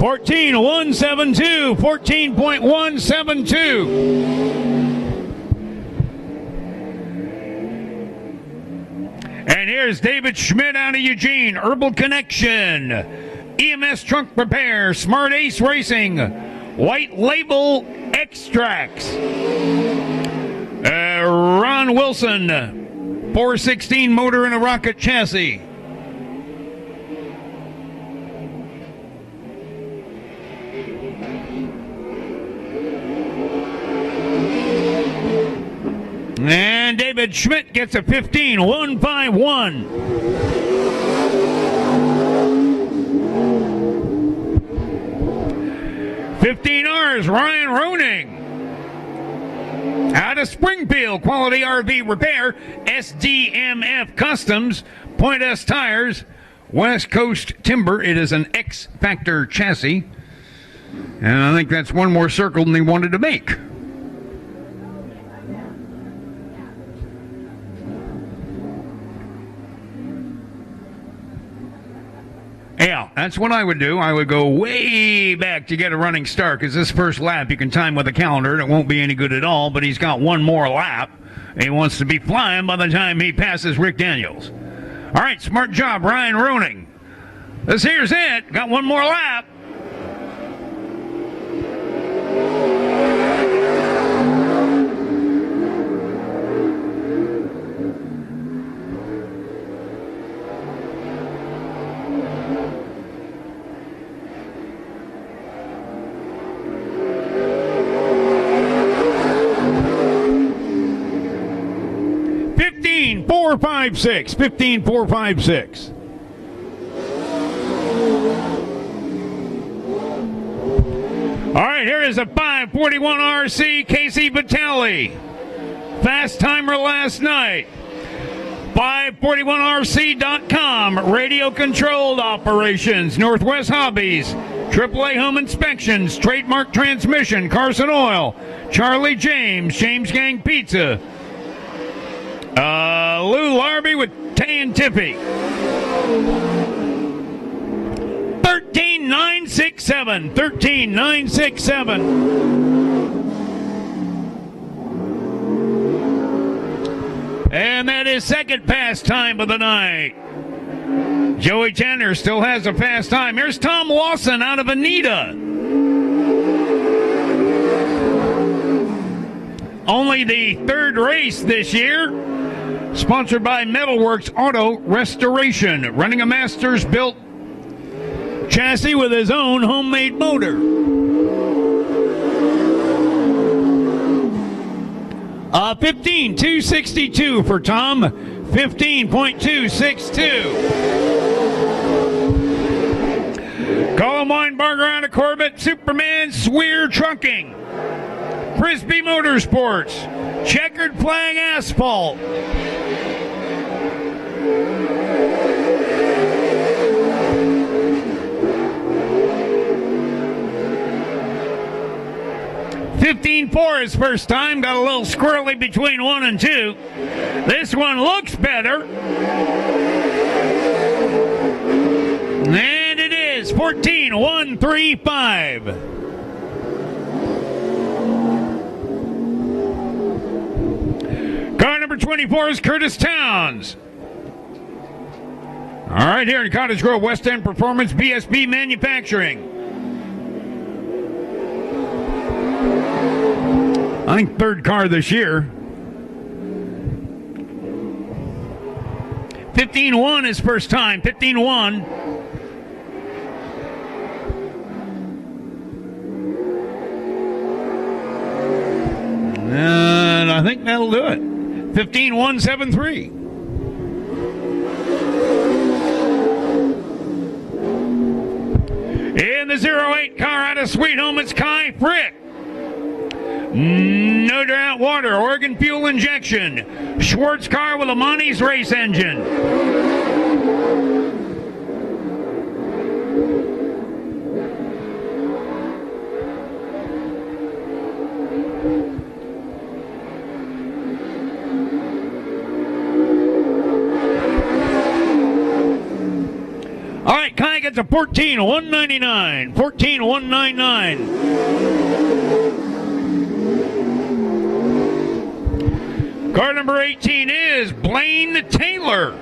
14.172. 14.172. And here's David Schmidt out of Eugene. Herbal Connection. EMS Trunk Repair. Smart Ace Racing. White Label Extracts. Ron Wilson. 416 motor and a rocket chassis. And David Schmidt gets a 15.151. $15, Ryan Roning. Out of Springfield, Quality RV Repair, SDMF Customs, Point S Tires, West Coast Timber. It is an X Factor chassis. And I think that's one more circle than he wanted to make. Yeah, that's what I would do. I would go way back to get a running start, because this first lap you can time with a calendar and it won't be any good at all, but he's got one more lap. He wants to be flying by the time he passes Rick Daniels. All right, smart job, Ryan Roning. This here's it. Got one more lap. Four, 5, 6. 15, 4, 5, 6. All right, here is a 541 RC, Casey Vitale. Fast timer last night. 541rc.com, radio controlled operations, Northwest Hobbies, AAA Home Inspections, Trademark Transmission, Carson Oil, Charlie James, James Gang Pizza, Lou Larby with Tay and Tiffy. 13,967. 13,967. And that is second fast time of the night. Joey Chandler still has a fast time. Here's Tom Lawson out of Anita. Only the third race this year. Sponsored by Metalworks Auto Restoration. Running a Masters built chassis with his own homemade motor. 15,262 for Tom. 15.262. Colin Weinbarger out of Corbett. Superman Swear Trucking. Frisbee Motorsports. Checkered Flag Asphalt. $15.4 his first time. Got a little squirrely between 1 and 2. This one looks better. And it is 14.135. Car number 24 is Curtis Towns. All right, here in Cottage Grove, West End Performance, BSB Manufacturing. I think third car this year. 15.1 his first time. 15.1. And I think that'll do it. 15.173. In the 08 car out of Sweet Home, it's Kai Frick. No Drought Water, Oregon Fuel Injection. Schwartz car with a Monty's race engine. that's a 14,199. 14,199. Car number 18 is Blaine Taylor.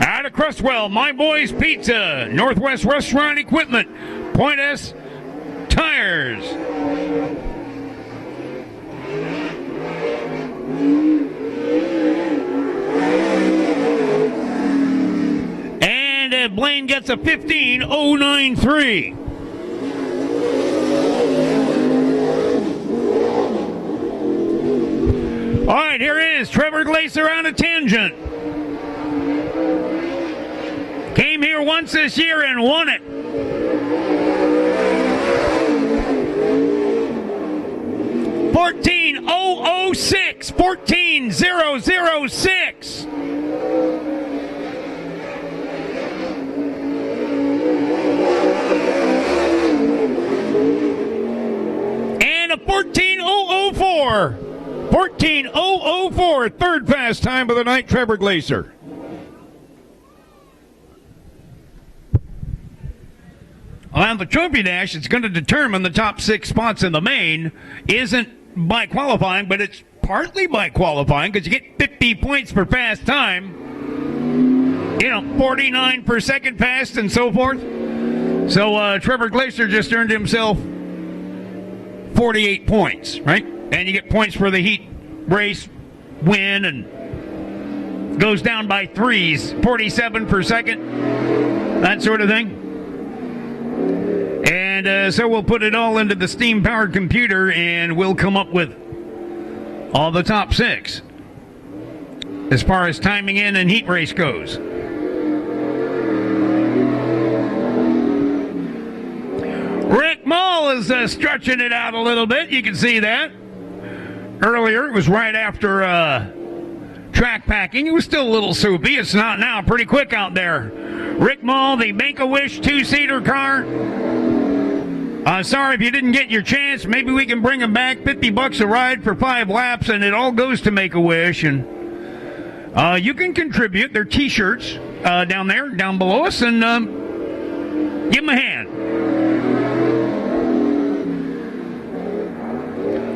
Out of Crestwell, My Boy's Pizza, Northwest Restaurant Equipment, Point S Tires. And Blaine gets a 15,093. All right, here is Trevor Glaser on a tangent. Came here once this year and won it. $14,006. 14,006. And a 14,004. 14,004. Third fast time of the night, Trevor Glaser. On the Trophy Dash, it's going to determine the top 6 spots in the main. Isn't by qualifying, but it's partly by qualifying because you get 50 points per fast time. 49 per second fast and so forth. So Trevor Glaser just earned himself 48 points, right? And you get points for the heat race win and goes down by 3s, 47 per second, that sort of thing. And so we'll put it all into the steam-powered computer, and we'll come up with all the top 6 as far as timing in and heat race goes. Rick Mull is stretching it out a little bit. You can see that. Earlier, it was right after track packing. It was still a little soupy. It's not now. Pretty quick out there. Rick Mull, the Make-A-Wish 2-seater car. Sorry if you didn't get your chance. Maybe we can bring them back. $50 a ride for 5 laps, and it all goes to Make-A-Wish. And you can contribute. They're T-shirts down there, down below us, and give them a hand.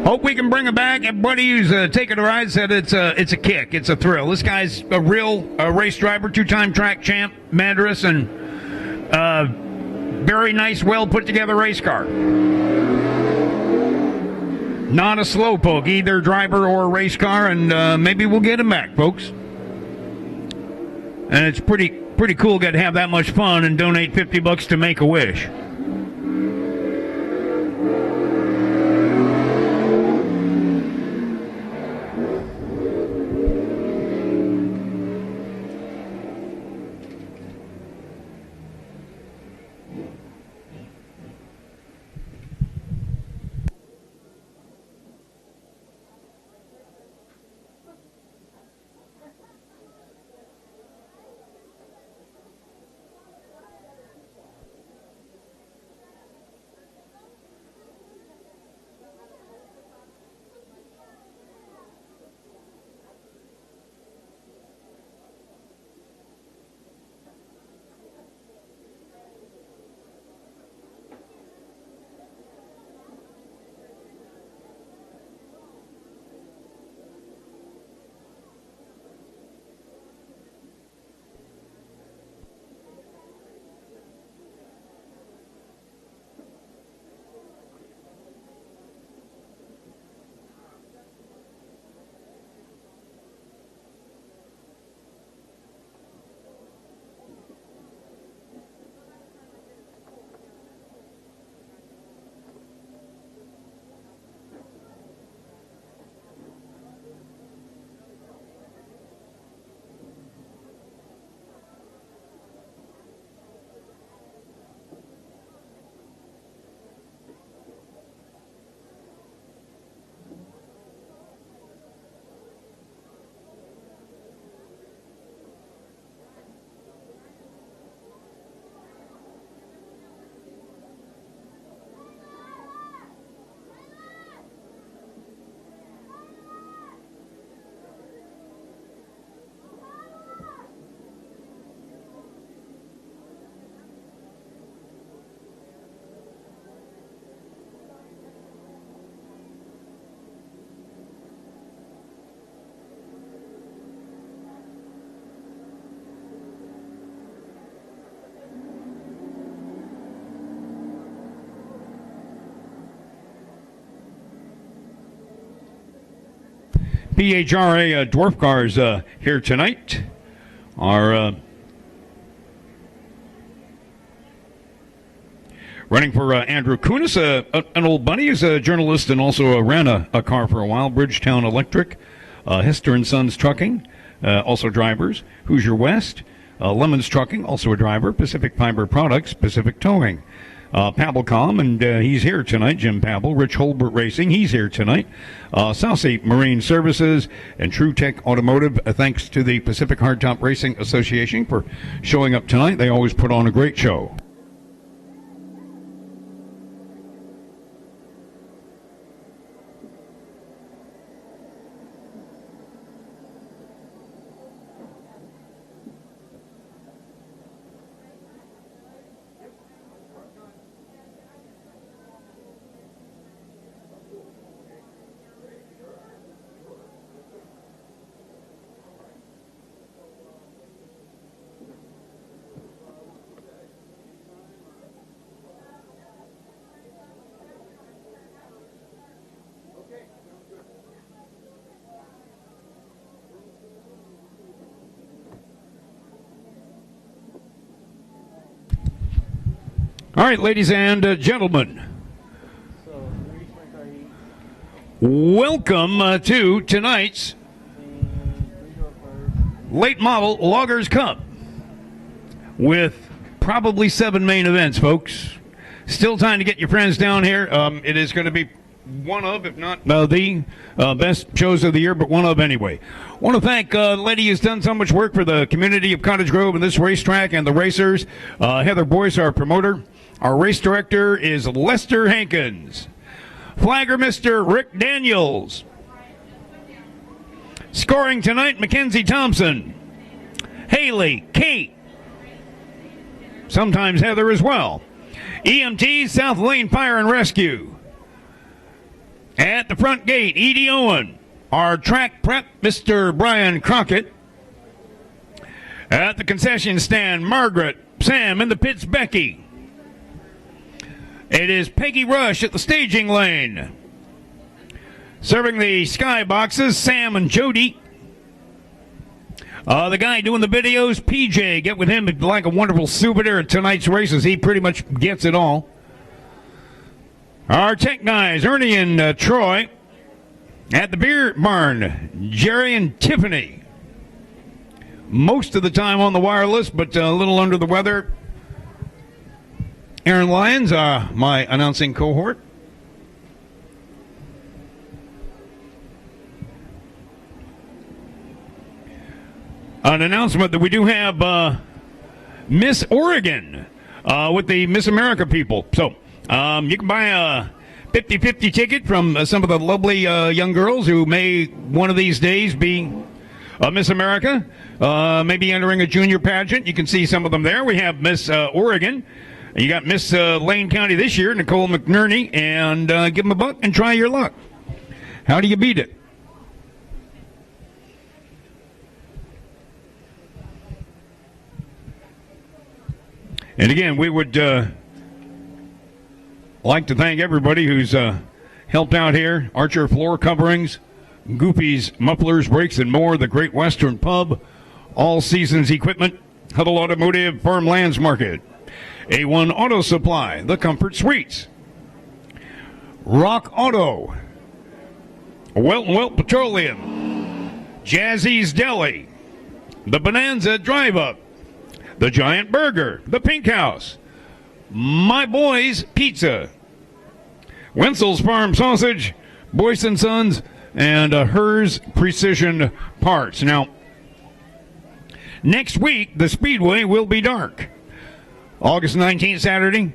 Hope we can bring them back. Everybody who's taking a ride said it's a kick. It's a thrill. This guy's a real race driver, 2-time track champ, Madras, and very nice, well put together race car. Not a slowpoke, either driver or race car, and maybe we'll get him back, folks. And it's pretty cool to have that much fun and donate $50 to Make-A-Wish. PHRA dwarf cars here tonight are running for Andrew Kunis, an old buddy. He's a journalist and also ran a car for a while, Bridgetown Electric, Hester & Sons Trucking, also drivers, Hoosier West, Lemons Trucking, also a driver, Pacific Fiber Products, Pacific Towing, Pabblecom, and he's here tonight, Jim Pabble, Rich Holbert Racing, he's here tonight, Southsea Marine Services, and True Tech Automotive. Thanks to the Pacific Hardtop Racing Association for showing up tonight. They always put on a great show. All right, ladies and gentlemen, welcome to tonight's late model Loggers Cup with probably 7 main events, folks. Still time to get your friends down here. It is going to be one of, if not the best shows of the year, but one of anyway. Want to thank the lady who's done so much work for the community of Cottage Grove and this racetrack and the racers. Heather Boyce, our promoter. Our race director is Lester Hankins. Flagger, Mr. Rick Daniels. Scoring tonight, Mackenzie Thompson. Haley, Kate. Sometimes Heather as well. EMT, South Lane Fire and Rescue. At the front gate, Edie Owen. Our track prep, Mr. Brian Crockett. At the concession stand, Margaret, Sam. In the pits, Becky. It is Peggy Rush at the staging lane. Serving the sky boxes, Sam and Jody. The guy doing the videos, PJ. Get with him like a wonderful souvenir at tonight's races. He pretty much gets it all. Our tech guys, Ernie and Troy. At the beer barn, Jerry and Tiffany. Most of the time on the wireless, but a little under the weather. Aaron Lyons, my announcing cohort. An announcement that we do have Miss Oregon with the Miss America people. So you can buy a 50-50 ticket from some of the lovely young girls who may one of these days be Miss America, maybe entering a junior pageant. You can see some of them there. We have Miss Oregon. You got Miss Lane County this year, Nicole McNerney, and give them a buck and try your luck. How do you beat it? And again, we would like to thank everybody who's helped out here. Archer Floor Coverings, Goofy's Mufflers, Brakes, and More, the Great Western Pub, All Seasons Equipment, Huddle Automotive, Farmlands Market, A1 Auto Supply, The Comfort Suites, Rock Auto, Welton Petroleum, Jazzy's Deli, The Bonanza Drive Up, The Giant Burger, The Pink House, My Boys Pizza, Wenzel's Farm Sausage, Boyce & Sons, and Hers Precision Parts. Now, next week, the Speedway will be dark. August 19th, Saturday,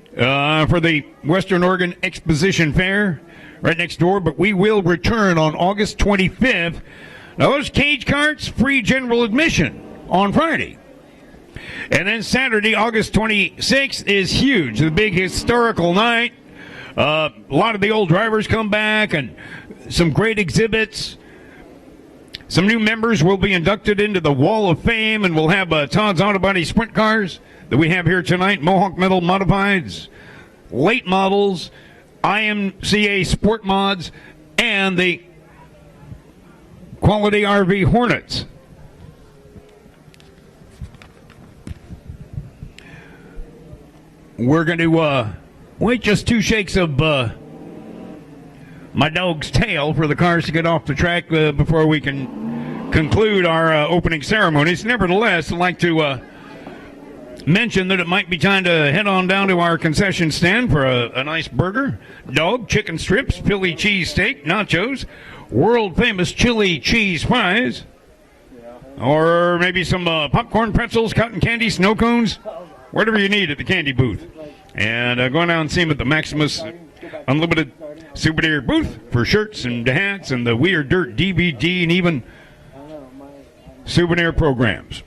for the Western Oregon Exposition Fair, right next door. But we will return on August 25th. Now, those cage carts, free general admission on Friday. And then Saturday, August 26th, is huge. The big historical night. A lot of the old drivers come back and some great exhibits. Some new members will be inducted into the Wall of Fame, and we'll have Todd's Auto Body sprint cars that we have here tonight, Mohawk Metal Modifieds, late models, IMCA Sport Mods, and the Quality RV Hornets. We're going to wait just 2 shakes of my dog's tail for the cars to get off the track before we can conclude our opening ceremonies. Nevertheless, I'd like to mention that it might be time to head on down to our concession stand for a nice burger, dog, chicken strips, Philly cheese steak, nachos, world-famous chili cheese fries, or maybe some popcorn, pretzels, cotton candy, snow cones, whatever you need at the candy booth. And go down and see them at the Maximus Unlimited Souvenir booth for shirts and hats and the Weird Dirt DVD and even souvenir programs.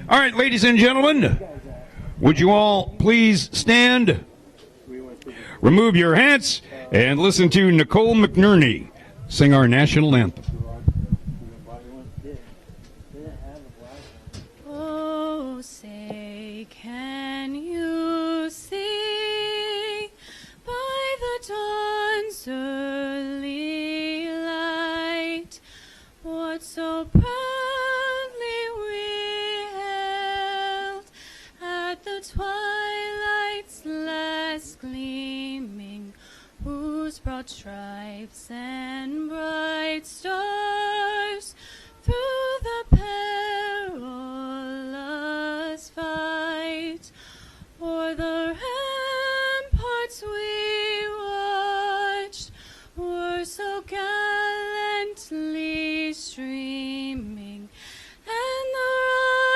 All right, ladies and gentlemen, would you all please stand, remove your hats, and listen to Nicole McNerney sing our national anthem. Oh, say, can you see by the dawn's early light what so proudly we held at the twilight's last gleaming, whose broad stripes and bright stars through the perilous fight o'er the ramparts we watched were so gallantly streaming, and the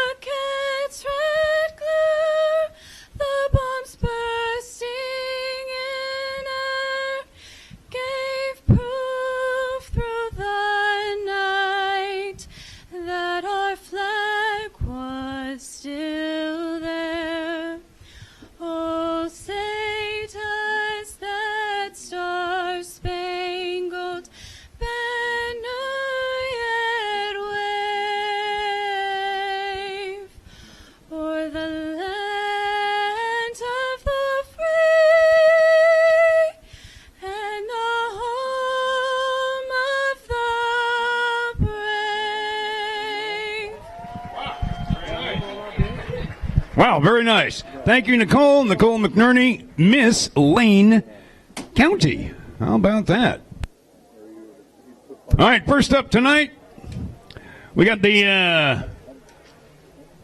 rocket's red glare, the bombs bursting in air, gave proof through the night that our flag was still there. Oh, say does that star-spangled banner yet wave o'er the land of the free and the home of the brave. Wow, very nice. Thank you, Nicole. Nicole McNerney, Miss Lane County. How about that? All right, first up tonight, we got the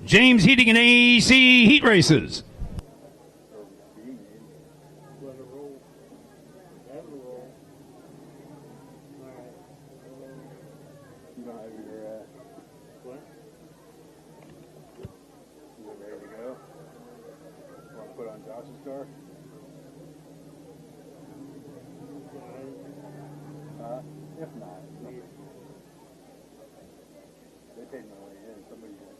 James Heating and AC Heat Races. If not, they paid my way in. Somebody did.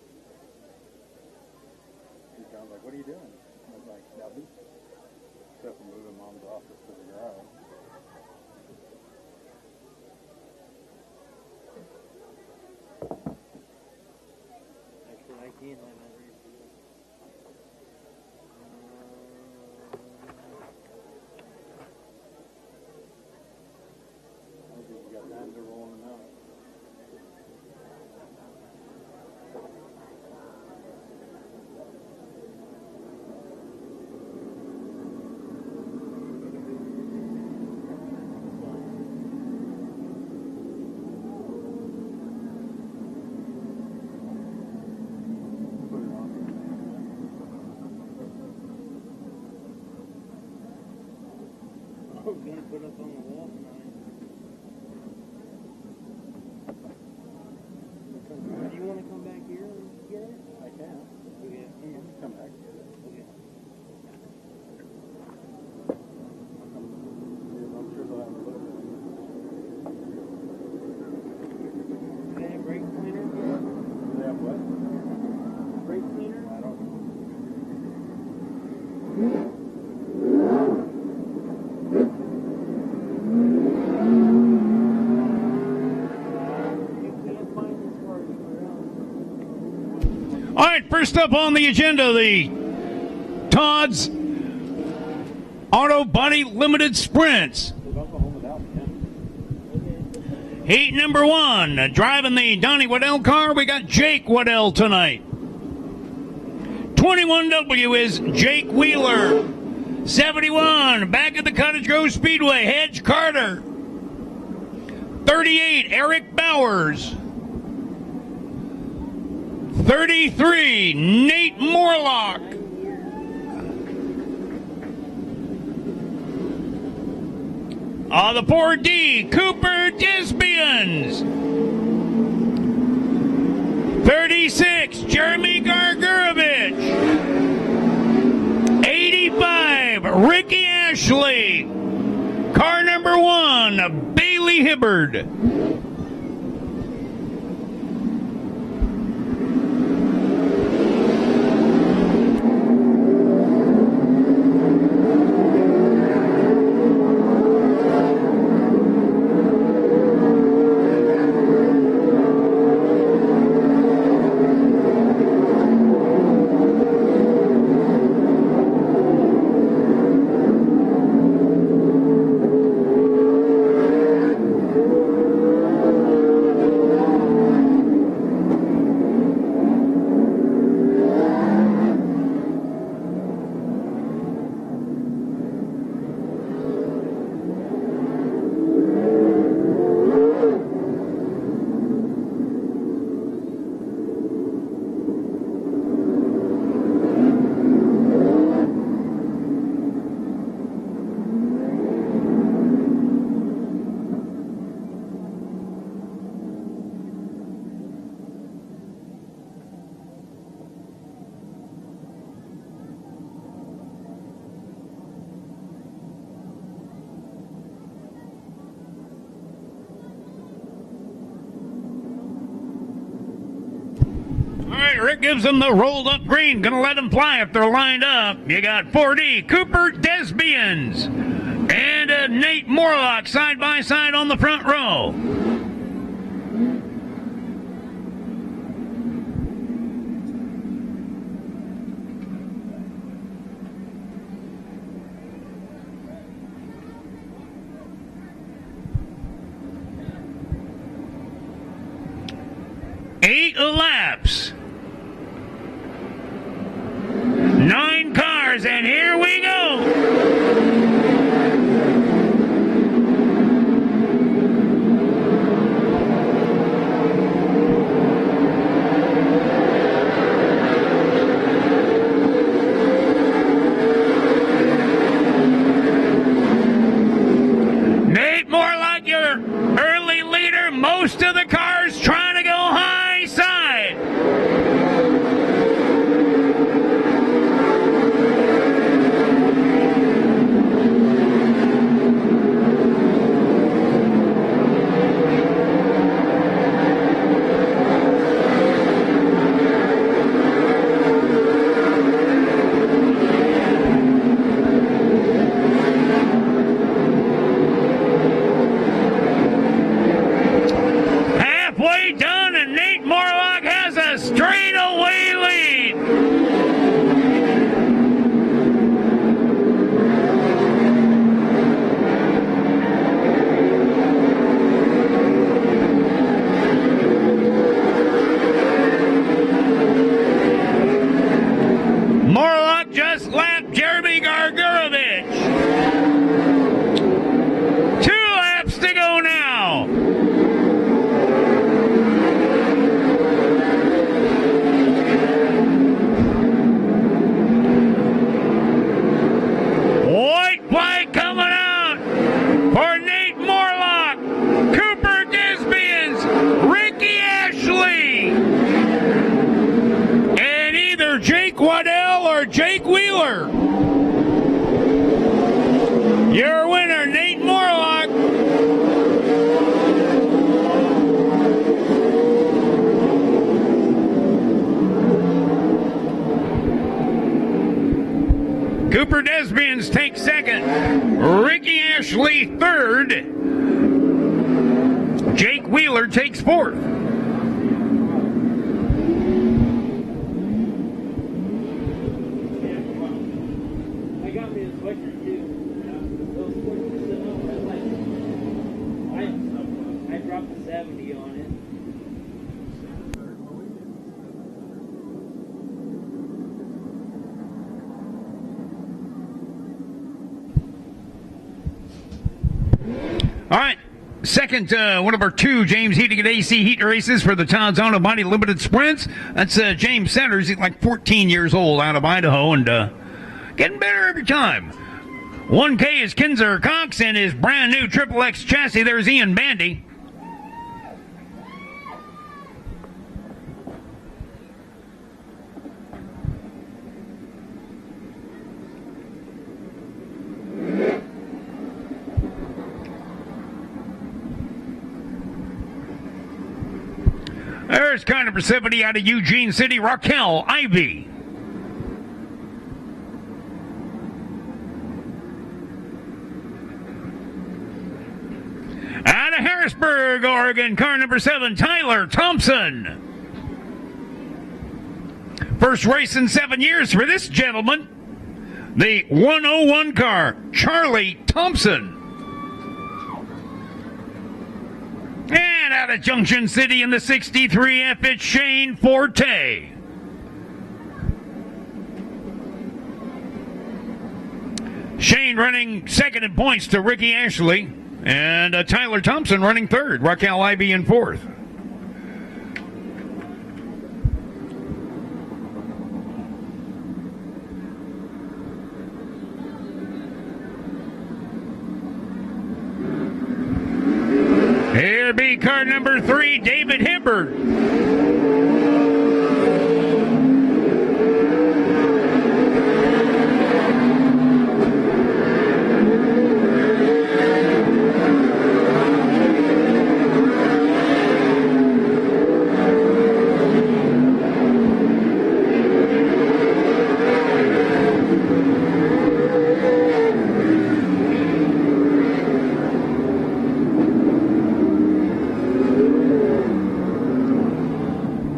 He sounds like, what are you doing? I was like, nothing. Except for moving mom's office to the garage. Extra 19, You got time to roll them out. I was going to put up on the wall tonight. Do you want to come back here and get it? I can. Okay. You can come back and get it. Okay. I'm sure they'll have a look. Do they have brake cleaner? Do they have what? Brake cleaner? I don't know. You can't find this part anywhere else. All right, first up on the agenda, the Todd's Auto Body Limited Sprints. They've also home without me. Heat number 1, driving the Donnie Waddell car, we got Jake Waddell tonight. 21W is Jake Wheeler. 71, back at the Cottage Grove Speedway, Hedge Carter. 38, Eric Bowers. 33, Nate Morlock. The 4D, Cooper Desbians. 36, Jeremy Gargurovich. 85, Ricky Ashley. Car number 1, Bailey Hibbard. Rick gives them the rolled up green. Gonna let them fly if they're lined up. You got 4D, Cooper Desbians, and Nate Morlock side by side on the front row. Eight laps. 9 cars, and here we go. Nate Morlock, your early leader. Most of the cars trying to go high side. Halfway done, and Nate Morlock has a straightaway lead. Morlock just lapped Jeremy Gargurovich. 2 laps to go now. White flag coming out for Nate Morlock, Cooper Desbians, Ricky Ashley, and either Jake Waddell or Jake Wheeler. Your winner, Nate Morlock. Cooper Desbians takes second. Ricky Ashley third. Jake Wheeler takes fourth. I got me a sweatshirt too. Those sweatshirts sitting up, I was like, I dropped the second, one of our two James Heating AC heat races for the Todd's Auto Body Limited Sprints. That's James Centers. He's like 14 years old out of Idaho and getting better every time. 1K is Kinzer Cox and his brand new Triple X chassis. There's Ian Bandy. There's car number 70 out of Eugene City, Raquel Ivy. Out of Harrisburg, Oregon, car number 7, Tyler Thompson. First race in 7 years for this gentleman. The 101 car, Charlie Thompson. And out of Junction City in the 63F, it's Shane Forte. Shane running second in points to Ricky Ashley. And Tyler Thompson running third. Raquel Ivy in fourth. Here be car number 3, David Hibbard.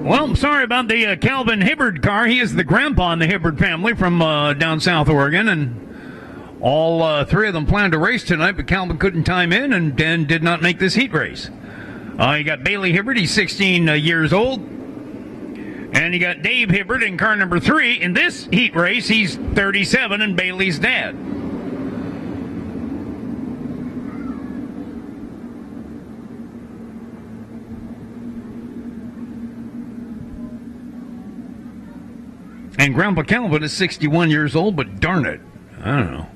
Well, I'm sorry about the Calvin Hibbard car. He is the grandpa in the Hibbard family from down South Oregon, and all three of them planned to race tonight, but Calvin couldn't time in and did not make this heat race. You got Bailey Hibbard. He's 16 years old. And you got Dave Hibbard in car number 3. In this heat race, he's 37 and Bailey's dad. And Grandpa Calvin is 61 years old, but darn it, I don't know.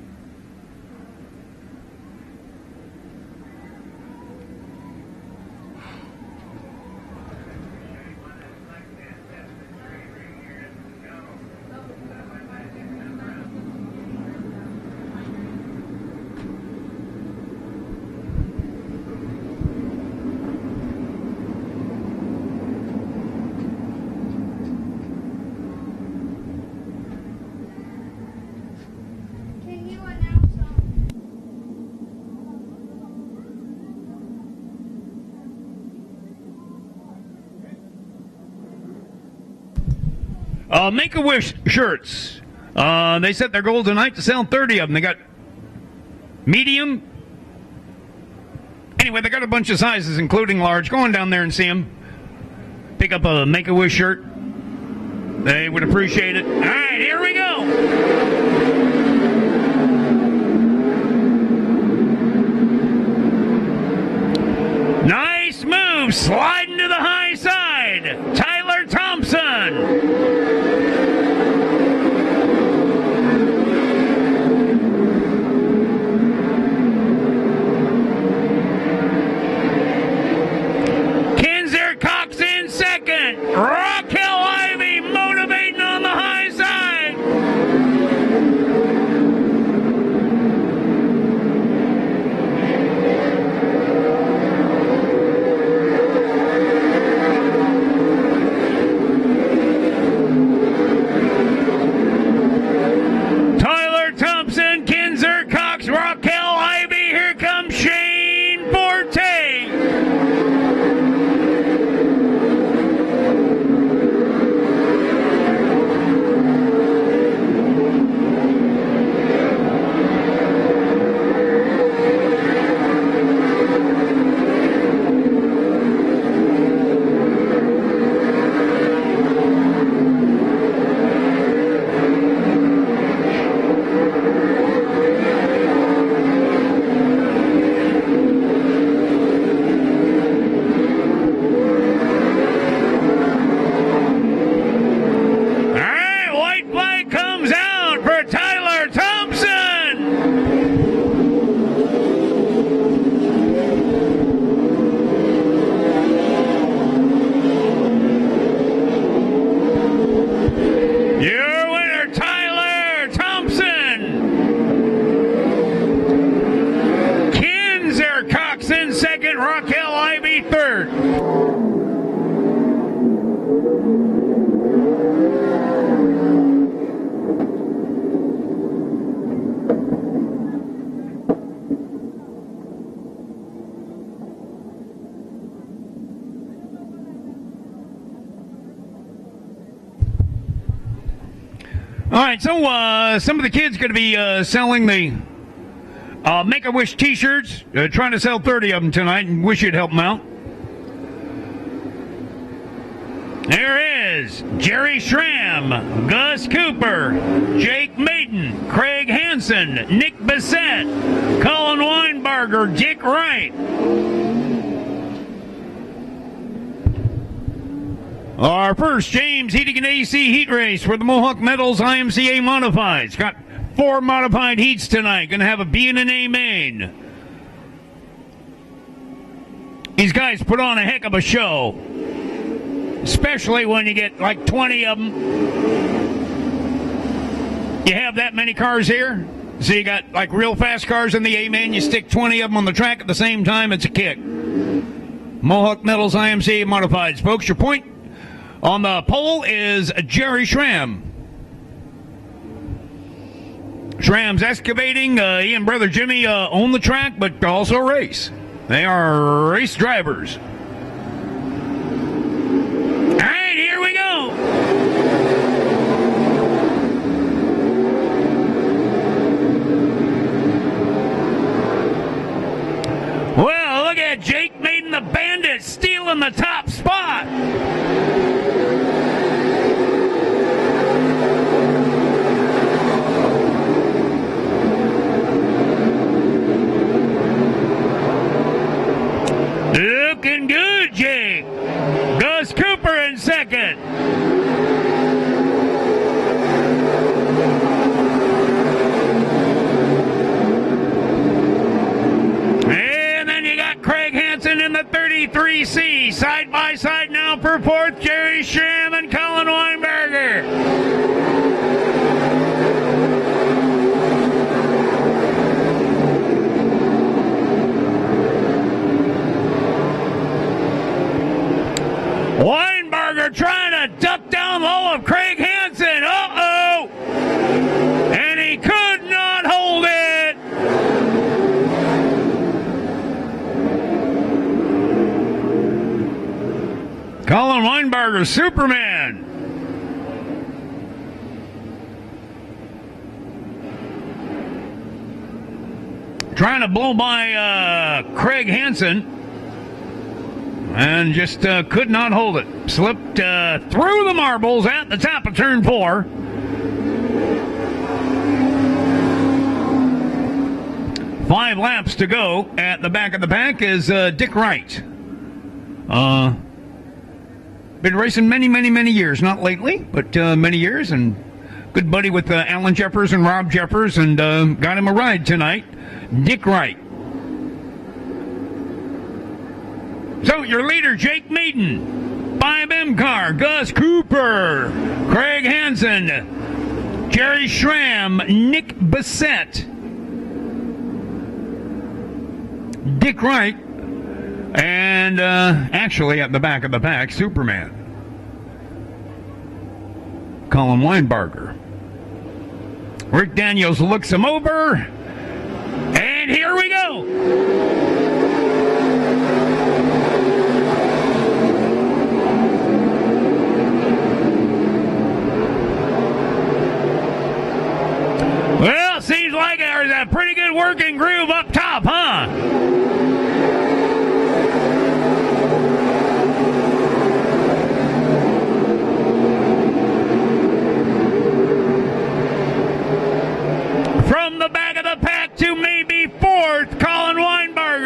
Make-A-Wish shirts. They set their goal tonight to sell 30 of them. They got medium. Anyway, they got a bunch of sizes, including large. Go on down there and see them. Pick up a Make-A-Wish shirt. They would appreciate it. All right, here we go. Nice move. Sliding to the high side. Tyler Thompson. Raquel Ivy motivating on the high side. All right, so some of the kids going to be selling the Make-A-Wish T-shirts. Trying to sell 30 of them tonight, and wish you'd help them out. There is Jerry Schramm, Gus Cooper, Jake Maiden, Craig Hansen, Nick Bissett, Colin Weinberger, Dick Wright. Our first James Heating and AC heat race for the Mohawk Metals IMCA Modifieds. Got 4 modified heats tonight. Going to have a B and an A main. These guys put on a heck of a show. Especially when you get like 20 of them. You have that many cars here. So you got like real fast cars in the A main. You stick 20 of them on the track at the same time. It's a kick. Mohawk Metals IMCA Modifieds. Folks, your point on the pole is Jerry Schramm. Schramm's excavating. He and brother Jimmy own the track, but also race. They are race drivers. All right, here we go. Well, look at Jake Maiden, the Bandit, stealing the top spot. Looking good, Jake. Gus Cooper in second. And then you got Craig Hansen in the 33C. Side by side now for fourth, Jerry Schramm and Colin Weinberger. Weinberger trying to duck down low of Craig Hansen. Uh-oh! And he could not hold it. Colin Weinberger, Superman. Trying to blow by Craig Hansen. And just could not hold it. Slipped through the marbles at the top of turn 4. Five laps to go. At the back of the pack is Dick Wright. Been racing many years. Not lately, but many years. And good buddy with Alan Jeffers and Rob Jeffers. And got him a ride tonight. Dick Wright. So, your leader, Jake Maiden, 5M car, Gus Cooper, Craig Hansen, Jerry Schramm, Nick Bissett, Dick Wright, and actually at the back of the pack, Superman, Colin Weinberger. Rick Daniels looks him over, and here we go. Well, seems like there's a pretty good working groove up top, huh? From the back of the pack to maybe fourth, Colin Weinberger.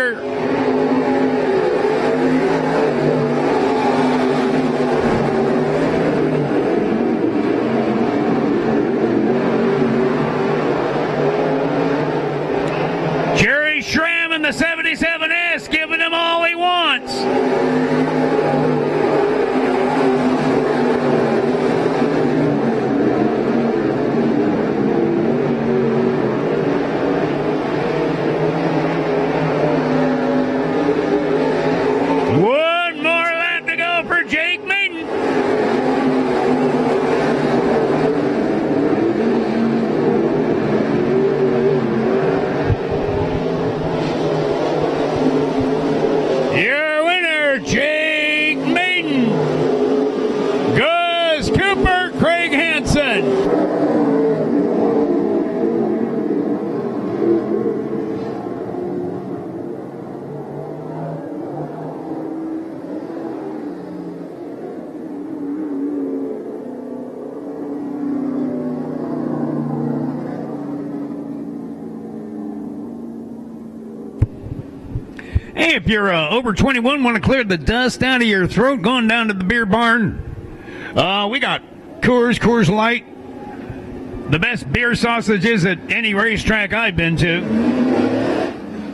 Hey, if you're over 21, want to clear the dust out of your throat, going down to the beer barn, we got Coors Light, the best beer sausages at any racetrack I've been to.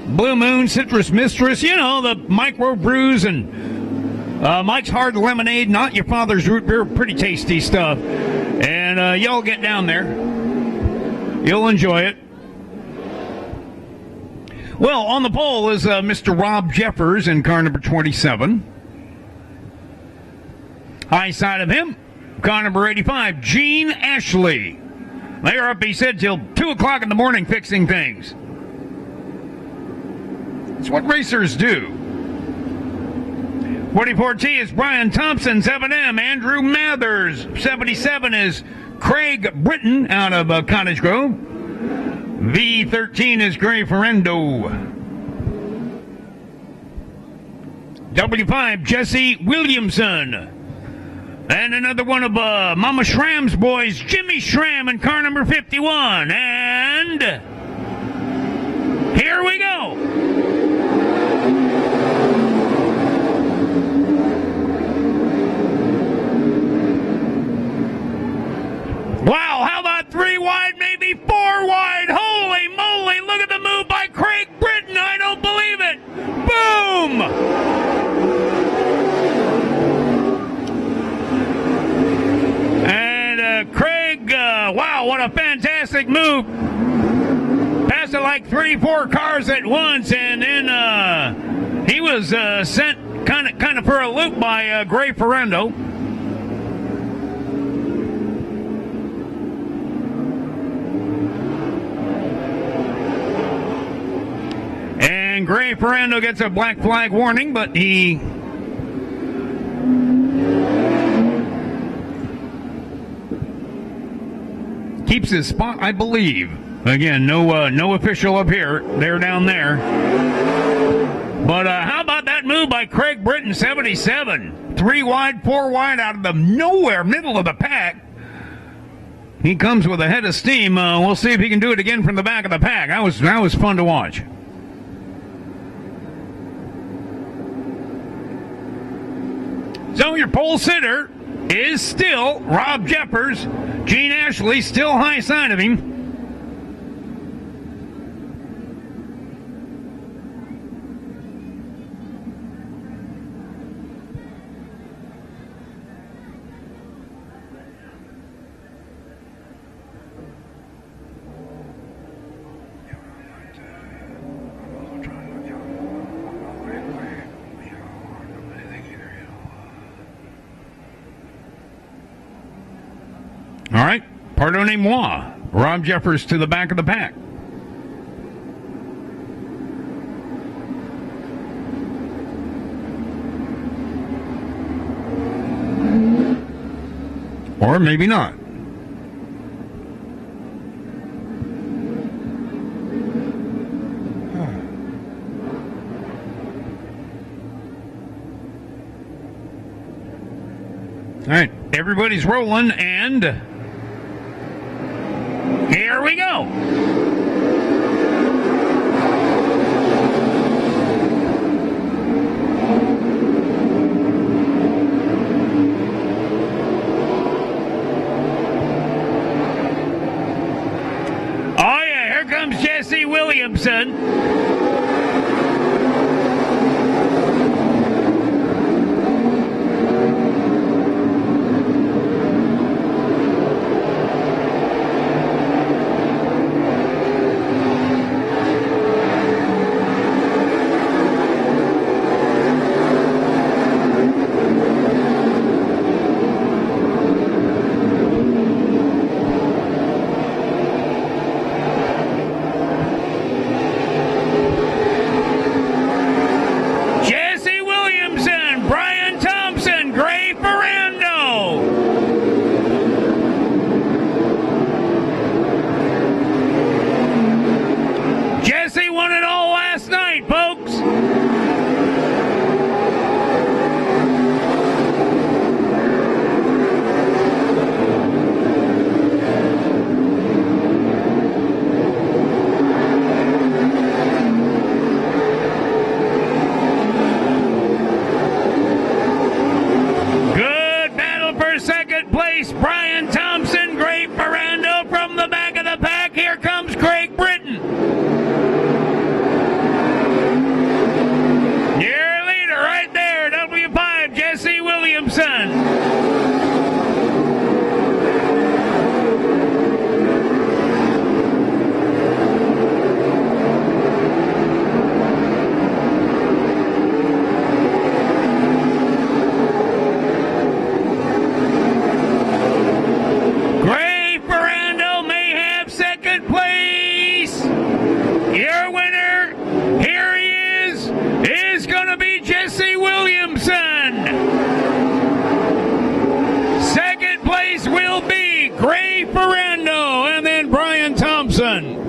Blue Moon, Citrus Mistress, you know, the micro brews and Mike's Hard Lemonade, not your father's root beer, pretty tasty stuff. And y'all get down there. You'll enjoy it. Well, on the pole is Mr. Rob Jeffers in car number 27. High side of him, car number 85, Gene Ashley. They're up, he said, till 2 o'clock in the morning fixing things. That's what racers do. 44T is Brian Thompson, 7M. Andrew Mathers, 77 is Craig Britton out of Cottage Grove. V13 is Gray Ferrando. W5, Jesse Williamson. And another one of Mama Schramm's boys, Jimmy Schramm in car number 51. And here we go. Wow, how about 3 wide, maybe 4 wide? Holy moly, look at the move by Craig Britton. I don't believe it. Boom! And Craig, wow, what a fantastic move. Passed it like 3-4 cars at once, and then he was sent kind of for a loop by Gray Ferrando. And Gray Ferrando gets a black flag warning, but he keeps his spot, I believe. Again, no official up here. They're down there. But how about that move by Craig Britton, 77? 3 wide, 4 wide out of the nowhere, middle of the pack. He comes with a head of steam. We'll see if he can do it again from the back of the pack. That was fun to watch. So your pole sitter is still Rob Jeffers. Gene Ashley still high side of him. All right, pardonnez-moi. Rob Jeffers to the back of the pack. Or maybe not. All right, everybody's rolling, and here we go. Oh yeah, here comes Jesse Williamson. place, Brian Thompson. Great Ferrando from the back of the pack. Here comes Craig Britton. Your leader right there, W5, Jesse Williamson. Your winner, here he is going to be Jesse Williamson. Second place will be Gray Ferrando and then Brian Thompson.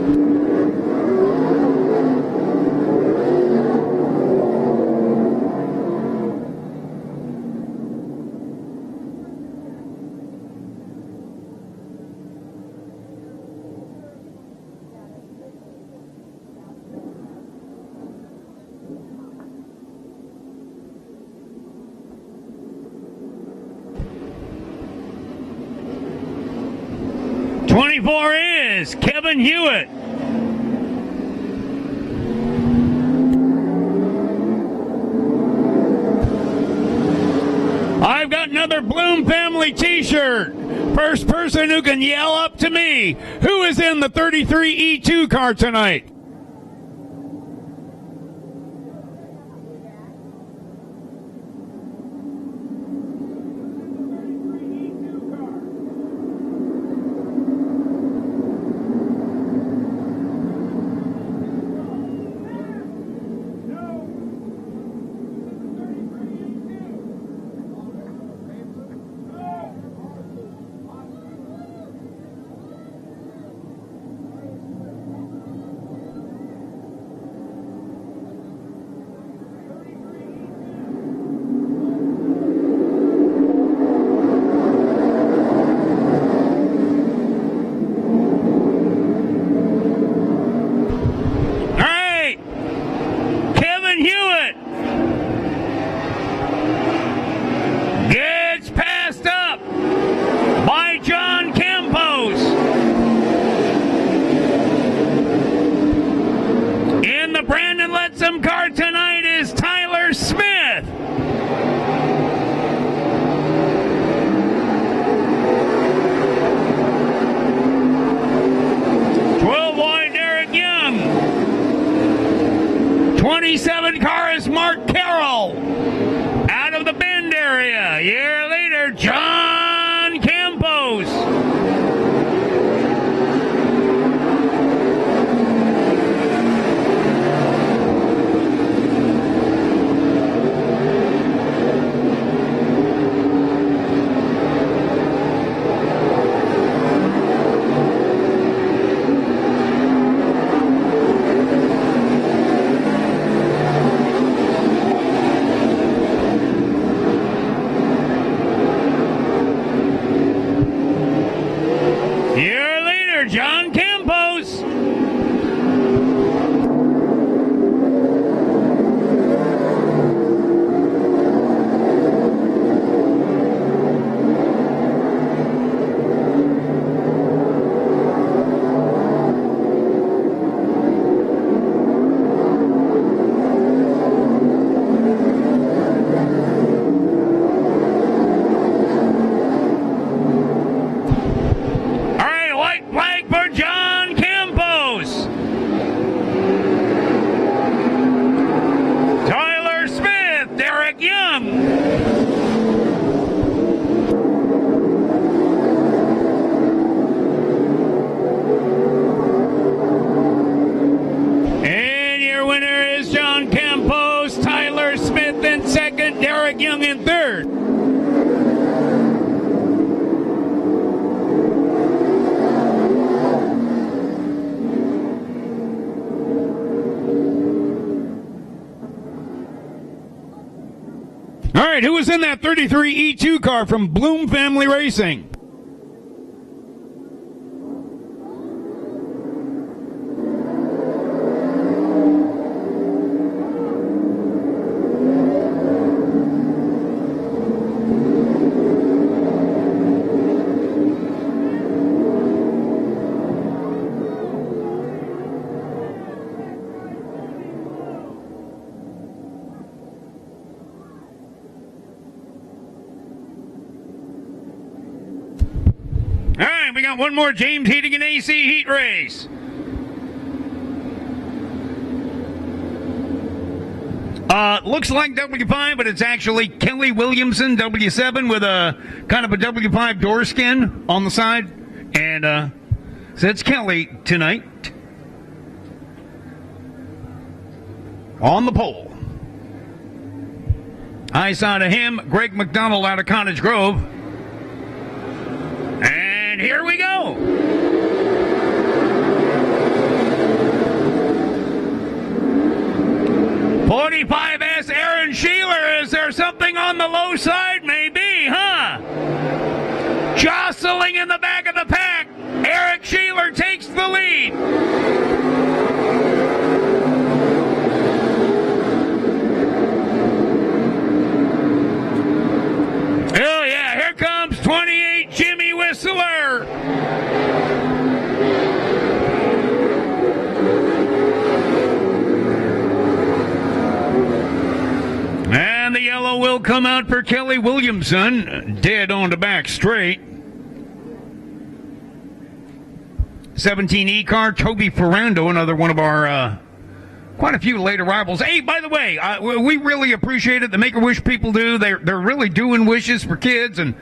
'24 is Kevin Hewitt. I've got another Bloom family t-shirt. First person who can yell up to me, who is in the 33 E2 car tonight? Car tonight is Tyler Smith. Wide Derek Young. 27 car is Mark Carroll. Out of the bend area, year leader John Campos. John Campos. Derek Young in third. All right, who was in that 33 E2 car from Bloom Family Racing? got one more James Heating and AC heat race. Looks like W5, but it's actually Kelly Williamson, W7, with a kind of a W5 door skin on the side. And so it's Kelly tonight on the pole. High side of him, Greg McDonald out of Cottage Grove. And here we go. .45S Aaron Sheeler. Is there something on the low side? Maybe, huh? Jostling in the back of the pack. Eric Sheeler takes the lead. Oh, yeah, here comes 28 Jimmy Whistler. And the yellow will come out for Kelly Williamson, dead on the back straight. 17E car, Toby Ferrando, another one of our quite a few late arrivals. Hey, by the way, we really appreciate it. The Make-A-Wish people do. They're really doing wishes for kids, and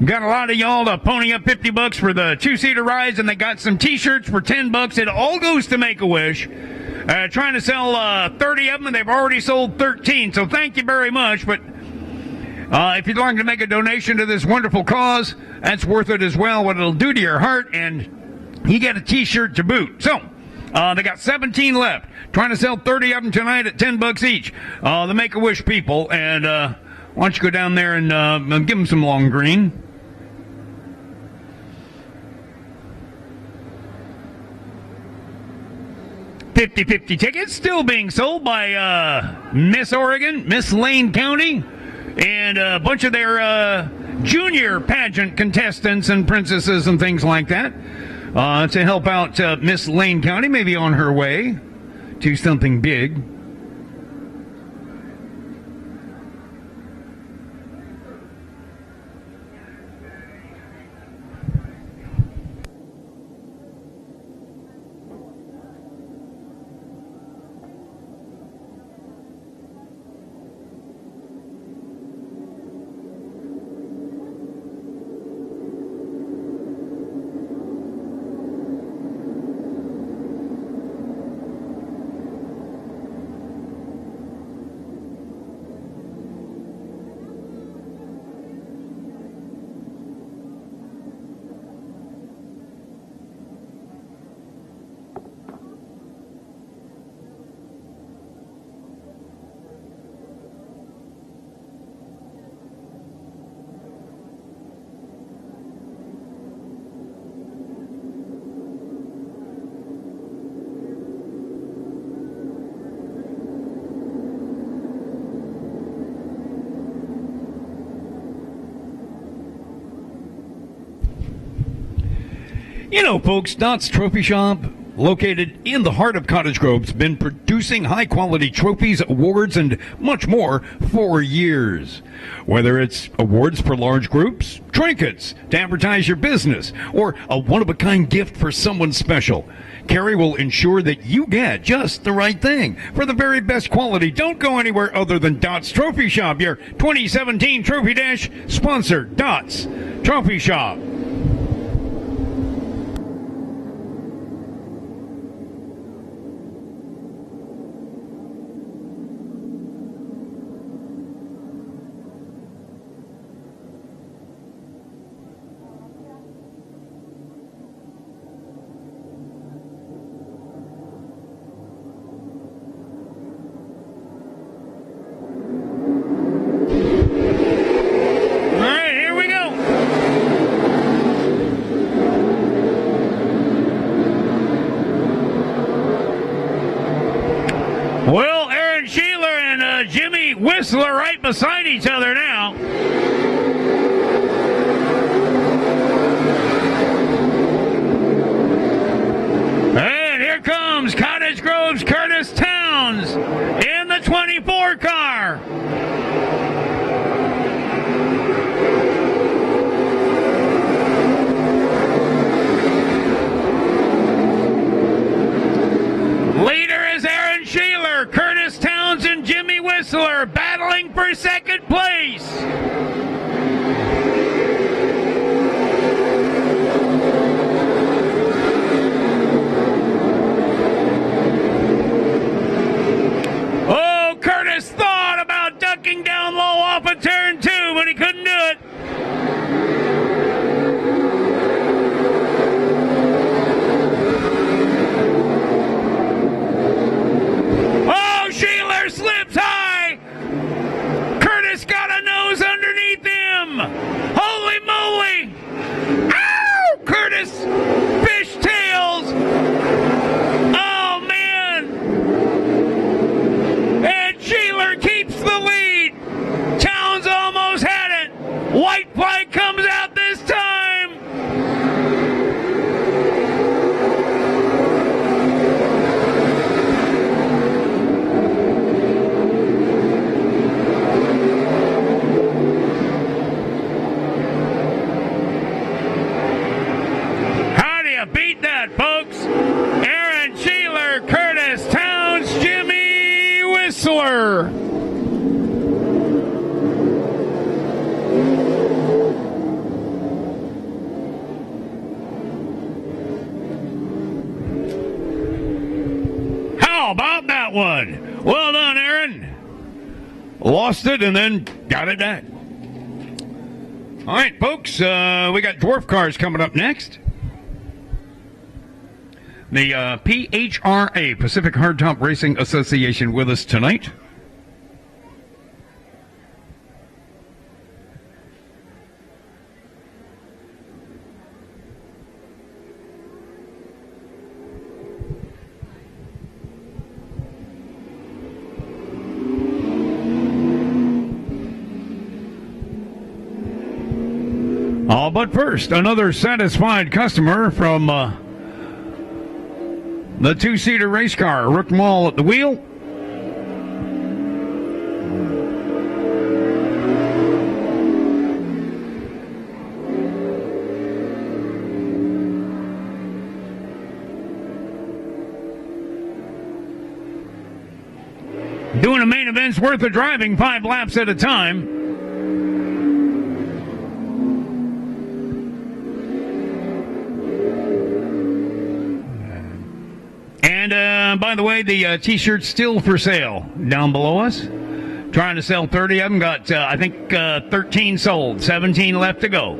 got a lot of y'all to pony up $50 for the two-seater rides, and they got some T-shirts for $10. It all goes to Make-A-Wish. Trying to sell 30 of them, and they've already sold 13, so thank you very much. But if you'd like to make a donation to this wonderful cause, that's worth it as well, what it'll do to your heart, and you get a T-shirt to boot. So, they got 17 left. Trying to sell 30 of them tonight at $10 each. The Make-A-Wish people, and why don't you go down there and give them some long green. $50 tickets still being sold by Miss Oregon, Miss Lane County, and a bunch of their junior pageant contestants and princesses and things like that to help out Miss Lane County, maybe on her way to something big. You know, folks, Dots Trophy Shop, located in the heart of Cottage Grove, has been producing high-quality trophies, awards, and much more for years. Whether it's awards for large groups, trinkets to advertise your business, or a one-of-a-kind gift for someone special, Carrie will ensure that you get just the right thing for the very best quality. Don't go anywhere other than Dots Trophy Shop, your 2017 Trophy Dash sponsor, Dots Trophy Shop. Whistler right beside each other now. And here comes Cottage Grove's Curtis Towns in the 24 car. White flag comes out this time. How do you beat that, folks? Aaron Sheeler, Curtis Towns, Jimmy Whistler. How about that one? Well done, Aaron. Lost it and then got it back. All right, folks, we got dwarf cars coming up next. The PHRA, Pacific Hardtop Racing Association, with us tonight. But first, another satisfied customer from the two-seater race car. Rook Mall at the wheel. Doing a main event's worth of driving 5 laps at a time. And by the way, the T-shirt's still for sale down below us. Trying to sell 30 of them. Got, I think, 13 sold. 17 left to go.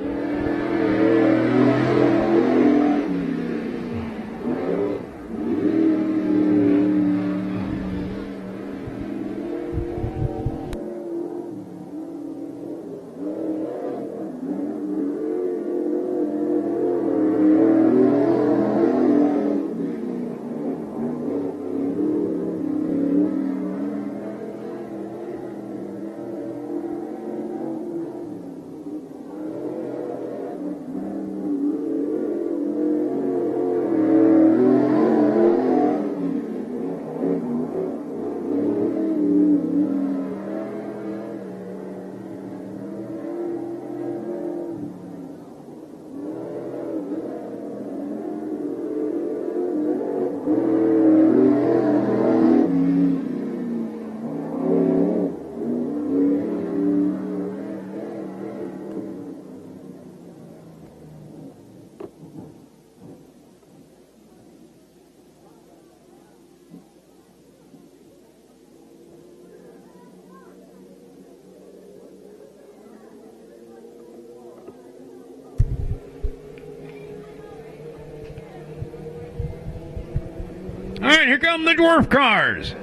All right, here come the dwarf cars.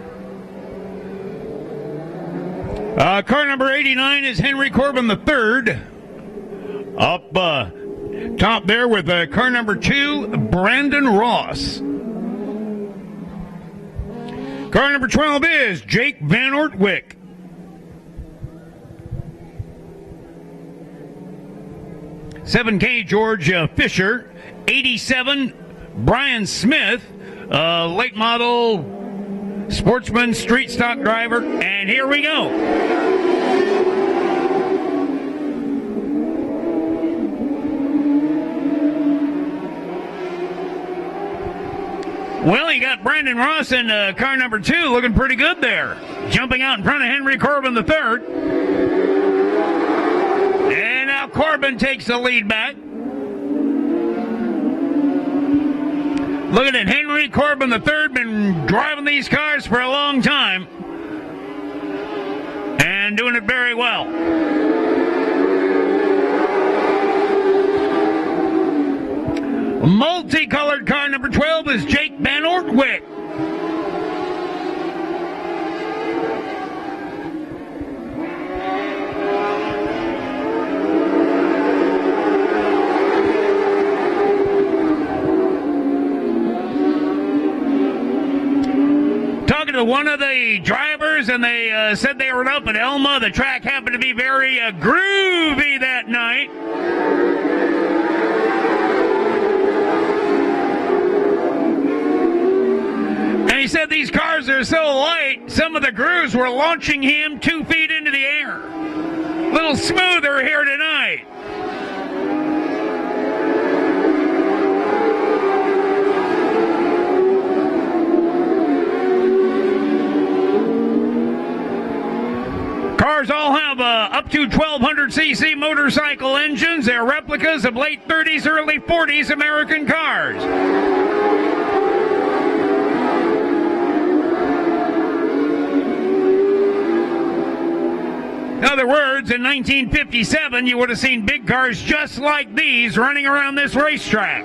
Car number 89 is Henry Corbin III. Up top there with car number 2, Brandon Ross. Car number 12 is Jake Van Ortwick. $7K George Fisher. 87 Brian Smith. Late model sportsman street stock driver, and here we go. Well, you got Brandon Ross in car number 2 looking pretty good there, jumping out in front of Henry Corbin III. And now Corbin takes the lead back. Looking at Henry Corbin III, been driving these cars for a long time and doing it very well. Multicolored car number 12 is Jake Van Ortwick. The one of the drivers, and they said they were up at Elma. The track happened to be very groovy that night. And he said these cars are so light, some of the grooves were launching him 2 feet into the air. A little smoother here tonight. Cars all have up to 1,200cc motorcycle engines. They're replicas of late 30s, early 40s American cars. In other words, in 1957, you would have seen big cars just like these running around this racetrack.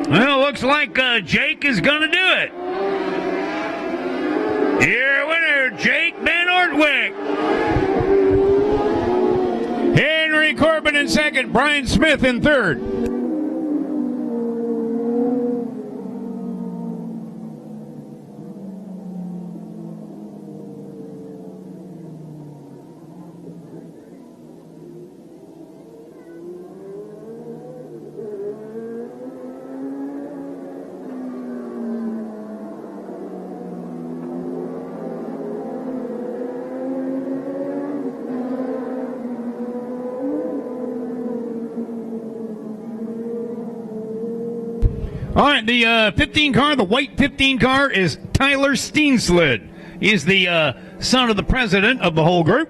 Well, looks like Jake is going to do it. Your winner, Jake Van Ortwick. Henry Corbin in second, Brian Smith in third. All right, the 15 car, the white 15 car, is Tyler Steenslid. He's the son of the president of the whole group.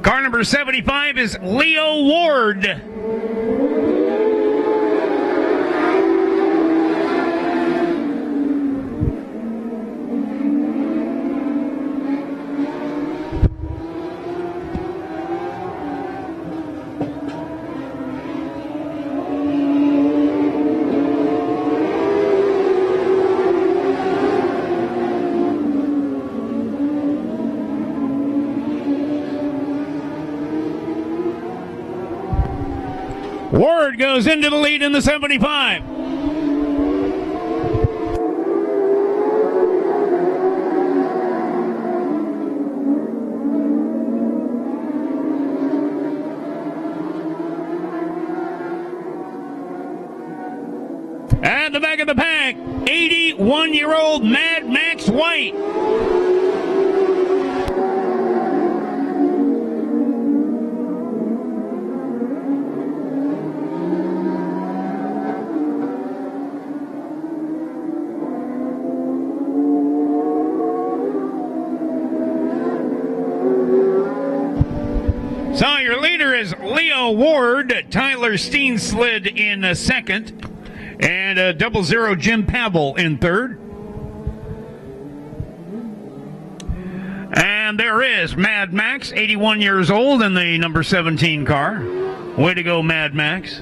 Car number 75 is Leo Ward. Ward goes into the lead in the 75. At the back of the pack, 81-year-old Mad Max White. So your leader is Leo Ward, Tyler Steenslid in second, and 00 Jim Pavel in third. And there is Mad Max, 81 years old, in the number 17 car. Way to go, Mad Max.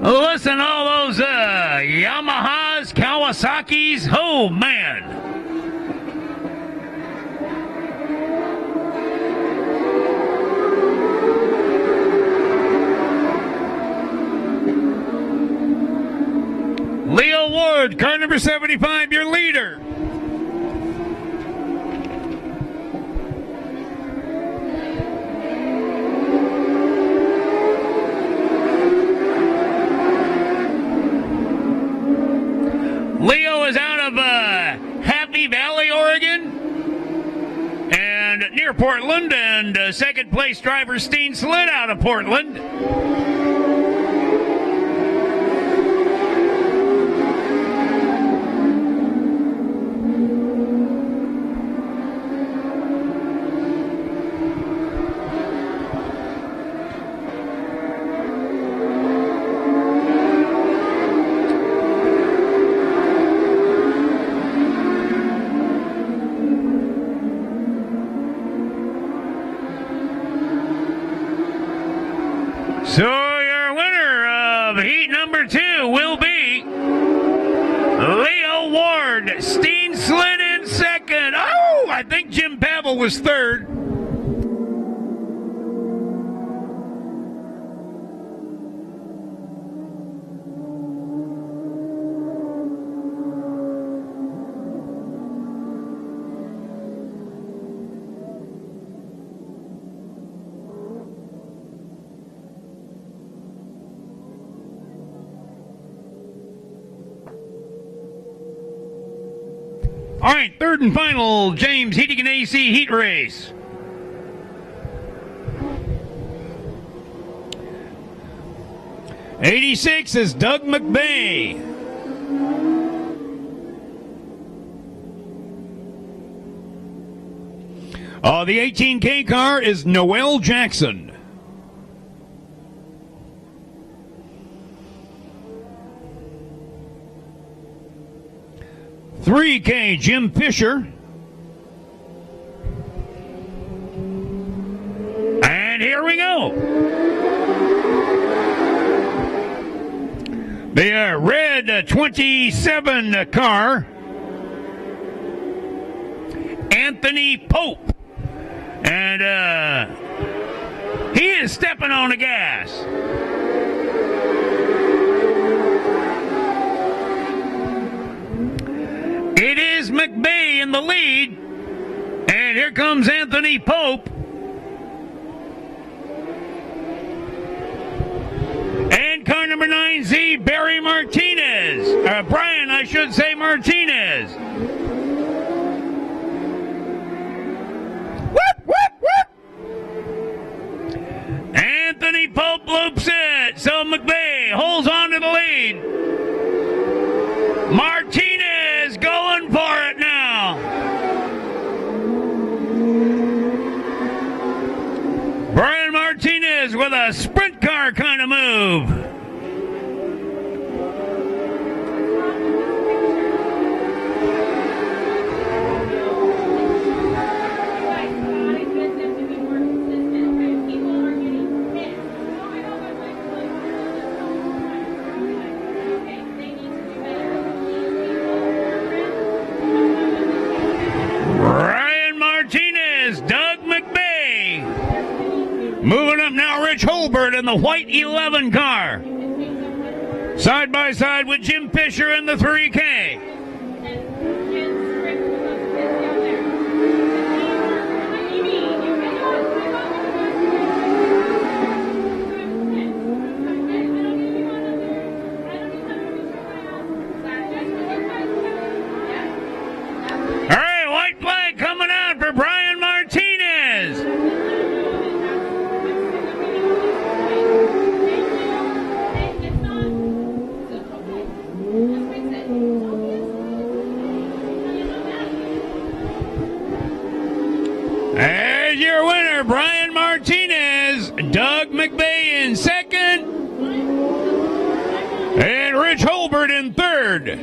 Listen, all those Yamahas, Kawasaki's, oh man. Leo Ward, car number 75, your leader. Leo and second place driver Steen Slid out of Portland. So your winner of heat number 2 will be Leo Ward. Steen Slid in second. Oh, I think Jim Pavel was third. All right, third and final James Heating and AC heat race. '86 is Doug McBay. The 18K car is Noel Jackson. 3K, Jim Fisher. And here we go. The red 27 car, Anthony Pope. And he is stepping on the gas. It is McBay in the lead, and here comes Anthony Pope. And car number 9Z, Barry Martinez. Brian, I should say Martinez. Whoop, whoop, whoop. Anthony Pope loops it, so McBay holds on to the lead. Martinez going for it now. Brian Martinez with a sprint car kind of move. Moving up now, Rich Holbert in the white 11 car. Side by side with Jim Fisher in the 3K. All right, white flag coming out for Brian Martinez. As your winner, Brian Martinez, Doug McBay in second, and Rich Holbert in third.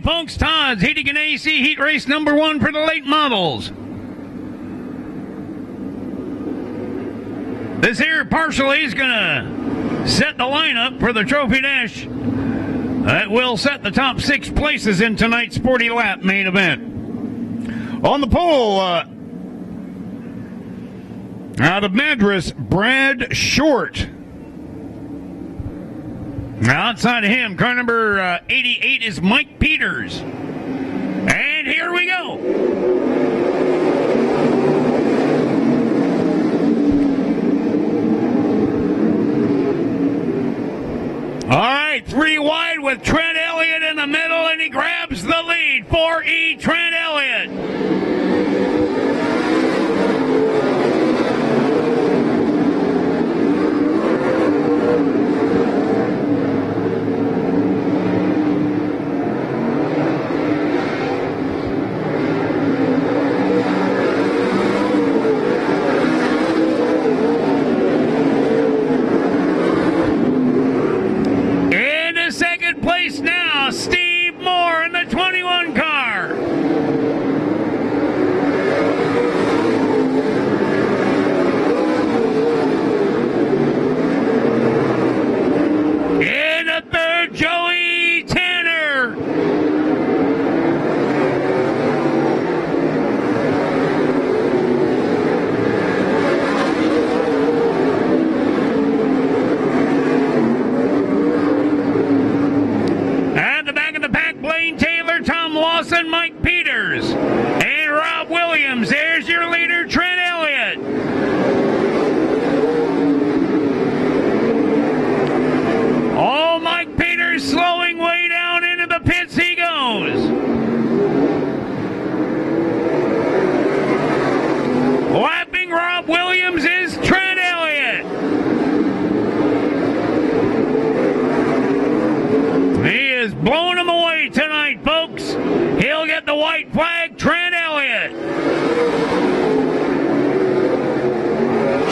Folks, Todd's Heating and AC Heat Race number 1 for the late models. This here partially is going to set the lineup for the Trophy Dash. That will set the top 6 places in tonight's 40 lap main event. On the pole, out of Madras, Brad Short. Now outside of him, car number 88 is Mike Peters. And here we go. All right, 3 wide with Trent Elliott in the middle, and he grabs the lead for Trent Elliott. Place now, Steve Moore in the 21 car. In the third, Joey Tanner. Blaine Taylor, Tom Lawson, Mike Peters, and Rob Williams. There's your leader, Trent Elliott. Oh, Mike Peters slowing way down into the pits he goes. Lapping Rob Williams is Trent Elliott. He is blowing them away tonight, folks. He'll get the white flag, Trent Elliott.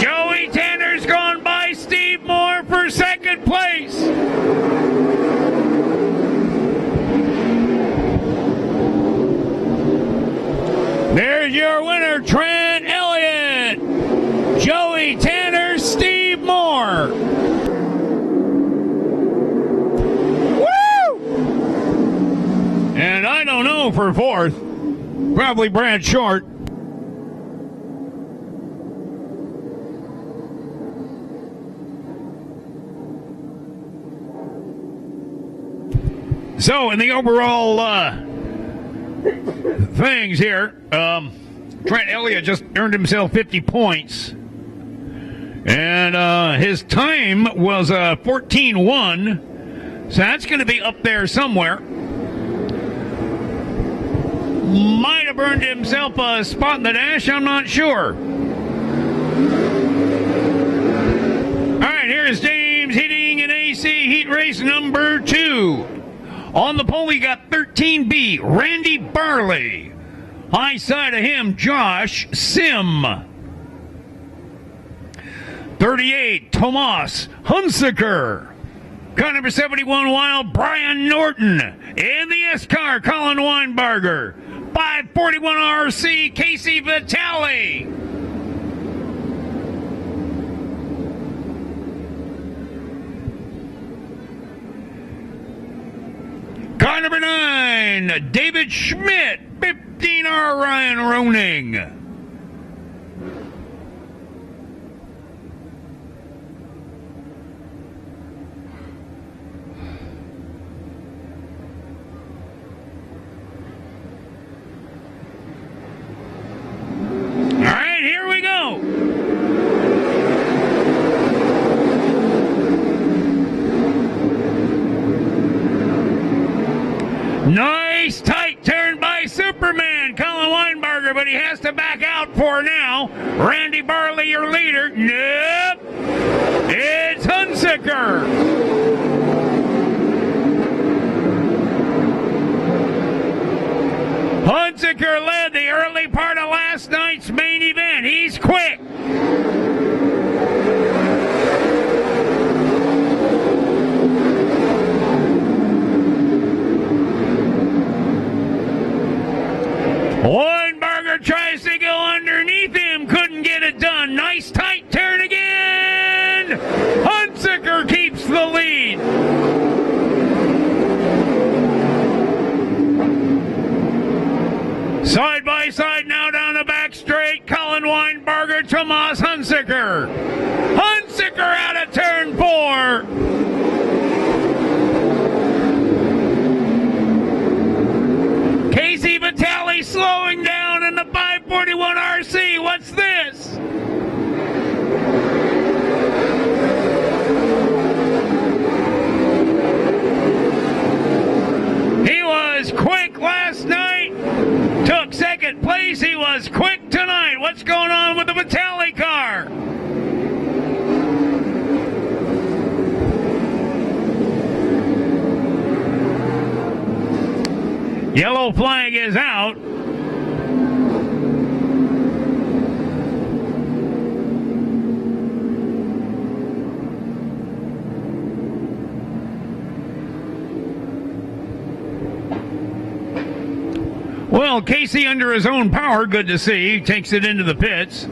Joey Tanner's gone by Steve Moore for second place. There's your winner, Trent Elliott. Joey Tanner, Steve Moore. And I don't know for fourth. Probably Brad Short. So in the overall things here, Trent Elliott just earned himself 50 points. And his time was 14-1. So that's going to be up there somewhere. Might have earned himself a spot in the dash, I'm not sure. All right, here's James hitting an AC heat race number 2. On the pole, we got 13B, Randy Barley. High side of him, Josh Sim. 38, Tomas Hunsaker. Car number 71, Wild, Brian Norton. In the S-car, Colin Weinberger. 541 RC, Casey Vitale. Car number 9, David Schmidt. 15R, Ryan Roning. Here we go. Nice tight turn by Superman, Colin Weinberger, but he has to back out for now. Randy Barley, your leader. Nope. It's Hunsaker. Hunsaker led the early part of last night's main event. He's quick. Weinberger tries to go underneath him. Couldn't get it done. Nice tight turn again. Tomas Hunziker. Hunziker out of turn 4. Casey Vitale slowing down in the 541 RC. What's this? He was quick last night. Took second place. He was quick tonight. What's going on with the Vitale car? Yellow flag is out. Well, Casey under his own power, good to see. Takes it into the pits.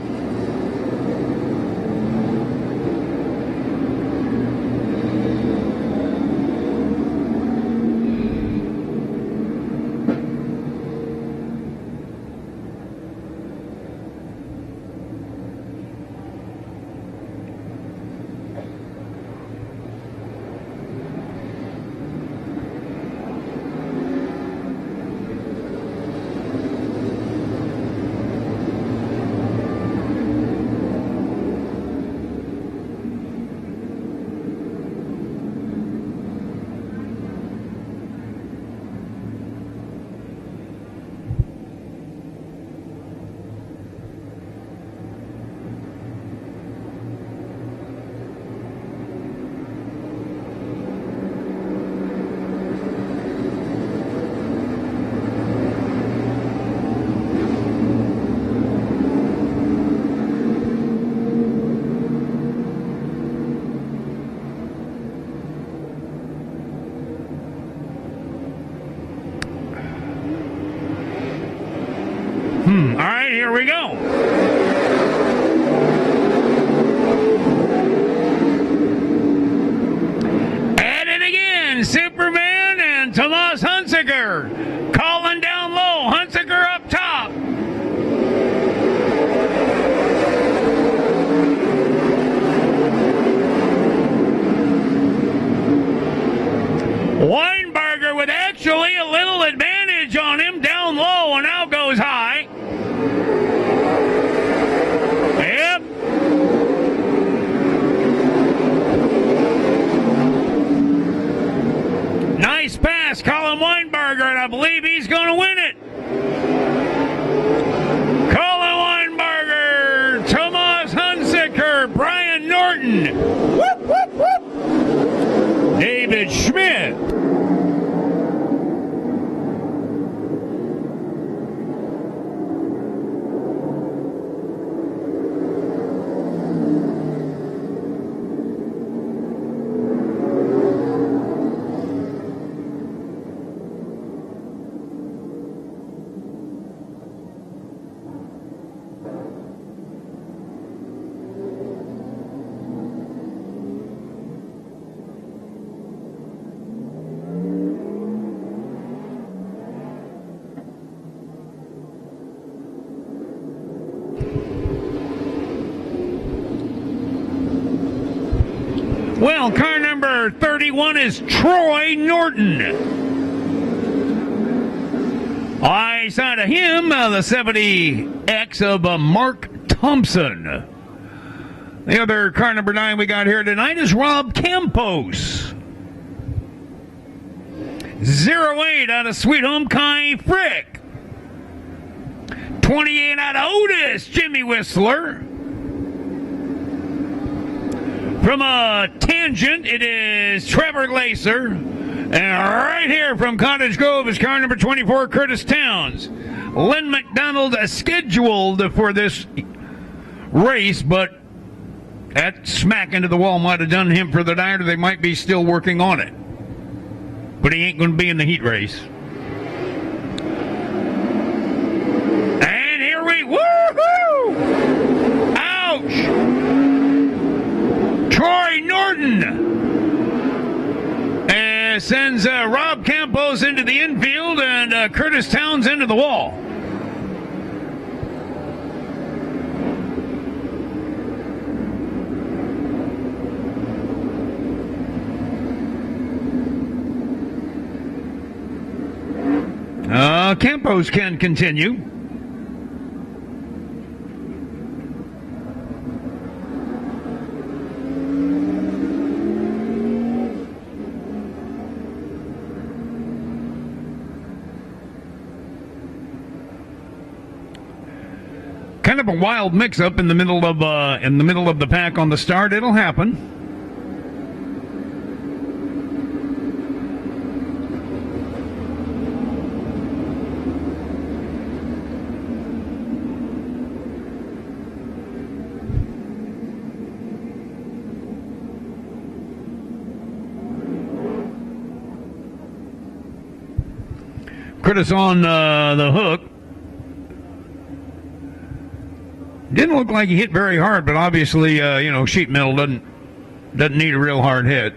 All right, here we go. At it again, Superman and Tomas Hunziker. Calling down low, Hunziker up top. Weinberger with actually a little advantage on him down low and now goes high. Yep. Nice pass, Colin Weinberger, and I believe he's going to win it. Colin Weinberger, Tomas Hunziker, Brian Norton. Whoop, whoop, whoop. David Schmidt. Well, car number 31 is Troy Norton. Side of him, the 70X of Mark Thompson. The other car number 9 we got here tonight is Rob Campos. 08 out of Sweet Home, Kai Frick. 28 out of Otis, Jimmy Whistler. From a Tangent, it is Trevor Lacer. And right here from Cottage Grove is car number 24, Curtis Towns. Len McDonald scheduled for this race, but that smack into the wall might have done him for the night, or they might be still working on it. But he ain't going to be in the heat race. And here we, woohoo! Ouch! Troy Norton sends Rob Campos into the infield and Curtis Towns into the wall. Campos can continue. Kind of a wild mix-up in the middle of the pack on the start. It'll happen. Curtis on the hook. Didn't look like he hit very hard, but obviously, sheet metal doesn't need a real hard hit.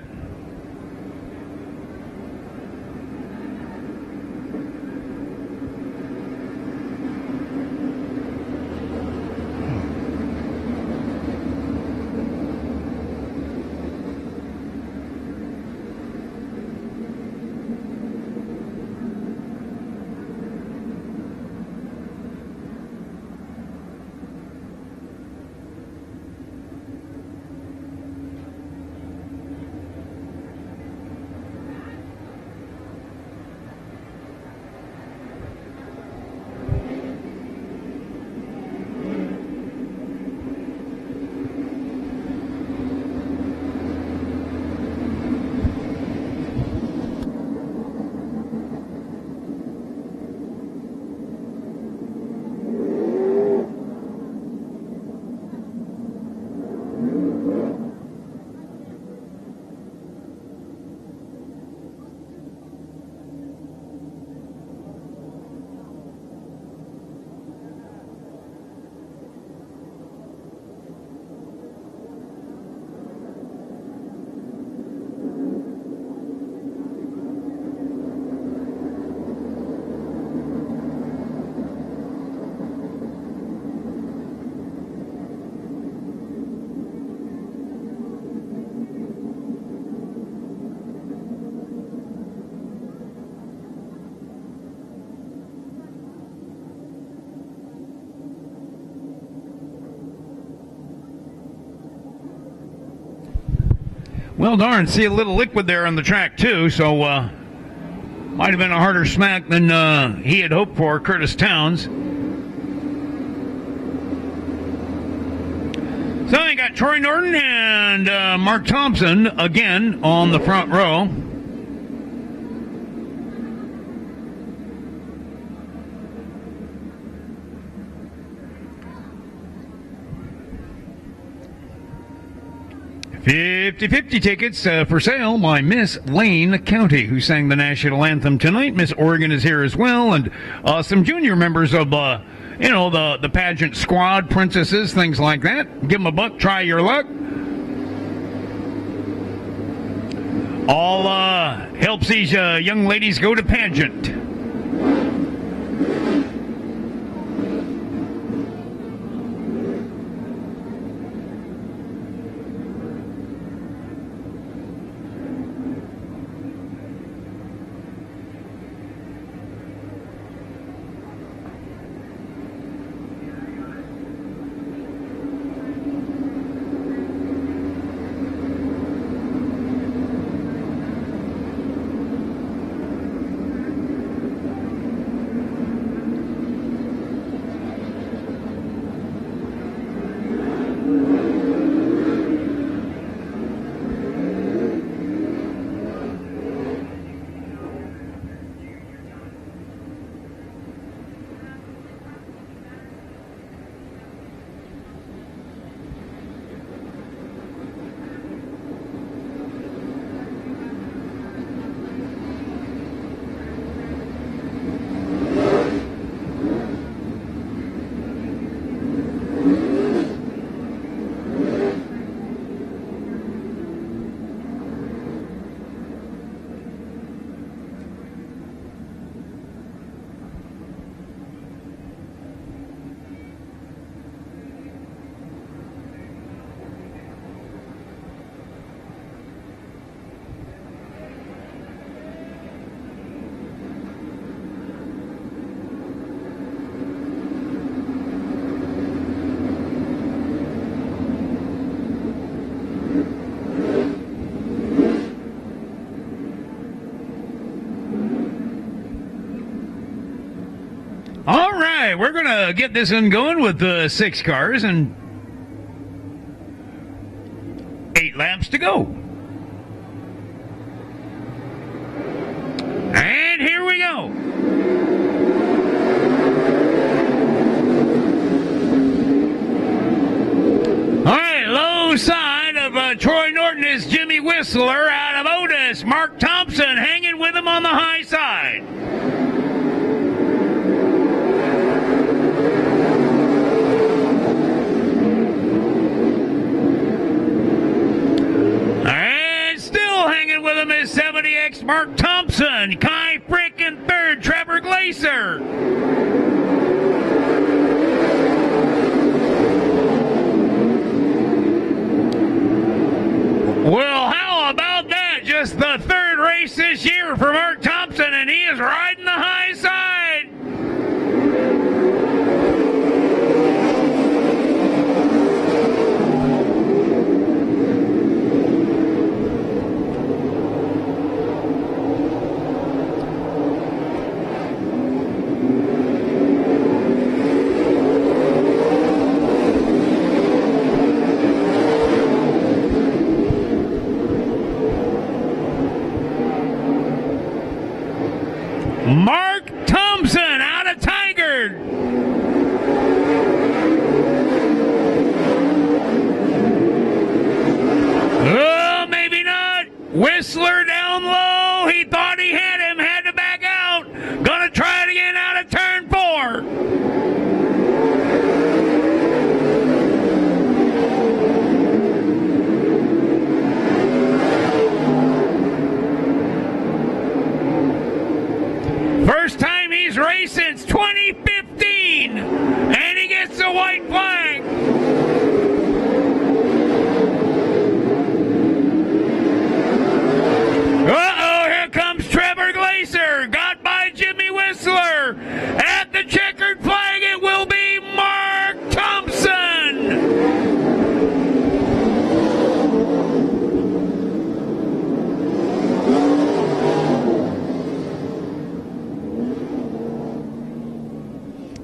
Well, darn, see a little liquid there on the track, too, so might have been a harder smack than he had hoped for, Curtis Towns. So you got Troy Norton and Mark Thompson again on the front row. $50 tickets for sale by Miss Lane County, who sang the national anthem tonight. Miss Oregon is here as well, and some junior members of, the pageant squad, princesses, things like that. Give them a buck, try your luck. All helps these young ladies go to pageant. we're going to get this one going with 6 cars and 8 laps to go. And here we go. All right, low side of Troy Norton is Jimmy Whistler. Out of Otis, Mark Thompson hanging with him on the high side. And still hanging with him is 70X Mark Thompson. Kai Frick in third, Trevor Glaser. Well, how about that? Just the 3rd race this year for Mark Thompson, and he is riding the high side. Mark Thompson out of Tiger. Oh, maybe not. Whistler down low. He thought he had him, had to back out. Gonna try it again out of turn 4. First time he's raced since 2015, and he gets a white flag. Uh-oh, here comes Trevor Glaser, got by Jimmy Whistler. At the checkered flag, it will be Mark Thompson.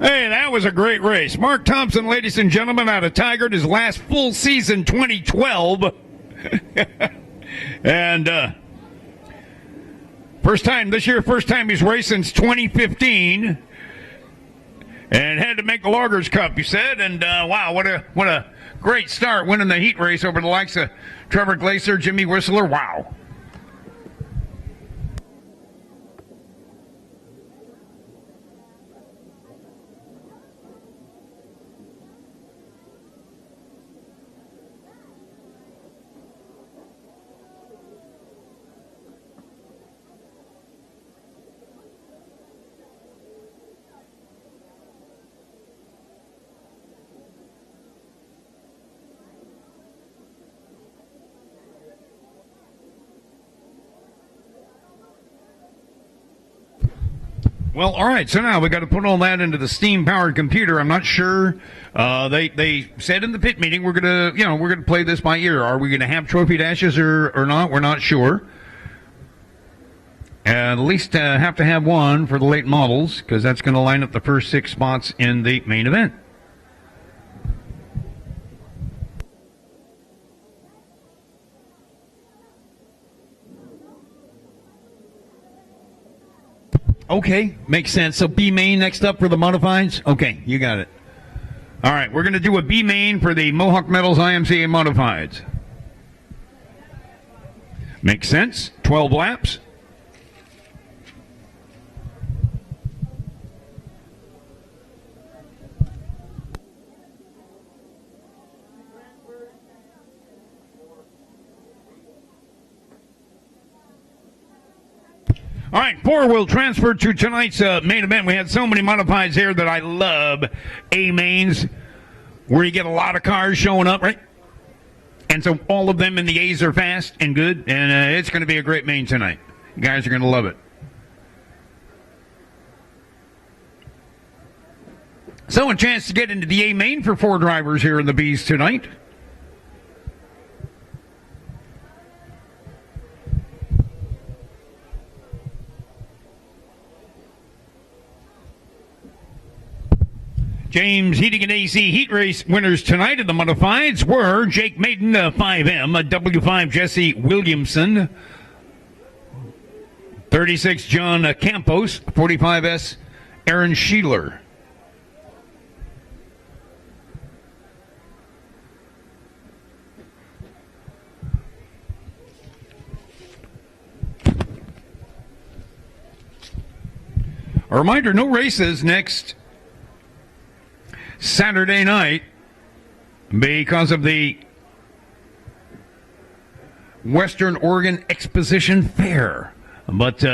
Hey, that was a great race. Mark Thompson, ladies and gentlemen, out of Tigard, his last full season, 2012. And first time he's raced since 2015. And had to make the Loggers Cup, you said. And wow, what a great start, winning the heat race over the likes of Trevor Glaser, Jimmy Whistler. Wow. Well, all right. So now we got to put all that into the steam-powered computer. I'm not sure. They said in the pit meeting we're gonna play this by ear. Are we gonna have trophy dashes or not? We're not sure. At least have to have one for the late models because that's going to line up the first 6 spots in the main event. Okay, makes sense. So B main next up for the modifieds? Okay, you got it. All right, we're going to do a B main for the Mohawk Metals IMCA modifieds. Makes sense. 12 laps. All right, 4 will transfer to tonight's main event. We had so many modifieds here that I love A mains, where you get a lot of cars showing up, right? And so all of them in the A's are fast and good, and it's going to be a great main tonight. You guys are going to love it. So a chance to get into the A main for 4 drivers here in the B's tonight. James Heating and AC Heat Race winners tonight in the modifieds were Jake Maiden, 5M, W5 Jesse Williamson, 36 John Campos, 45S Aaron Sheeler. A reminder, no races next Saturday night because of the Western Oregon Exposition Fair. But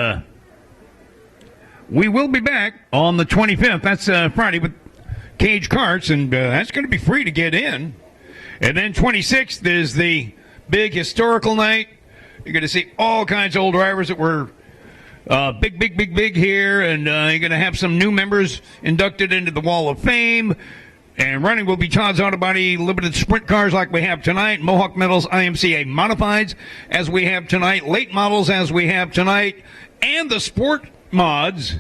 we will be back on the 25th. That's Friday with Cage Carts, and that's going to be free to get in. And then 26th is the big historical night. You're going to see all kinds of old drivers that were big here, and you're going to have some new members inducted into the Wall of Fame. And running will be Todd's Auto Body limited sprint cars like we have tonight, Mohawk Metals IMCA modifieds as we have tonight, late models as we have tonight, and the sport mods,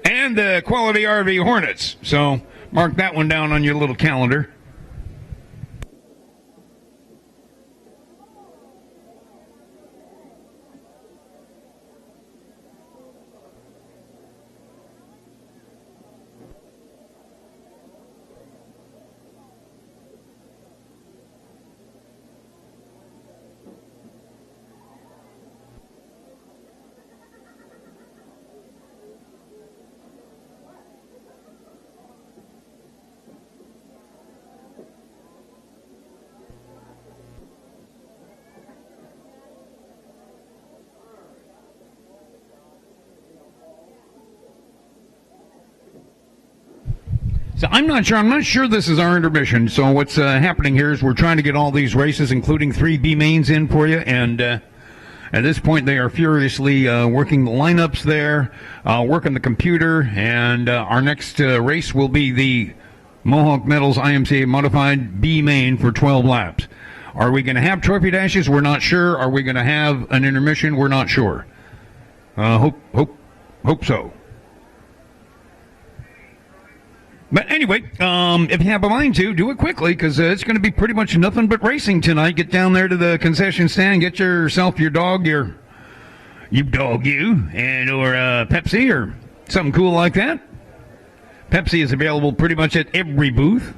and the quality RV Hornets. So mark that one down on your little calendar. So I'm not sure this is our intermission. So what's happening here is we're trying to get all these races, including 3 B mains, in for you. And at this point, they are furiously working the lineups there, working the computer. And our next race will be the Mohawk Metals IMCA Modified B main for 12 laps. Are we going to have trophy dashes? We're not sure. Are we going to have an intermission? We're not sure. Hope so. But anyway, if you have a mind to, do it quickly, because it's going to be pretty much nothing but racing tonight. Get down there to the concession stand, get yourself your dog, and or Pepsi or something cool like that. Pepsi is available pretty much at every booth.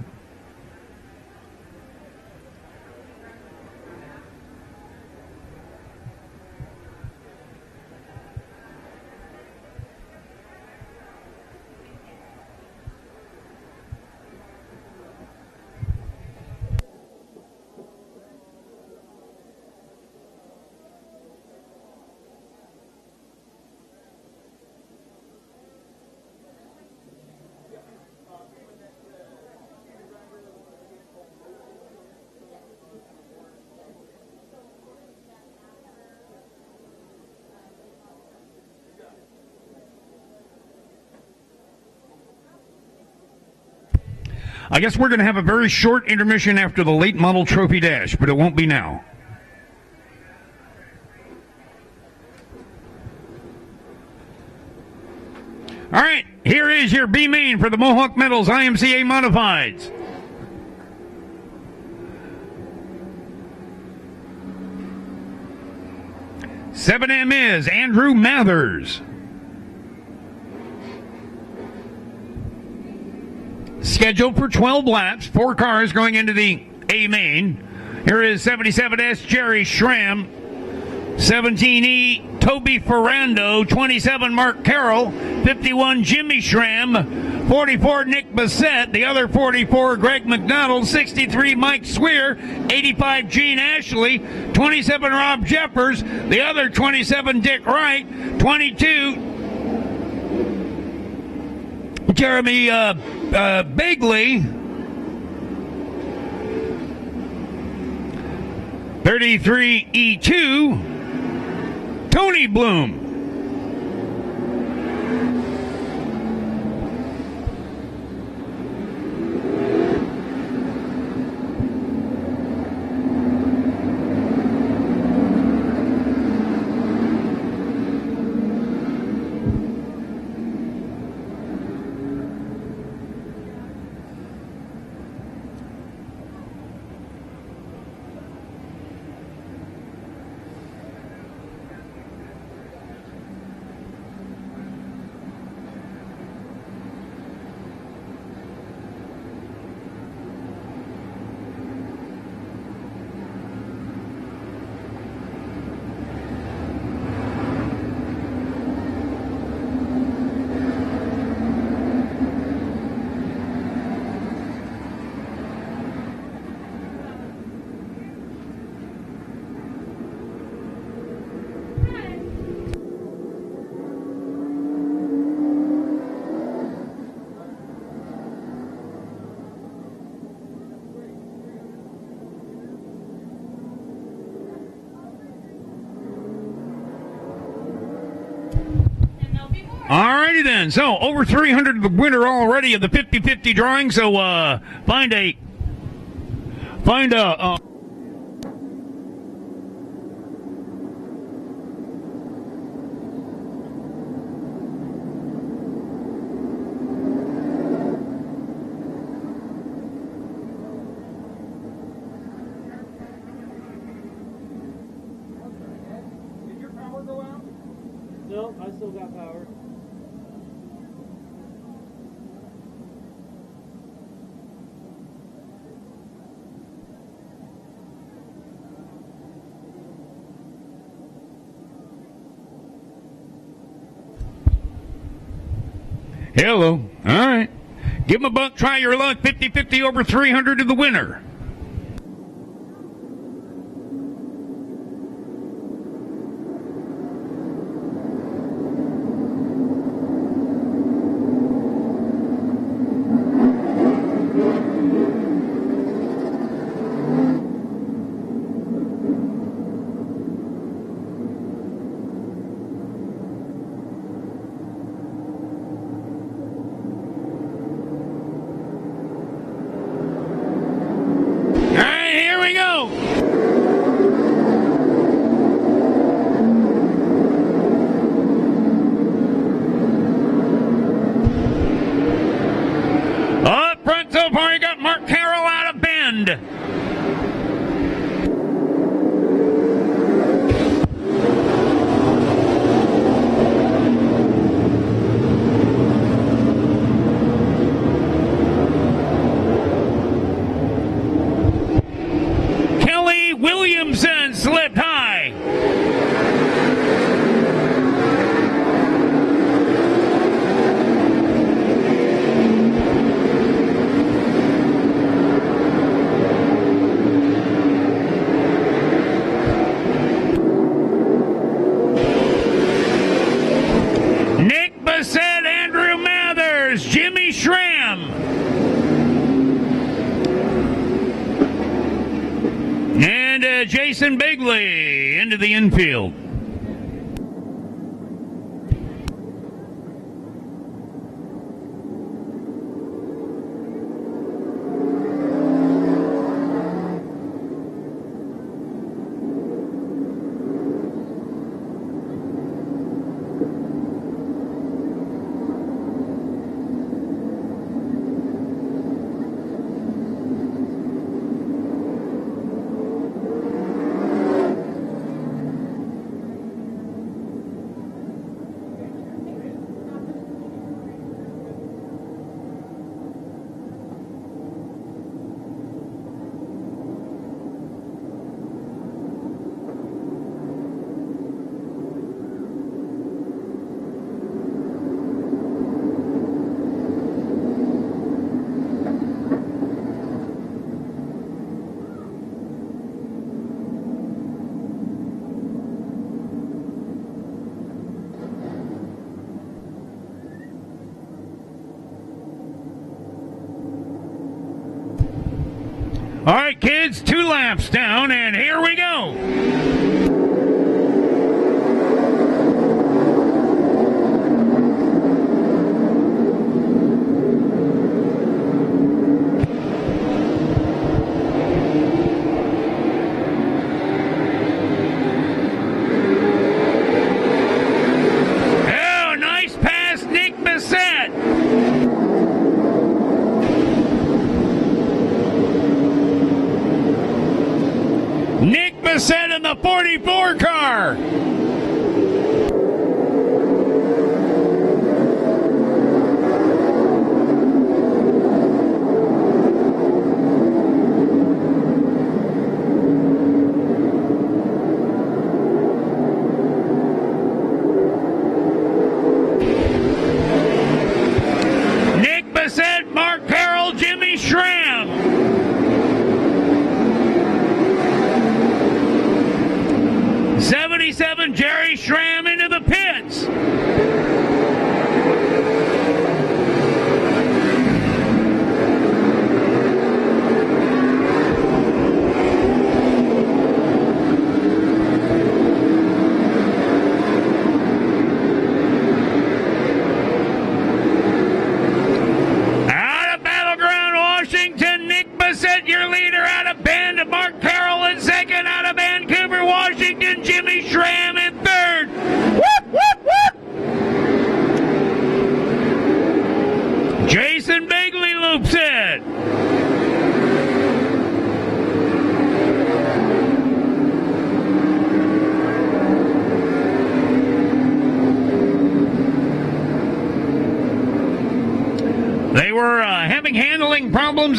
I guess we're going to have a very short intermission after the late model trophy dash, but it won't be now. All right, here is your B main for the Mohawk Metals IMCA Modifieds. Seven M is Andrew Mathers. Scheduled for 12 laps, 4 cars going into the A main. Here is 77S Jerry Schramm, 17E Toby Ferrando, 27 Mark Carroll, 51 Jimmy Schramm, 44 Nick Bassett, the other 44 Greg McDonald, 63 Mike Swear, 85 Gene Ashley, 27 Rob Jeffers, the other 27 Dick Wright, 22 Jeremy Begley, 33 E2 Tony Bloom. Alrighty then. So over 300 the winner already of the 50-50 drawing. So find a. Did your power go out? No, I still got power. Hello. All right. Give him a buck. Try your luck. 50-50 over 300 to the winner. All right, here we go. Up front so far, you got Mark Carroll out of Bend. Kelly Williamson slipped high. Nick Bassett, Andrew Mathers, Jimmy Schramm. And Jason Bigley into the infield. All right, kids, 2 laps down, and here we go. Oh, nice pass, Nick Bassett. Nick Bassett in the 44 car. Nick Bassett, Mark Carroll, Jimmy Schramm. '77 Jerry Schramm into the pits.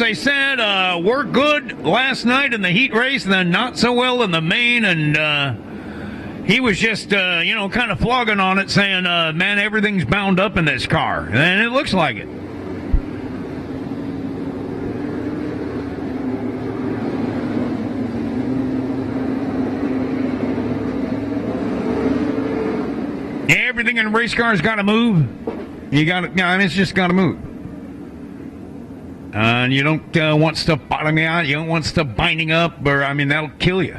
Williams, they said, worked good last night in the heat race and then not so well in the main. And he was just, kind of flogging on it, saying, man, everything's bound up in this car. And it looks like it. Everything in a race car's got to move. It's just got to move. And you don't want stuff bottoming out. You don't want stuff binding up, or that'll kill you.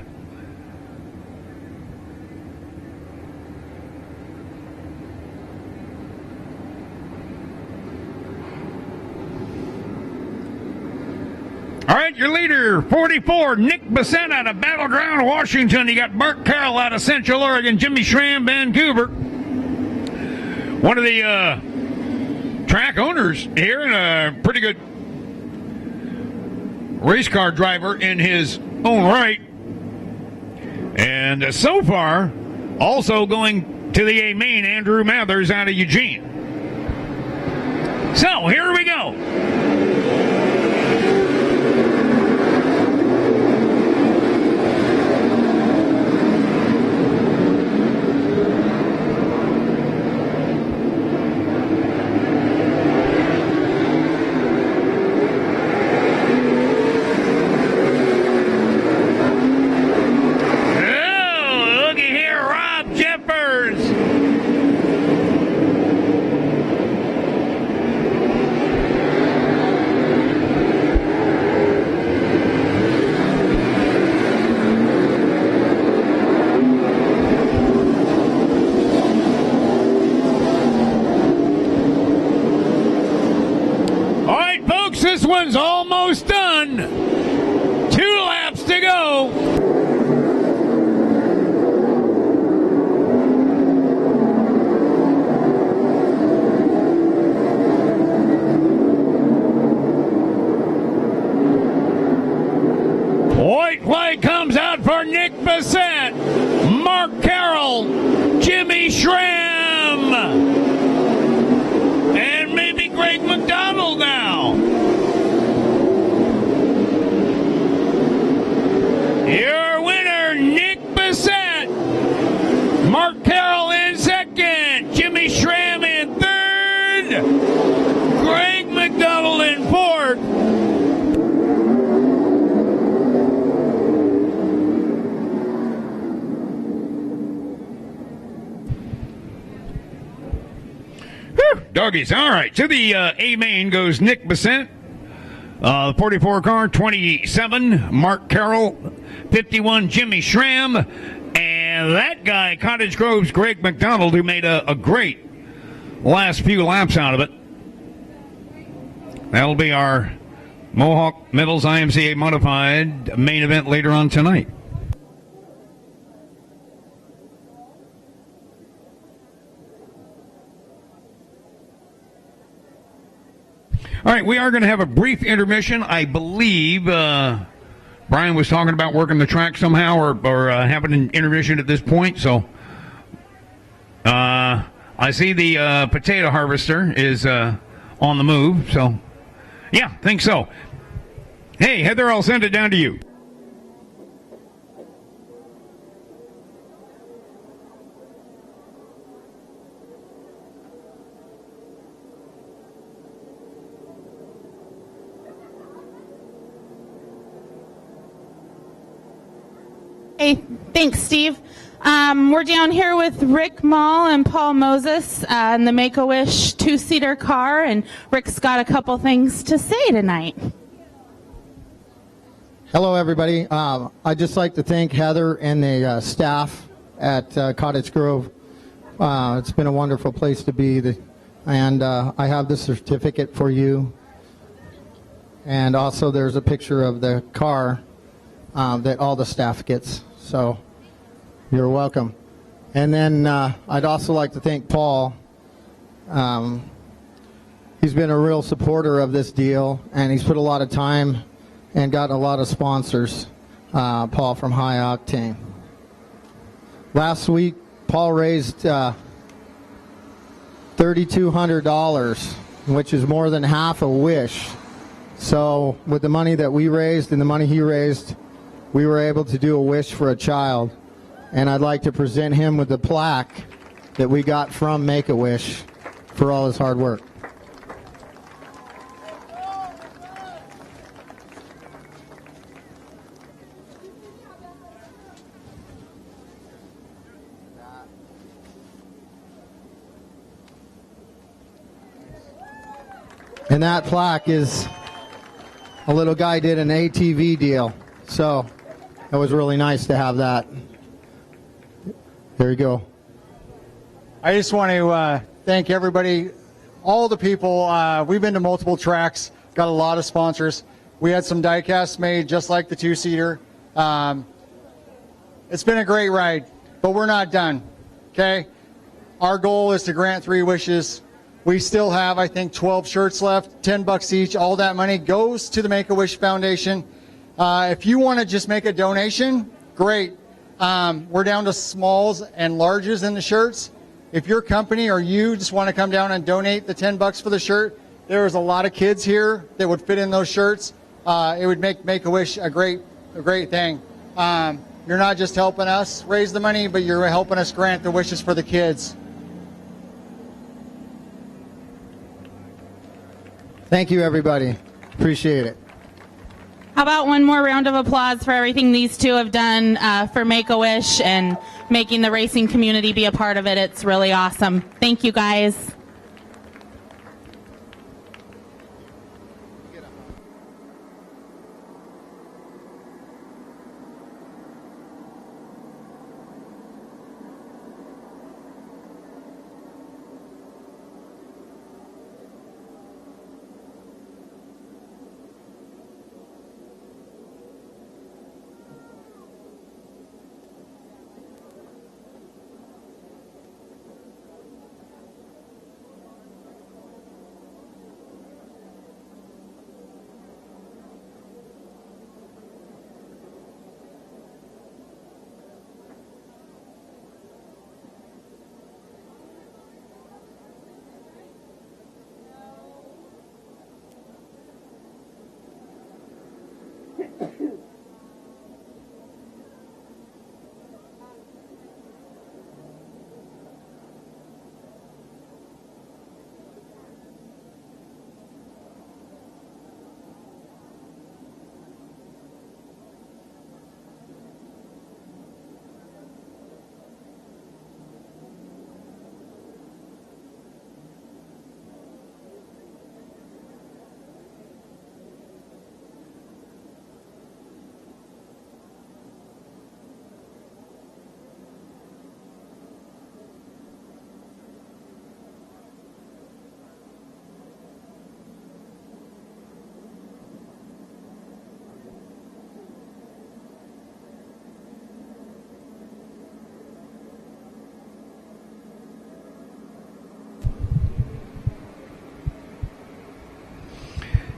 All right, your leader, 44, Nick Bissett out of Battleground, Washington. You got Mark Carroll out of Central Oregon, Jimmy Schramm, Vancouver. One of the track owners here, and a pretty good race car driver in his own right. And so far, also going to the A main, Andrew Mathers out of Eugene. So, here we go. This one's almost done. 2 laps to go. White flag comes out for Nick Bissett, Mark Carroll, Jimmy Schramm, and maybe Greg McDonald now. Your winner, Nick Bissett. Mark Carroll in second. Jimmy Schramm in third. Greg McDonald in fourth. Whew, doggies. All right. To the A main goes Nick Bissett. 44 car, 27, Mark Carroll, 51, Jimmy Schramm, and that guy, Cottage Grove's Greg McDonald, who made a great last few laps out of it. That'll be our Mohawk Metals IMCA Modified main event later on tonight. All right, we are going to have a brief intermission. I believe Brian was talking about working the track somehow or having an intermission at this point. So I see the potato harvester is on the move. So, yeah, think so. Hey, Heather, I'll send it down to you. Hey, thanks, Steve. We're down here with Rick Mall and Paul Moses in the Make-A-Wish 2-seater car, and Rick's got a couple things to say tonight. Hello, everybody. I'd just like to thank Heather and the staff at Cottage Grove. It's been a wonderful place to be, and I have the certificate for you. And also there's a picture of the car that all the staff gets. So you're welcome. And then I'd also like to thank Paul. He's been a real supporter of this deal, and he's put a lot of time and got a lot of sponsors, Paul from High Octane. Last week, Paul raised $3,200, which is more than half a wish. So with the money that we raised and the money he raised, we were able to do a wish for a child. And I'd like to present him with the plaque that we got from Make-A-Wish for all his hard work. And that plaque is a little guy did an ATV deal. So it was really nice to have that. There you go. I just want to thank everybody, all the people. We've been to multiple tracks, got a lot of sponsors. We had some die-casts made just like the two-seater. It's been a great ride, but we're not done, okay? Our goal is to grant 3 wishes. We still have, I think, 12 shirts left, $10 each. All that money goes to the Make-A-Wish Foundation. If you want to just make a donation, great. We're down to smalls and larges in the shirts. If your company or you just want to come down and donate the $10 for the shirt, there's a lot of kids here that would fit in those shirts. It would make Make-A-Wish a great thing. You're not just helping us raise the money, but you're helping us grant the wishes for the kids. Thank you, everybody. Appreciate it. How about one more round of applause for everything these two have done for Make-A-Wish and making the racing community be a part of it. It's really awesome. Thank you, guys.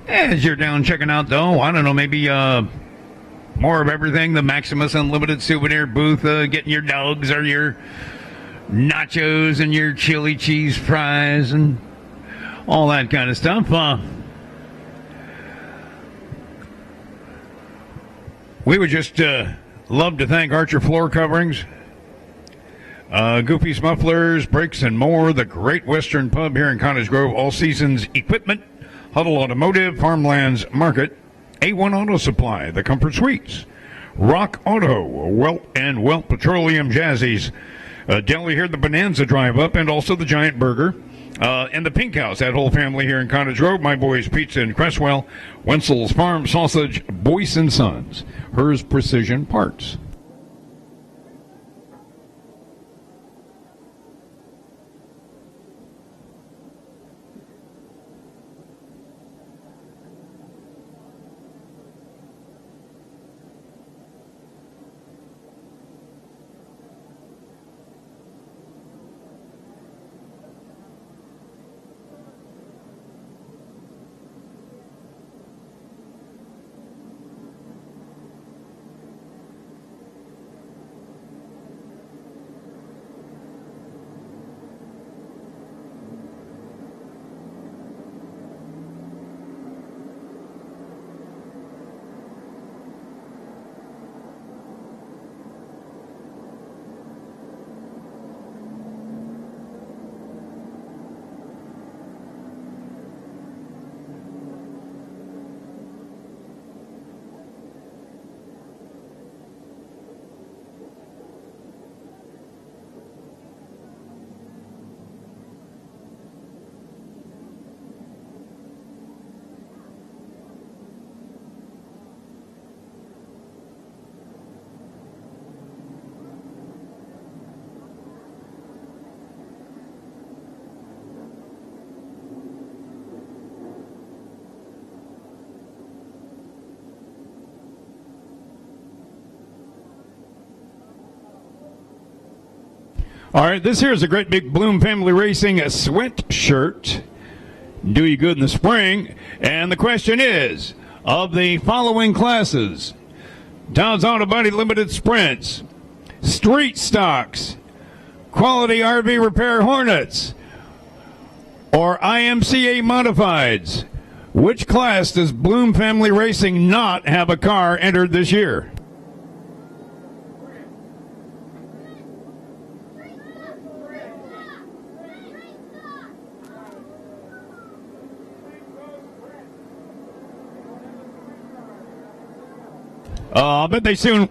As you're down checking out, though, I don't know, maybe more of everything. The Maximus Unlimited souvenir booth, getting your dogs or your nachos and your chili cheese fries and all that kind of stuff. We would just love to thank Archer Floor Coverings, Goofy's Mufflers, Brakes, and more, the Great Western Pub here in Cottage Grove, All Seasons Equipment, Huddle Automotive, Farmlands Market, A1 Auto Supply, The Comfort Suites, Rock Auto, Welt Petroleum Jazzies, Deli here, the Bonanza Drive Up, and also the Giant Burger, and the Pink House, that whole family here in Cottage Grove, My Boys Pizza in Cresswell, Wenzel's Farm Sausage, Boyce & Sons, Hers Precision Parts. All right, this here is a great big Bloom Family Racing sweatshirt. Do you good in the spring. And the question is, of the following classes, Dodge Auto Body Limited Sprints, Street Stocks, Quality RV Repair Hornets, or IMCA Modifieds, which class does Bloom Family Racing not have a car entered this year? I bet they soon.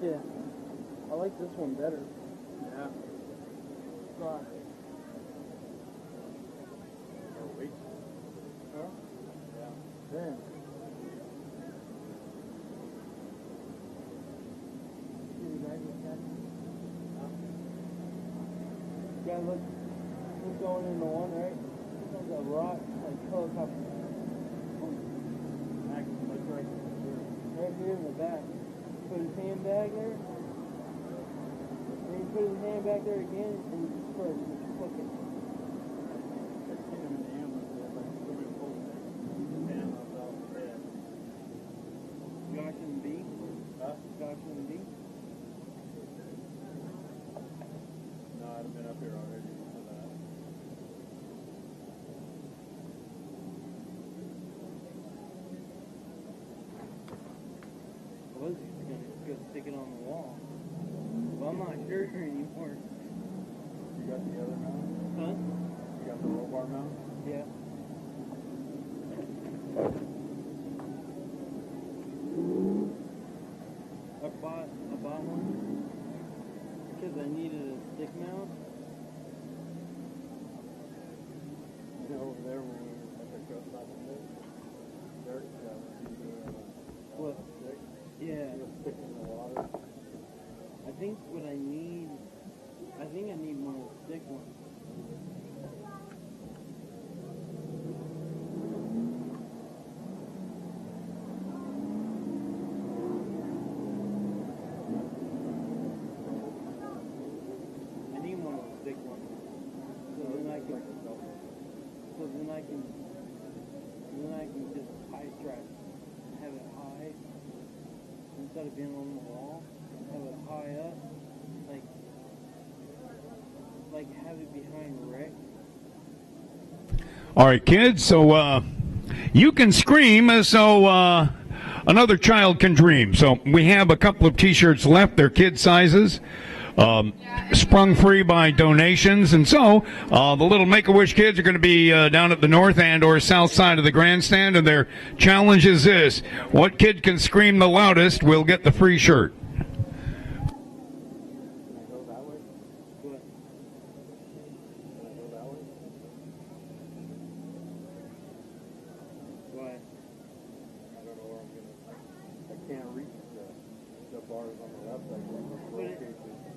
Yeah. I like this one better. Yeah. Huh? Yeah. Yeah, look going in the one, right? There's a rock, like helicopter. Right here in the back. Put his hand back there. Then he put his hand back there again and just put fucking. Josh and B? Huh? Josh and B? No, I'd have been up here already for that. I was just gonna go stick it on the wall. But I'm not sure anymore. You got the other mount? Huh? You got the roll bar mount? Yeah. I bought one because I needed a stick mount. Over there when we were think what I need, I think I need one of those thick ones. I need one of those thick ones. So then I can, just high strap, have it high, instead of being on the wall, have it high up, like have it behind Rick. All right, kids, so you can scream so another child can dream. So we have a couple of T-shirts left. They're kid sizes, sprung free by donations. And so the little Make-A-Wish kids are going to be down at the north and or south side of the grandstand, and their challenge is this. What kid can scream the loudest will get the free shirt.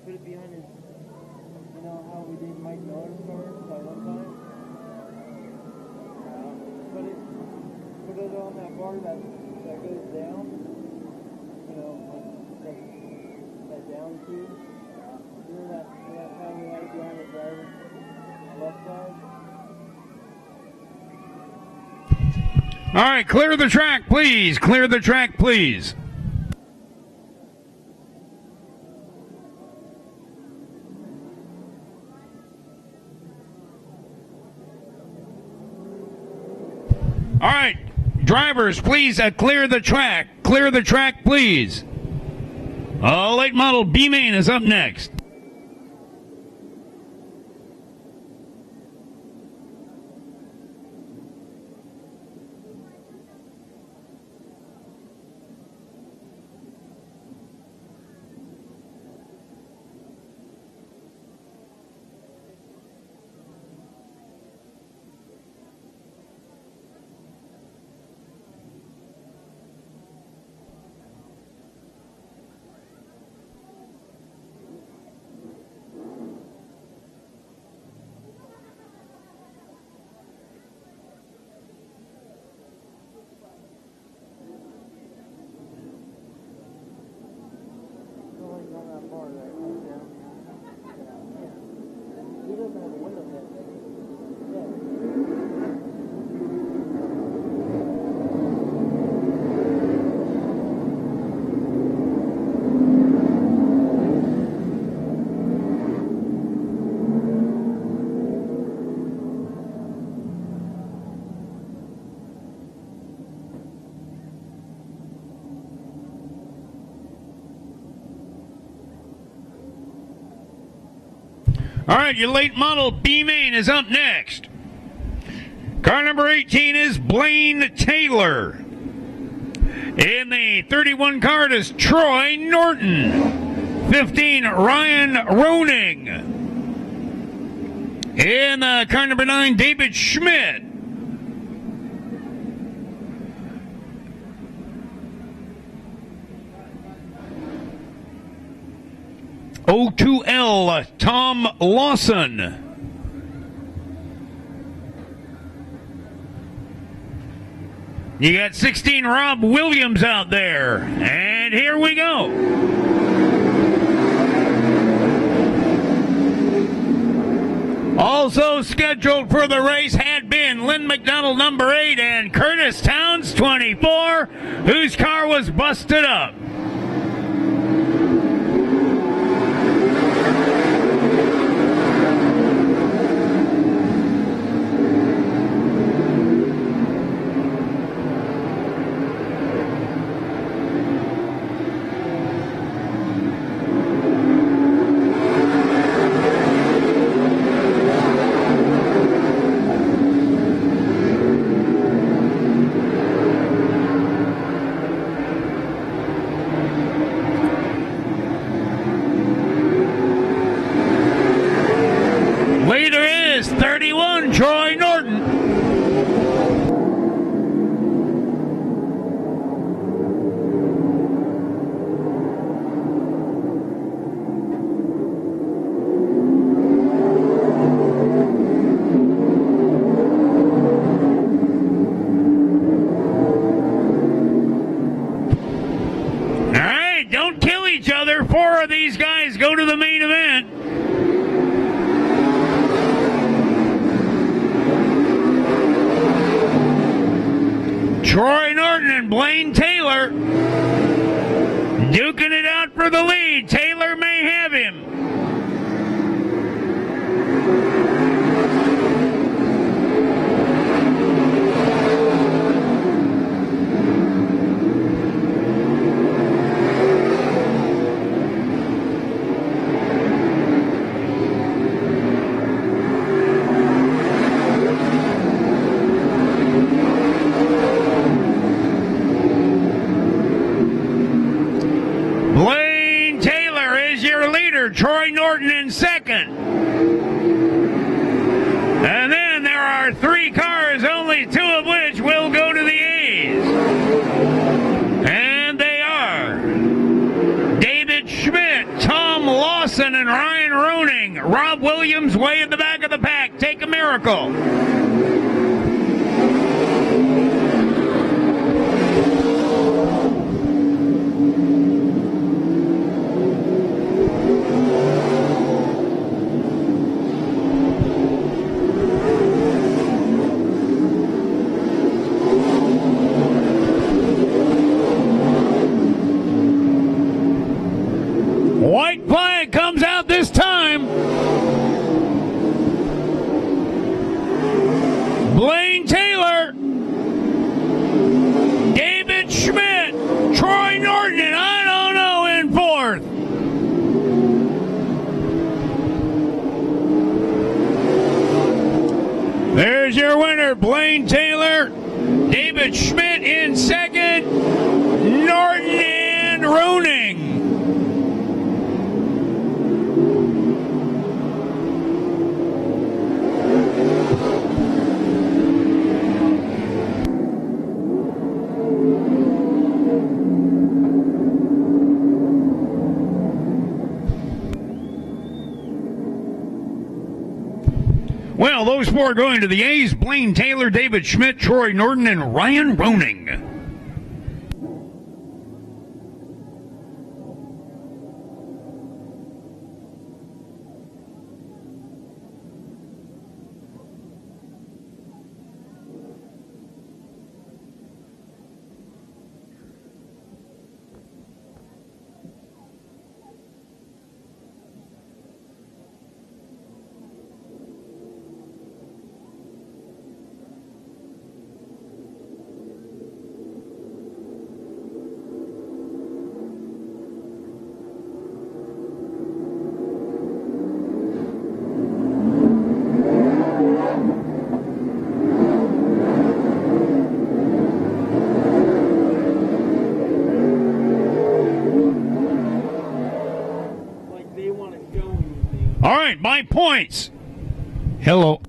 Put it behind his, you know how we did Mike Miller's car that one time? Put it on that bar that goes down, you know, that down tube. You know that time we had it behind the driver's left side? All right, clear the track, please. Clear the track, please. All right, drivers, please clear the track. Clear the track, please. Late model B-Main is up next. All right, your late model B-Main is up next. Car number 18 is Blaine Taylor. In the 31 car is Troy Norton. 15, Ryan Roning. In car number 9, David Schmidt. O2L, Tom Lawson. You got 16, Rob Williams out there. And here we go. Also scheduled for the race had been Lynn McDonald, number 8, and Curtis Towns, 24, whose car was busted up. and Blaine Taylor duking it out for the lead. Taylor may have him. Blaine Taylor is your leader. Troy Norton in second. And then there are 3 cars, only 2 of which will go to the A's. And they are David Schmidt, Tom Lawson, and Ryan Roning. Rob Williams way in the back of the pack. Take a miracle. White flag comes out this time. Blaine Taylor, David Schmidt, Troy Norton, and I don't know in fourth. There's your winner, Blaine Taylor, David Schmidt in second, Norton and Roning. Well, those 4 going to the A's: Blaine Taylor, David Schmidt, Troy Norton, and Ryan Roning. All right, my points. Hello.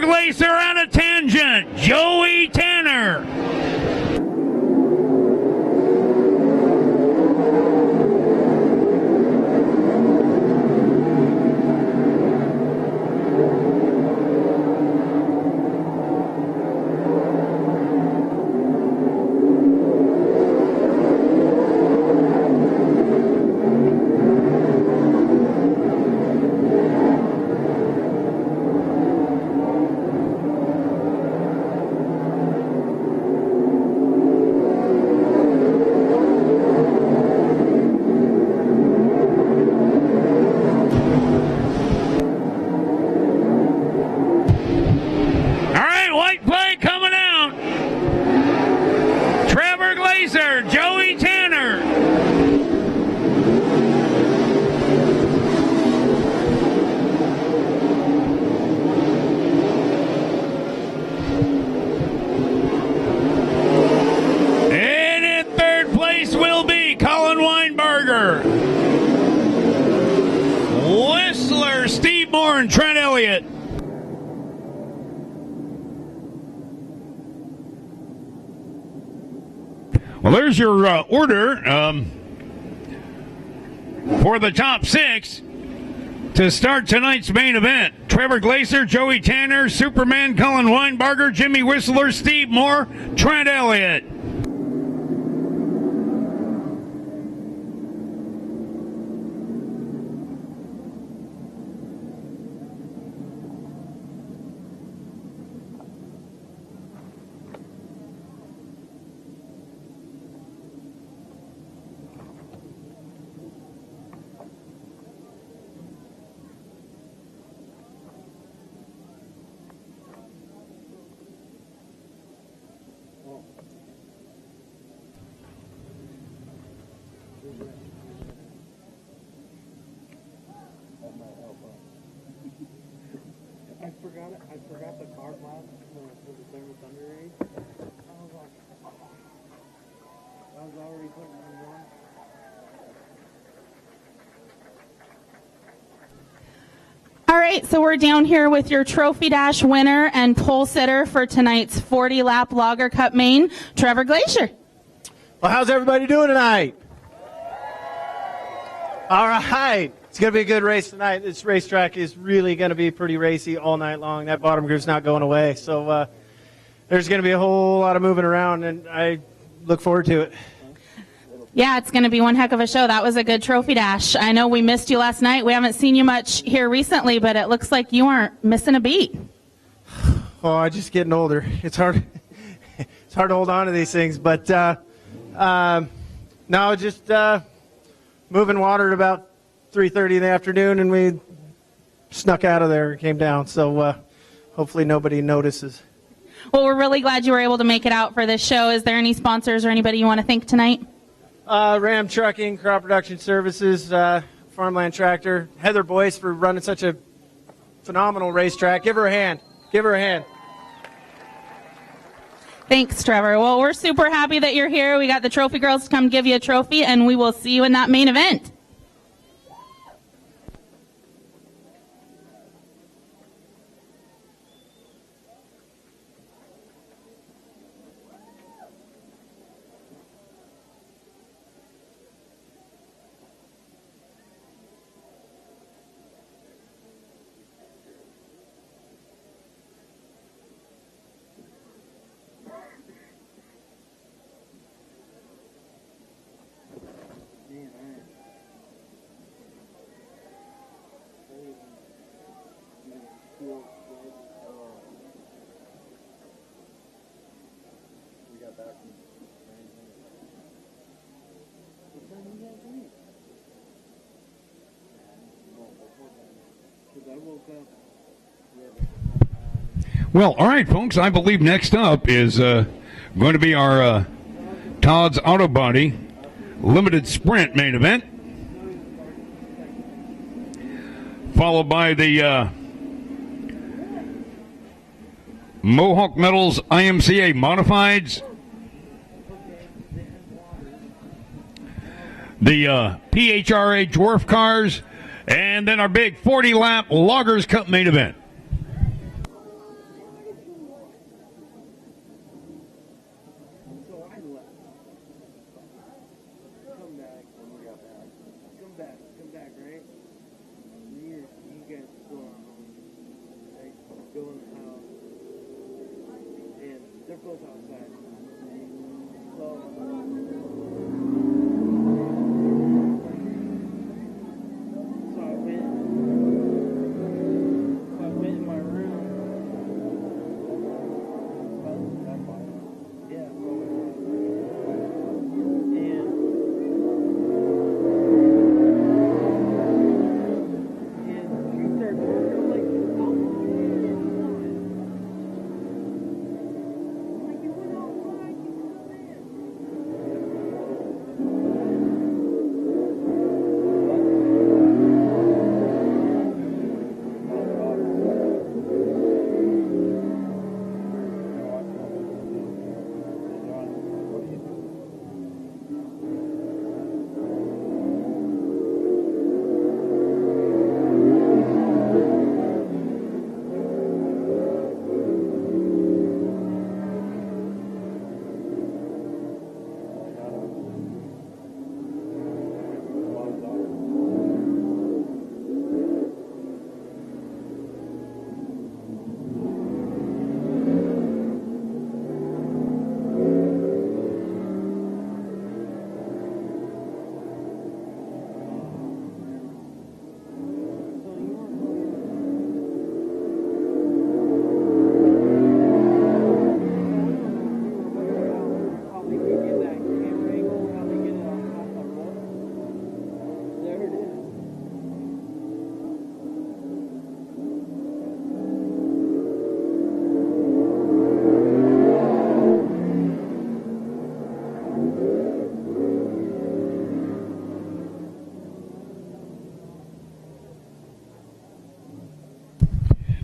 Glacier on a tangent, Joey Tanner. Elliott. Well, there's your order for the top 6 to start tonight's main event. Trevor Glaser, Joey Tanner, Superman, Cullen Weinbarger, Jimmy Whistler, Steve Moore, Trent Elliott. I forgot the car blast for the Thermal Thunder race. I was like, I was already putting it on. All right, so we're down here with your Trophy Dash winner and pole sitter for tonight's 40-lap Lager Cup main, Trevor Glaser. Well, how's everybody doing tonight? All right. It's going to be a good race tonight. This racetrack is really going to be pretty racy all night long. That bottom groove's not going away. So there's going to be a whole lot of moving around, and I look forward to it. Yeah, it's going to be one heck of a show. That was a good Trophy Dash. I know we missed you last night. We haven't seen you much here recently, but it looks like you aren't missing a beat. Oh, I'm just getting older. It's hard. It's hard to hold on to these things. But no, just moving water at about 3:30 in the afternoon, and we snuck out of there and came down. So hopefully nobody notices. Well, we're really glad you were able to make it out for this show. Is there any sponsors or anybody you want to thank tonight? Ram Trucking, Crop Production Services, Farmland Tractor, Heather Boyce for running such a phenomenal racetrack. Give her a hand. Give her a hand. Thanks, Trevor. Well, we're super happy that you're here. We got the Trophy Girls to come give you a trophy, and we will see you in that main event. Well, all right, folks. I believe next up is going to be our Todd's Auto Body Limited Sprint main event, followed by the Mohawk Metals IMCA Modifieds, the PHRA Dwarf Cars, and then our big 40-lap Loggers Cup main event.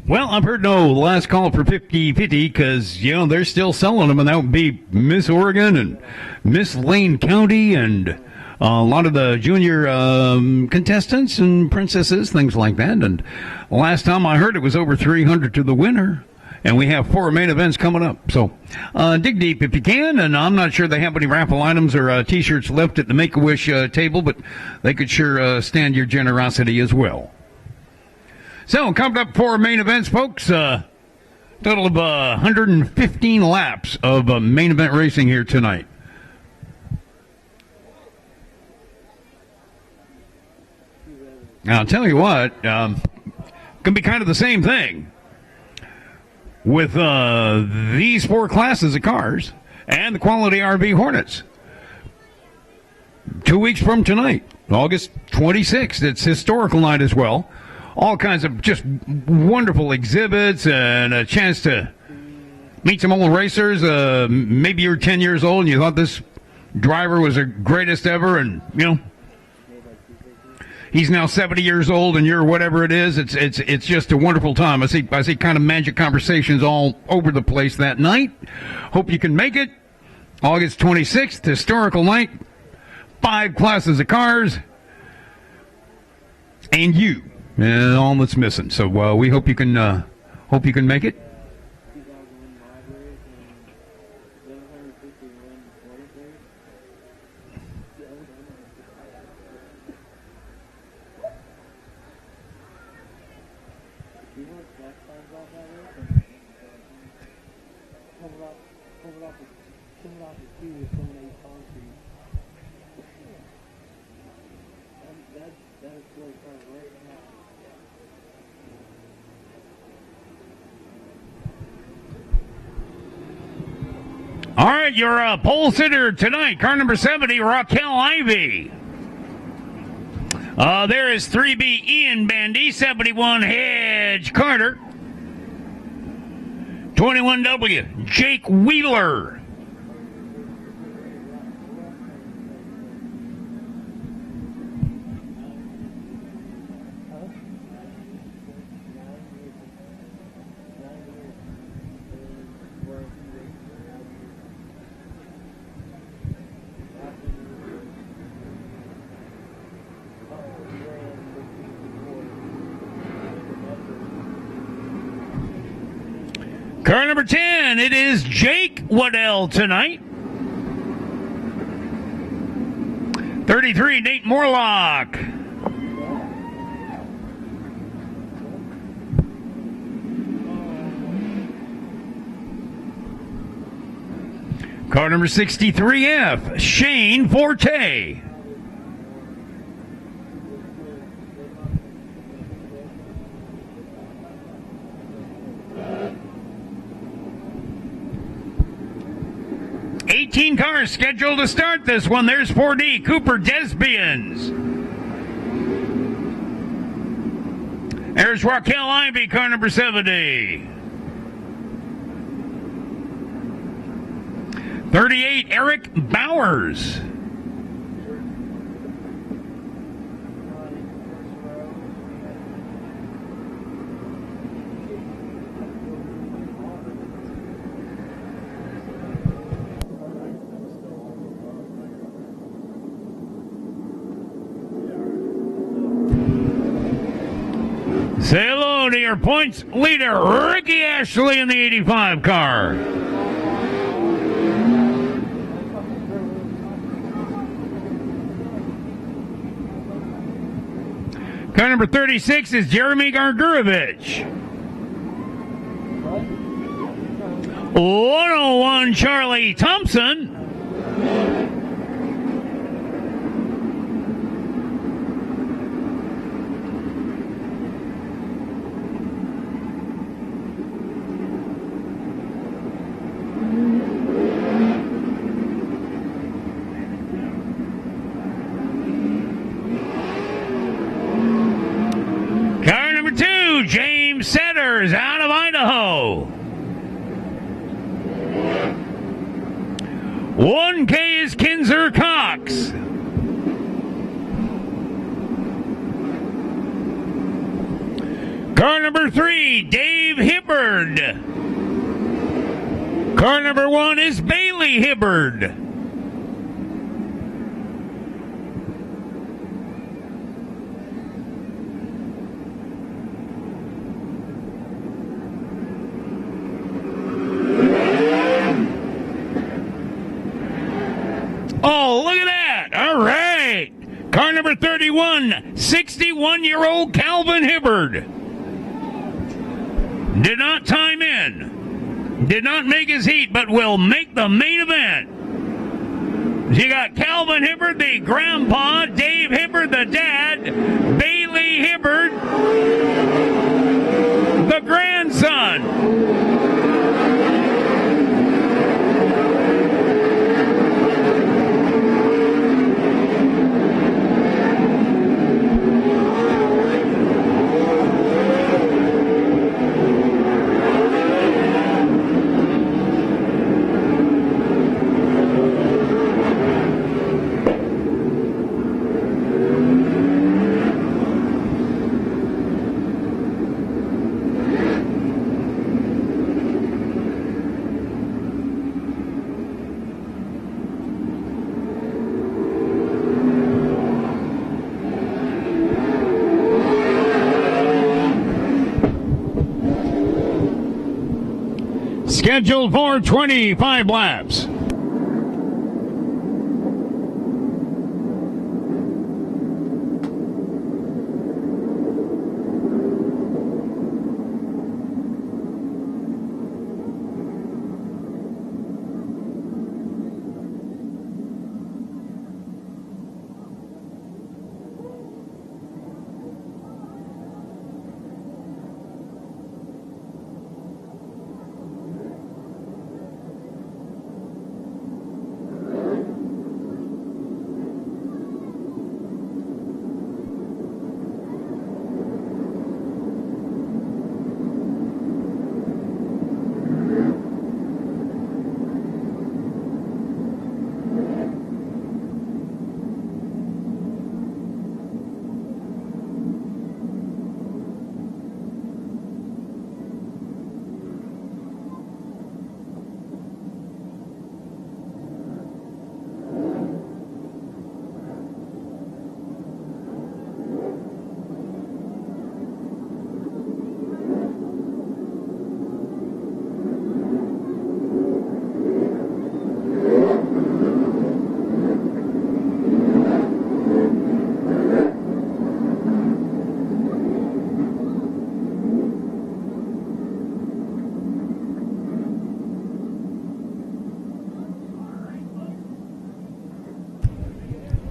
Well, I've heard no last call for 50-50 because, they're still selling them, and that would be Miss Oregon and Miss Lane County and a lot of the junior contestants and princesses, things like that. And last time I heard it was over 300 to the winner. And we have 4 main events coming up. So dig deep if you can. And I'm not sure they have any raffle items or T-shirts left at the Make-A-Wish table, but they could sure stand your generosity as well. So coming up 4 main events, folks. Total of 115 laps of main event racing here tonight. Now, I'll tell you what, going to be kind of the same thing with these 4 classes of cars and the Quality RV Hornets. 2 weeks from tonight, August 26th, it's historical night as well. All kinds of just wonderful exhibits and a chance to meet some old racers. Maybe you're 10 years old and you thought this driver was the greatest ever, and he's now 70 years old and you're whatever it is. It's just a wonderful time. I see kind of magic conversations all over the place that night. Hope you can make it. August 26th, historical night. 5 classes of cars. And you. And all that's missing. So we hope you can make it. All right, your pole sitter tonight, car number 70, Raquel Ivy. There is 3B Ian Bandy, 71 Hedge Carter. 21W Jake Wheeler. Car number 10, it is Jake Waddell tonight. 33, Nate Morlock. Car number 63F, Shane Forte. Cars scheduled to start this one. There's 4D Cooper Desbians. There's Raquel Ivy, car number 70. 38, Eric Bowers. Say hello to your points leader, Ricky Ashley, in the 85 car. Car number 36 is Jeremy Gargurovich. 101, Charlie Thompson. James Setters out of Idaho. 1K is Kinzer Cox. Car number 3, Dave Hibbard. Car number 1 is Bailey Hibbard. Oh, look at that. All right. Car number 31, 61-year-old Calvin Hibbard. Did not time in. Did not make his heat, but will make the main event. You got Calvin Hibbard, the grandpa, Dave Hibbard, the dad, Bailey Hibbard, the grandson. Scheduled for 25 laps.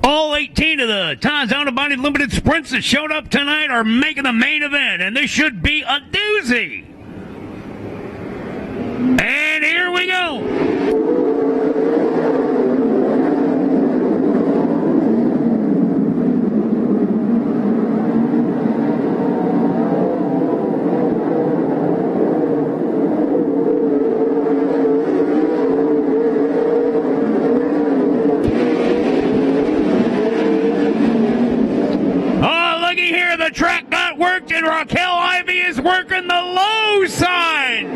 All 18 of the Todd's Auto Body Limited Sprints that showed up tonight are making the main event, and this should be a doozy. And here we go. The track got worked, and Raquel Ivy is working the low side.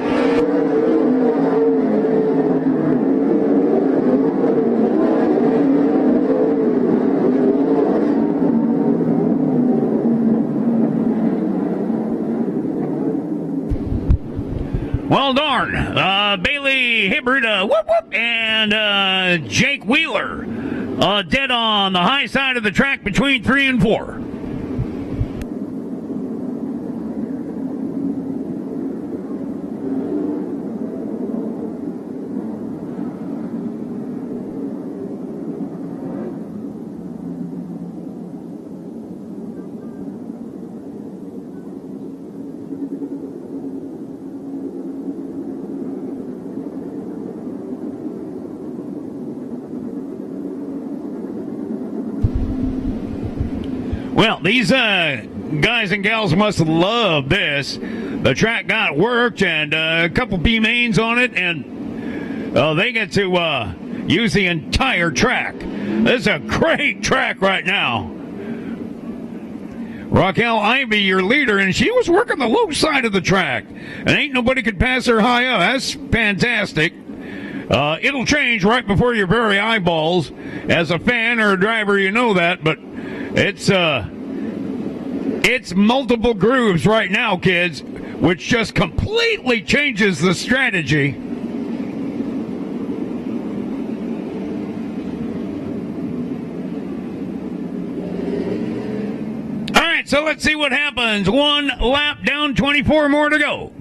Well, darn. Bailey Hibbard, whoop, whoop, and Jake Wheeler dead on the high side of the track between 3 and 4. Well, these guys and gals must love this. The track got worked and a couple B-mains on it, and they get to use the entire track. This is a great track right now. Raquel Ivy, your leader, and she was working the low side of the track. And ain't nobody could pass her high up. That's fantastic. It'll change right before your very eyeballs. As a fan or a driver, you know that, but it's multiple grooves right now, kids, which just completely changes the strategy. All right, so let's see what happens. One lap down, 24 more to go.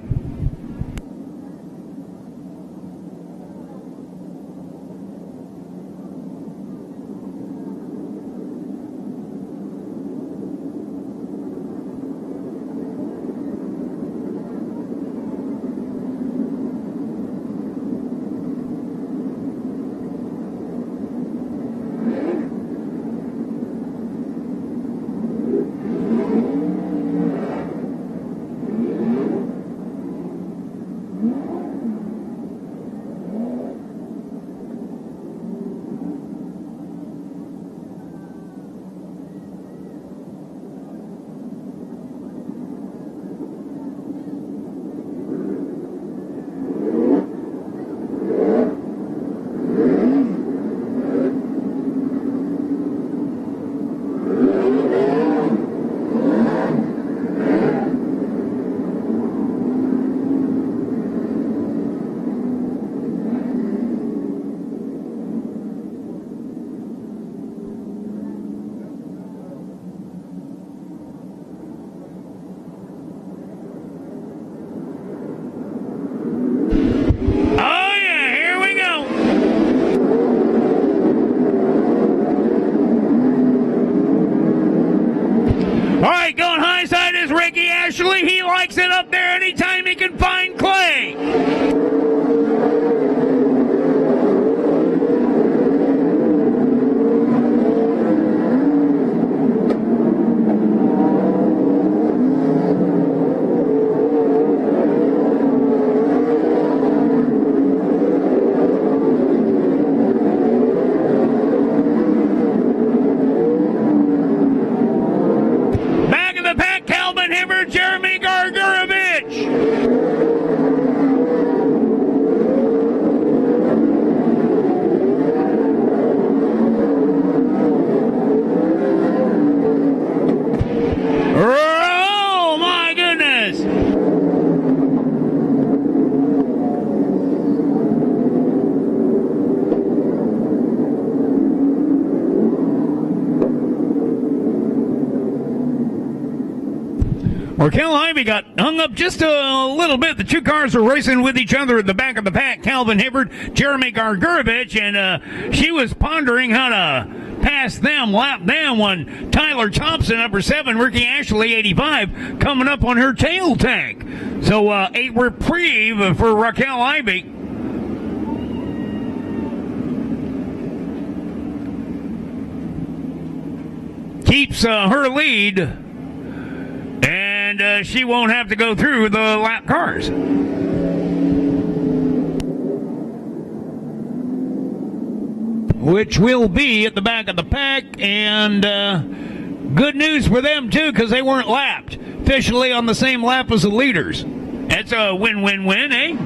He likes it up there anytime he can find clay. Raquel Ivy got hung up just a little bit. The two cars are racing with each other at the back of the pack. Calvin Hibbert, Jeremy Gargurovich, and she was pondering how to pass them, lap them, when Tyler Thompson, number 7, Ricky Ashley, 85, coming up on her tail tank. So a reprieve for Raquel Ivy. Keeps her lead, and she won't have to go through the lap cars. Which will be at the back of the pack, and good news for them, too, because they weren't lapped. Officially on the same lap as the leaders. That's a win-win-win, eh?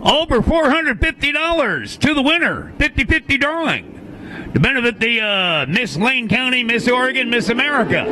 Over $450 to the winner. 50-50 drawing to benefit the Miss Lane County, Miss Oregon, Miss America.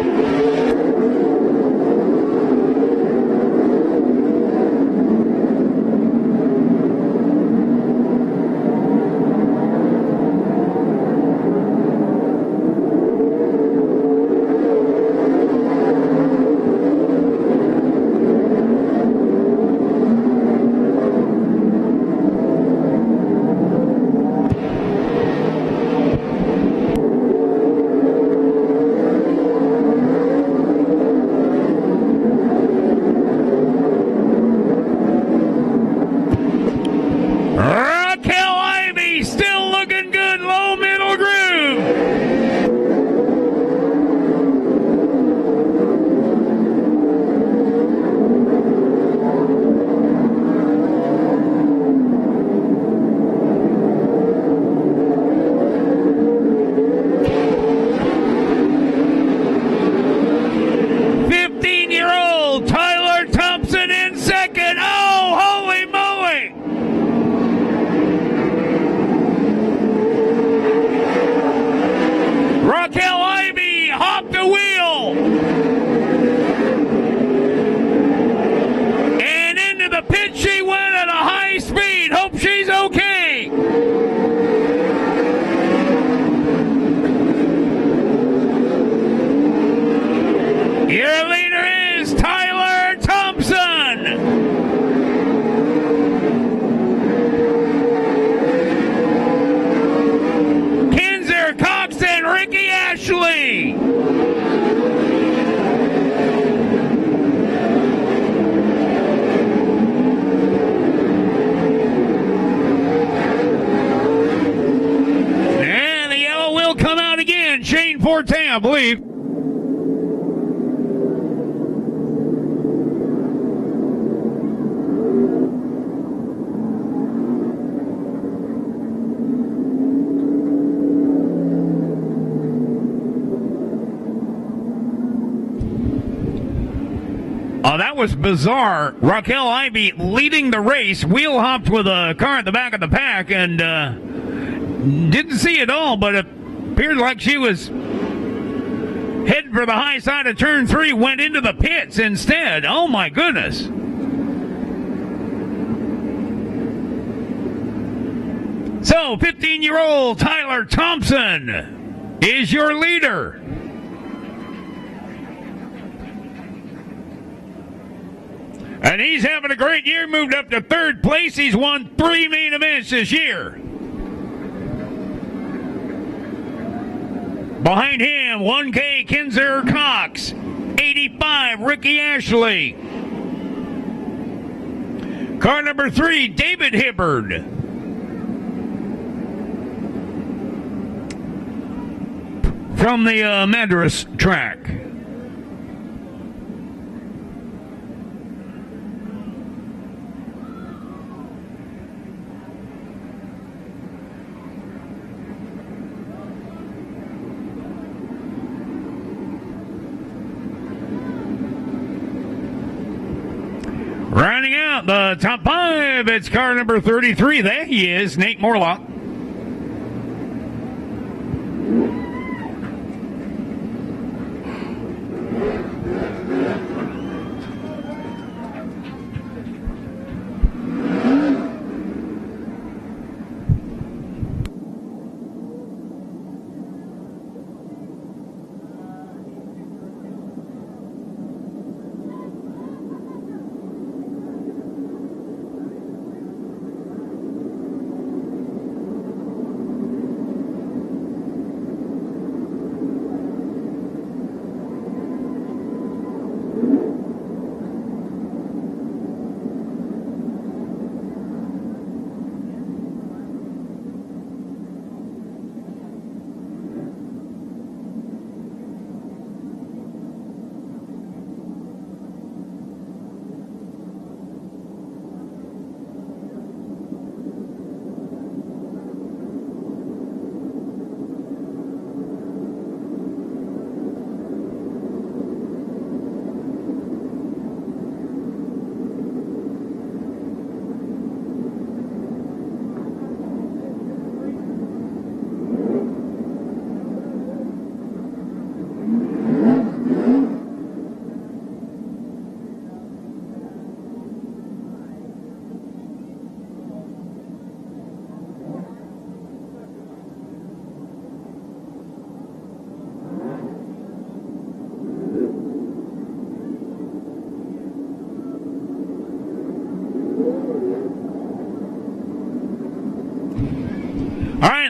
I believe. That was bizarre. Raquel Ivy leading the race, wheel hopped with a car at the back of the pack, and didn't see it all, but it appeared like she was heading for the high side of turn 3, went into the pits instead. Oh my goodness. So, 15-year-old Tyler Thompson is your leader. And he's having a great year, moved up to 3rd place. He's won 3 main events this year. Behind him, 1K Kinzer Cox, 85 Ricky Ashley. Car number 3, David Hibbard. From the Madras track. Rounding out the top 5, it's car number 33. There he is, Nate Morlock.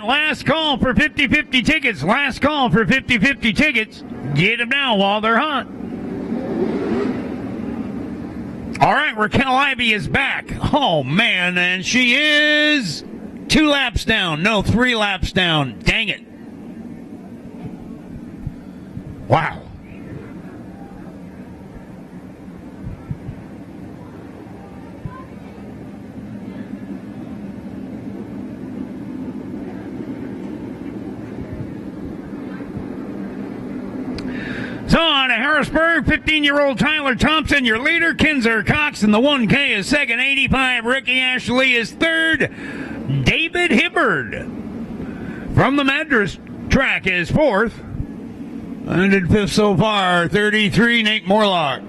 Last call for 50-50 tickets. Last call for 50-50 tickets. Get them now while they're hot. All right, Raquel Ivy is back. Oh, man, and she is 2 laps down. No, 3 laps down. Dang it. Wow. So on to Harrisburg, 15-year-old Tyler Thompson, your leader. Kinzer Cox in the 1K is second. 85, Ricky Ashley is third. David Hibbard from the Madras track is fourth. And in fifth so far, 33, Nate Morlock.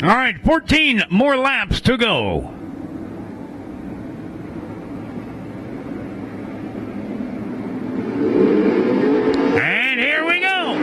All right, 14 more laps to go. And here we go.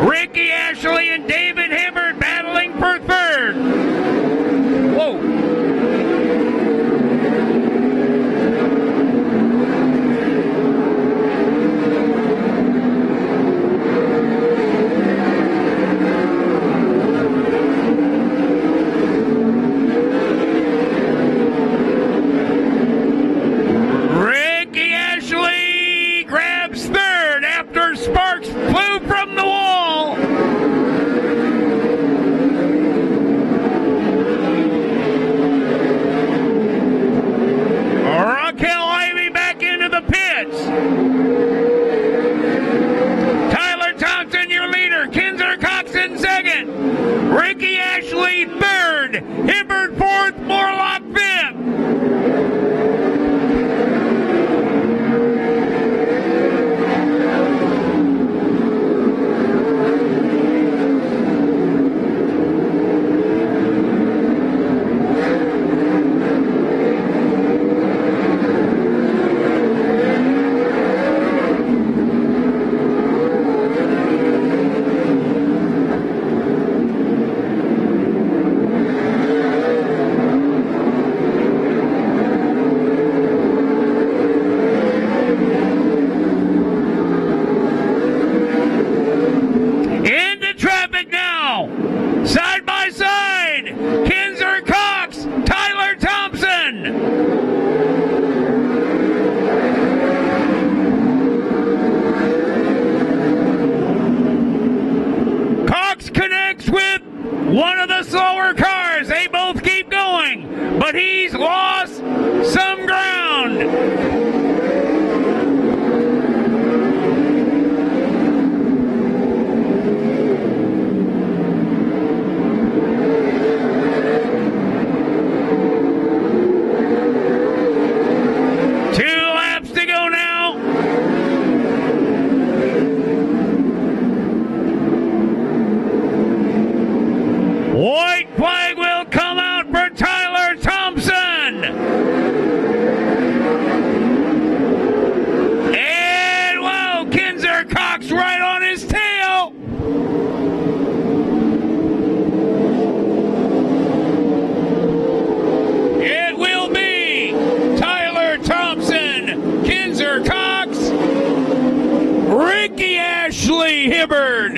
Ricky Ashley and David Hibbert battling for third. Whoa. Ricky Ashley grabs third after sparks flew from the wall. Raquel Ivy back into the pits. Tyler Thompson, your leader. Kinzer Coxon second. Ricky Ashley third. Hibbert fourth. Morlock fifth. Into traffic now. Side by side. Kinzer Cox, Tyler Thompson. Cox connects with one of the slower cars. They both keep going, but he's lost some ground. White flag will come out for Tyler Thompson. And whoa, Kinzer Cox right on his tail. It will be Tyler Thompson, Kinzer Cox, Ricky Ashley Hibbert,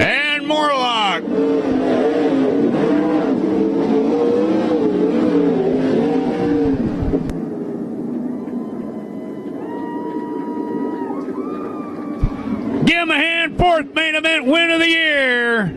and Morlock. Give him a hand, fourth main event win of the year.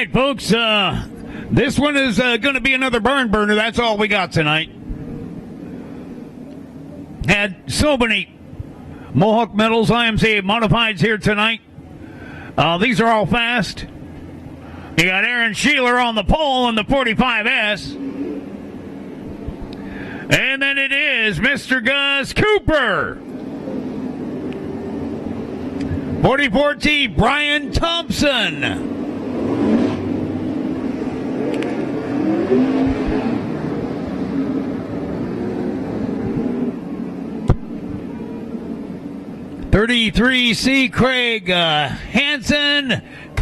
right, folks. This one is going to be another barn burner. That's all we got tonight. Had so many Mohawk Metals IMCA modifieds here tonight. These are all fast. You got Aaron Sheeler on the pole in the 45S. And then it is Mr. Gus Cooper. 44T Brian Thompson. $33C Craig Hansen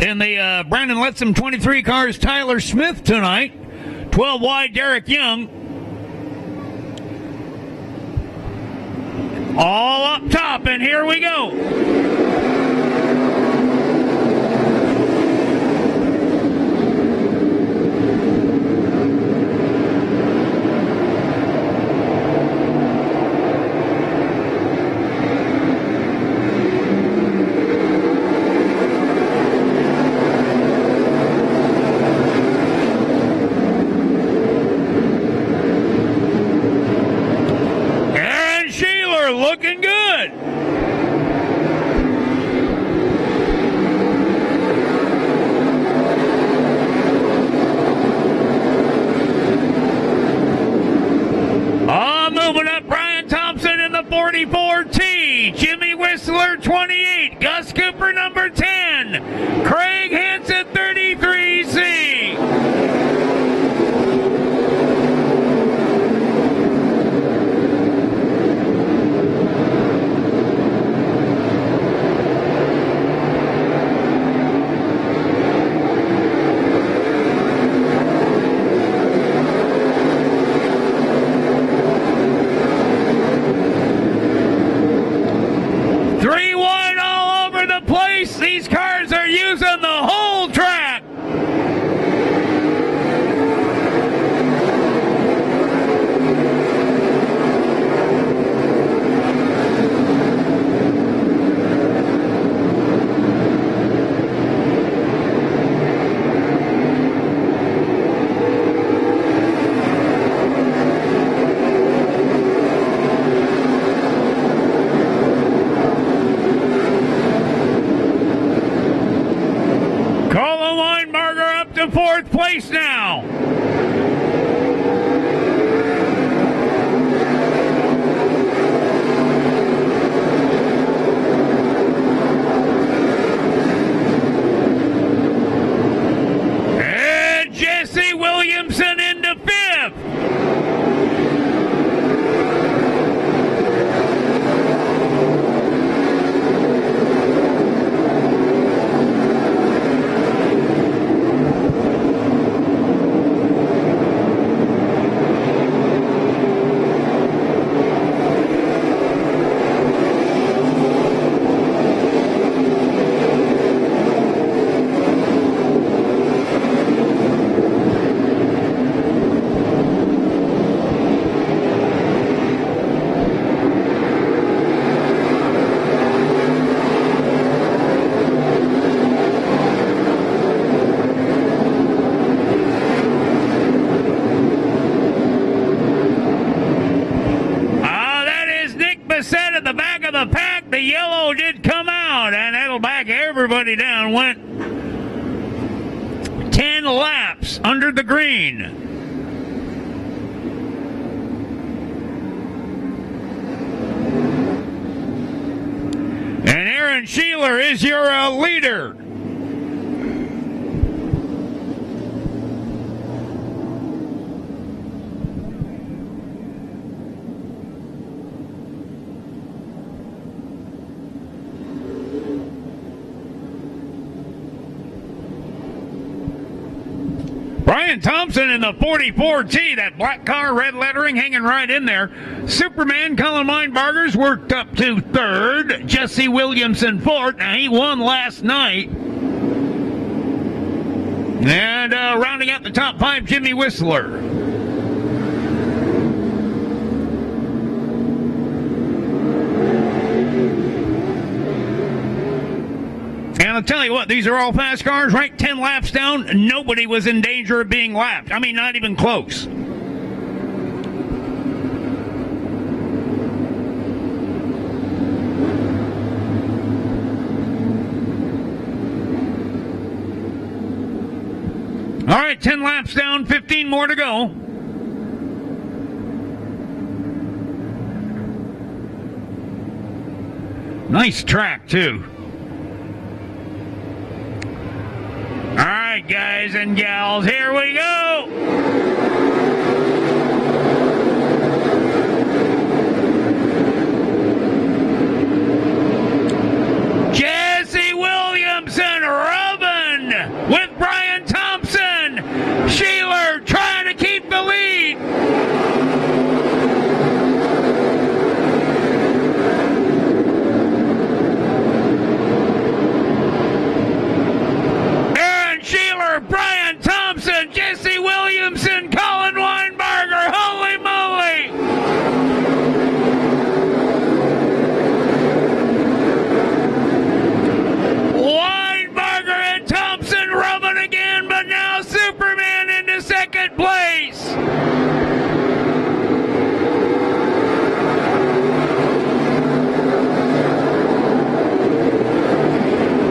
in the Brandon Letsom 23 cars. Tyler Smith tonight. 12 wide Derek Young. All up top, and here we go. Looking good. Moving up, Brian Thompson in the 44T. Jimmy Whistler, 28. Gus Cooper, number 10. Craig Hansen, 33C. These cars are using the whole track. Fourth place now. And Jesse Williamson into fifth. The yellow did come out, and that'll back everybody down. Went 10 laps under the green. And Aaron Sheeler is your leader. Brian Thompson in the 44T, that black car, red lettering hanging right in there. Superman Cullen Meinbargers worked up to third. Jesse Williamson fourth. Now, he won last night. And rounding out the top five, Jimmy Whistler. And I'll tell you what, these are all fast cars, right? 10 laps down, nobody was in danger of being lapped. I mean, not even close. All right, 10 laps down, 15 more to go. Nice track, too. All right, guys and gals, here we go. Jesse Williamson rubbing with Brian Thompson. Sheeler trying to keep the lead. Aaron Sheeler, Brian Thompson, Jesse Williamson, Colin Weinberger. Holy moly! Weinberger and Thompson rubbing again, but now Superman into second place.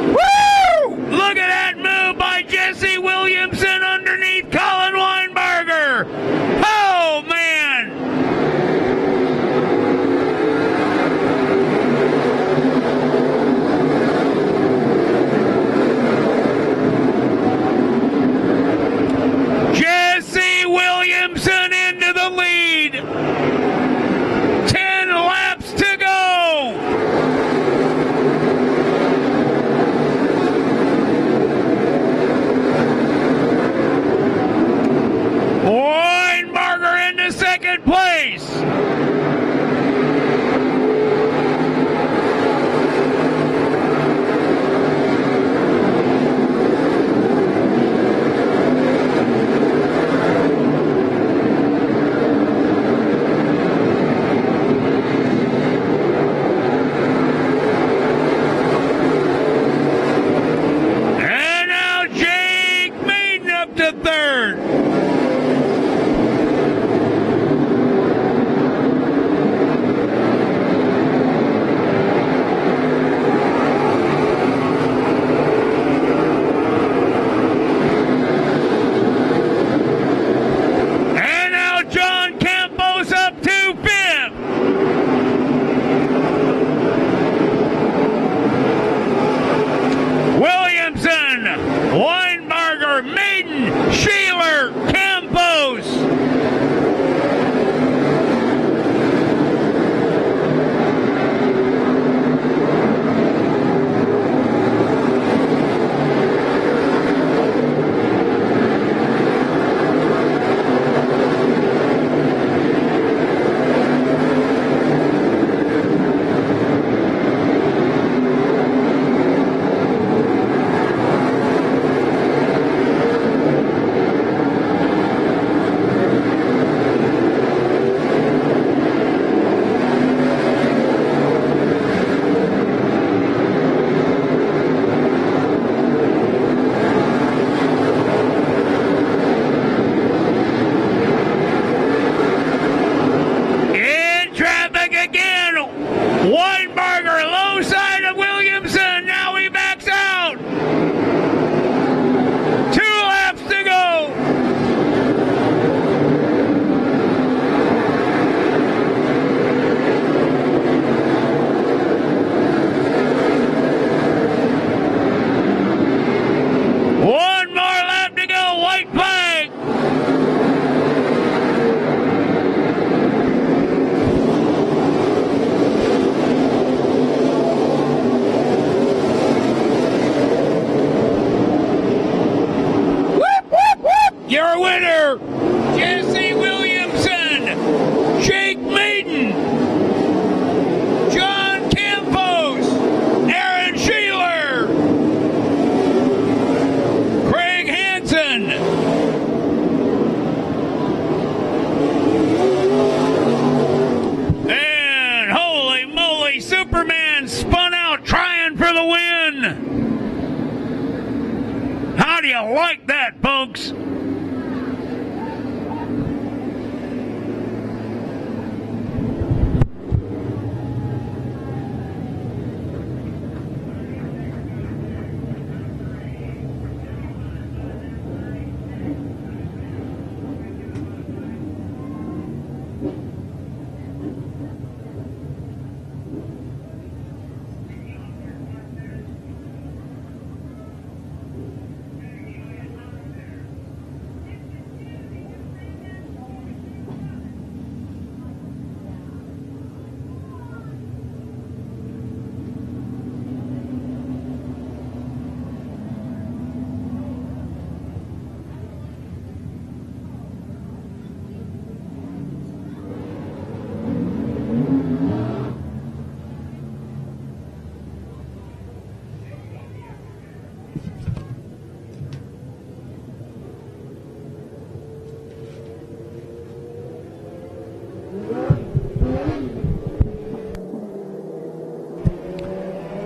Woo! Look at that move by Jesse Williamson underneath Colin Weinberger. Oh, man. Jesse Williamson into the lead. 10 laps to go. Weinberger into second place. And now Jake Maiden up to third. And now John Campos up to fifth. Williamson, Weinberger, Maiden, Sheeler, Campos. In traffic again. Weinberger, low side of Williamson. Now he backs out. 2 laps to go. One more lap to go. White flag. Whoop, whoop, whoop. Your winner, Jesse Williamson, Jake Maiden, John Campos, Aaron Sheeler, Craig Hansen. And holy moly, Superman spun out trying for the win. you like that, folks?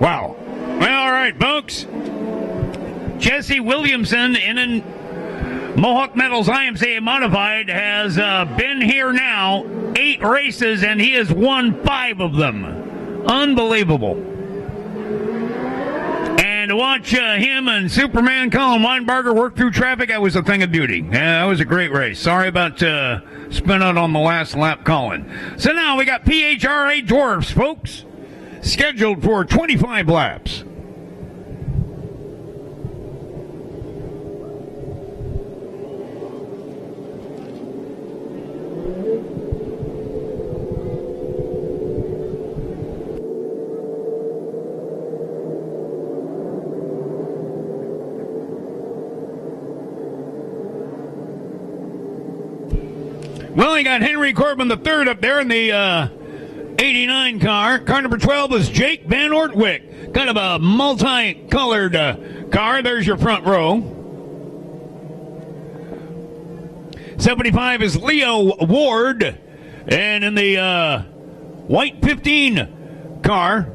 Wow. Well, all right, folks. Jesse Williamson in Mohawk Metals IMCA Modified has been here now 8 races, and he has won 5 of them. Unbelievable. And to watch him and Superman Colin Weinberger work through traffic, that was a thing of beauty. Yeah, that was a great race. Sorry about spin out on the last lap, Colin. So now we got PHRA Dwarfs, folks, scheduled for 25 laps. Well, you got Henry Corbin III up there in the 89 car. Car number 12 is Jake Van Ortwick. Kind of a multi-colored car. There's your front row. 75 is Leo Ward. And in the white 15 car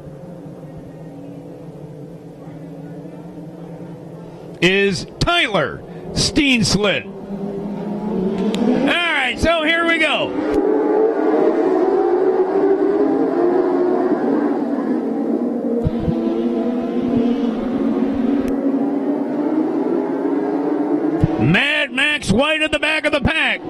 is Tyler Steenslit. All right, so here we go. Mad Max White at the back of the pack.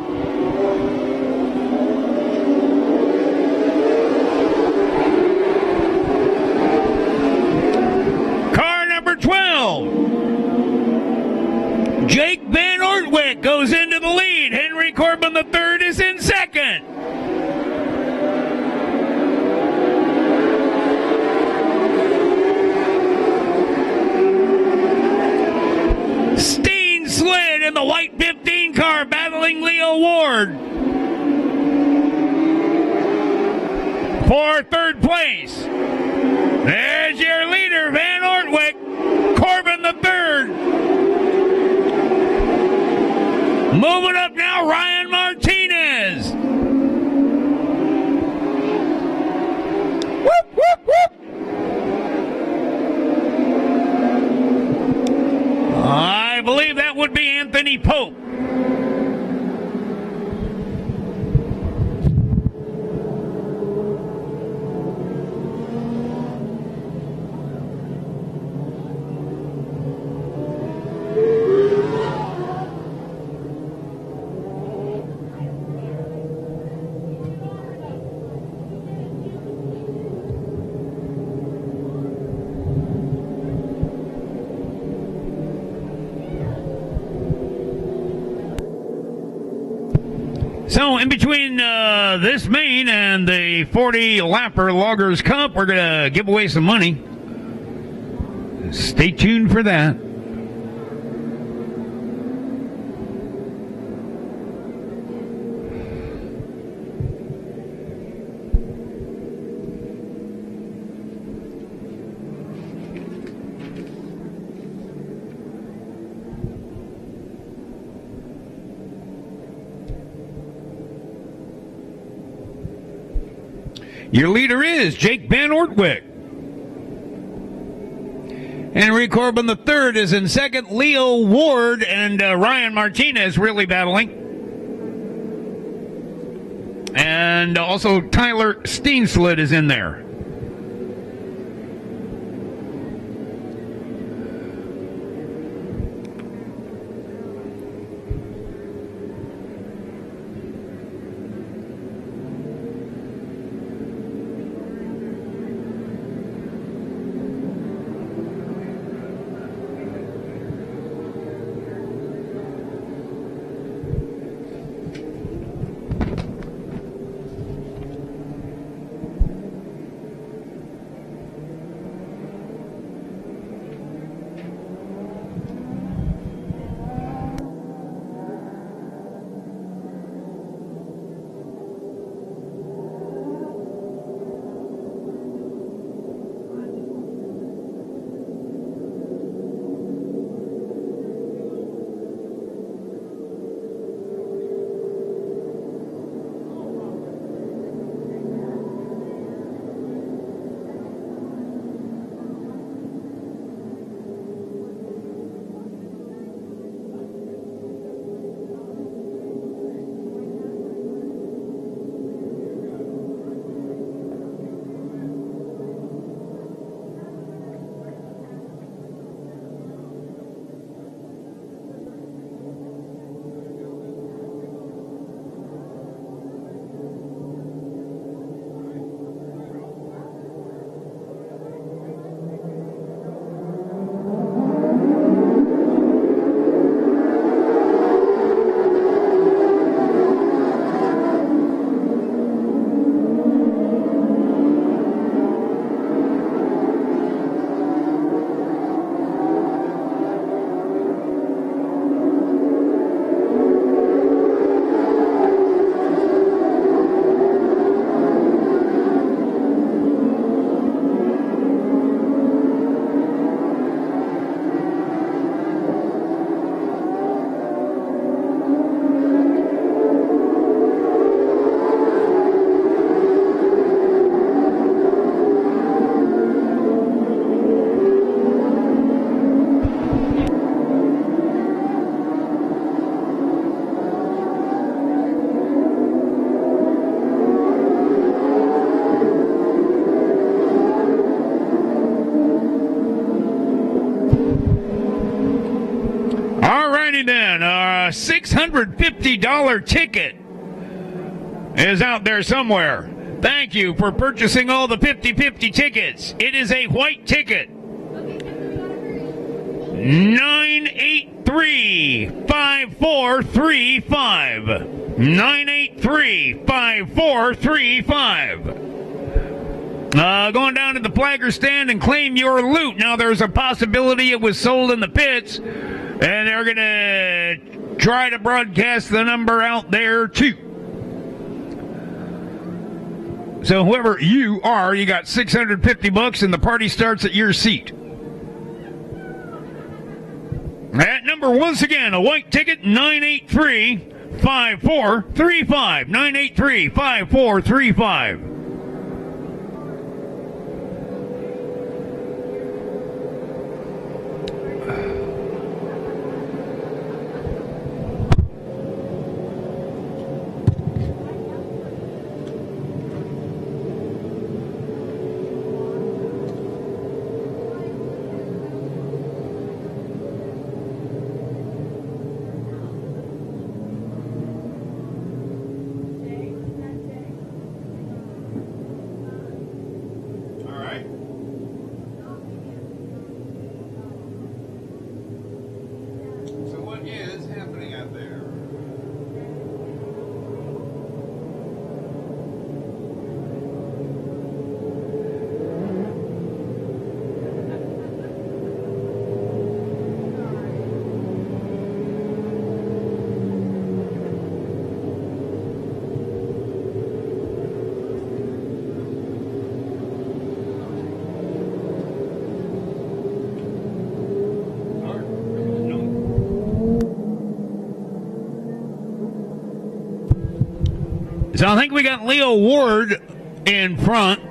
Car number 12. Jake Van Ortwick goes into the lead. Henry Corbin III is in second. Steen Slid in the white 15 car battling Leo Ward for third place. There's your leader, Van Ortwick. Corbin III. Moving up now, Ryan Martinez. Whoop, whoop, whoop. I believe that would be Anthony Pope. So in between this main and the 40 Lapper Loggers Cup, we're going to give away some money. Stay tuned for that. Your leader is Jake Van Ortwick. Henry Corbin III is in second. Leo Ward and Ryan Martinez really battling. And also Tyler Steenslid is in there. Then, a $650 ticket is out there somewhere. Thank you for purchasing all the 50/50 tickets. It is a white ticket. 983-5435. 983-5435. Going down to the flagger stand and claim your loot. Now, there's a possibility it was sold in the pits. And they're going to try to broadcast the number out there, too. So whoever you are, you got $650 and the party starts at your seat. That number, once again, a white ticket, 983-5435. 983-5435. So I think we got Leo Ward in front.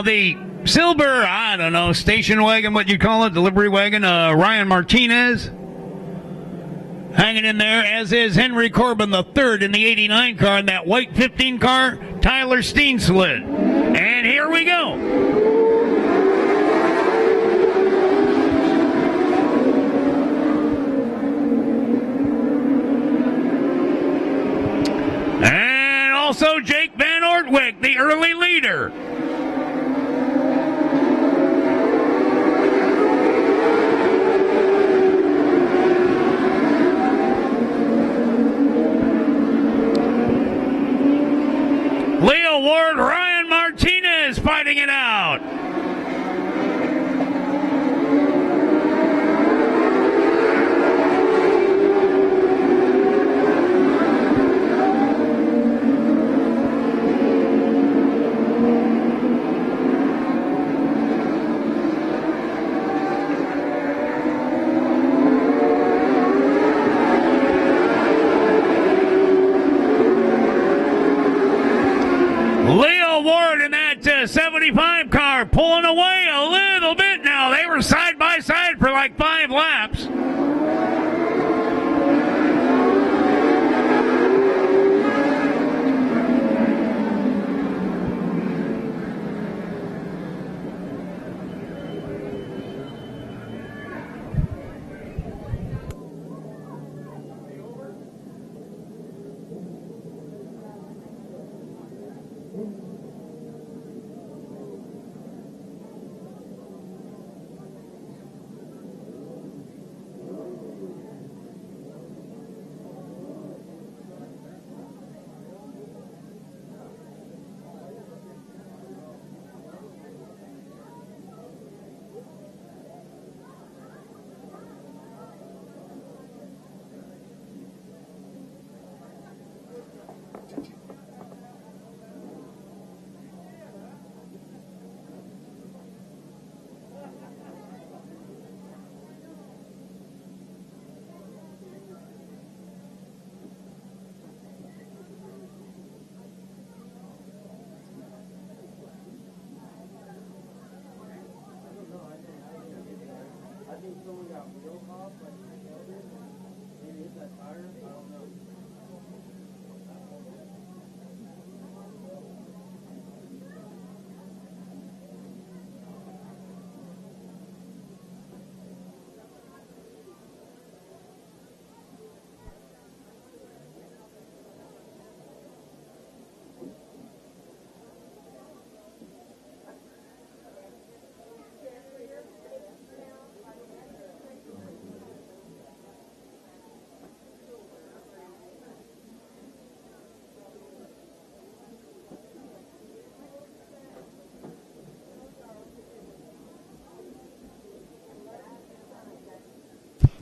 Now, the silver, I don't know, station wagon, what you call it, delivery wagon, Ryan Martinez, hanging in there, as is Henry Corbin the third in the 89 car, and that white 15 car, Tyler Steenslid. And here we go. And also Jake Van Ortwijk, the early leader. Leo Ward, Ryan Martinez fighting it out. Leo Ward in that 75 car pulling away a little bit now. They were side by side for like 5 laps.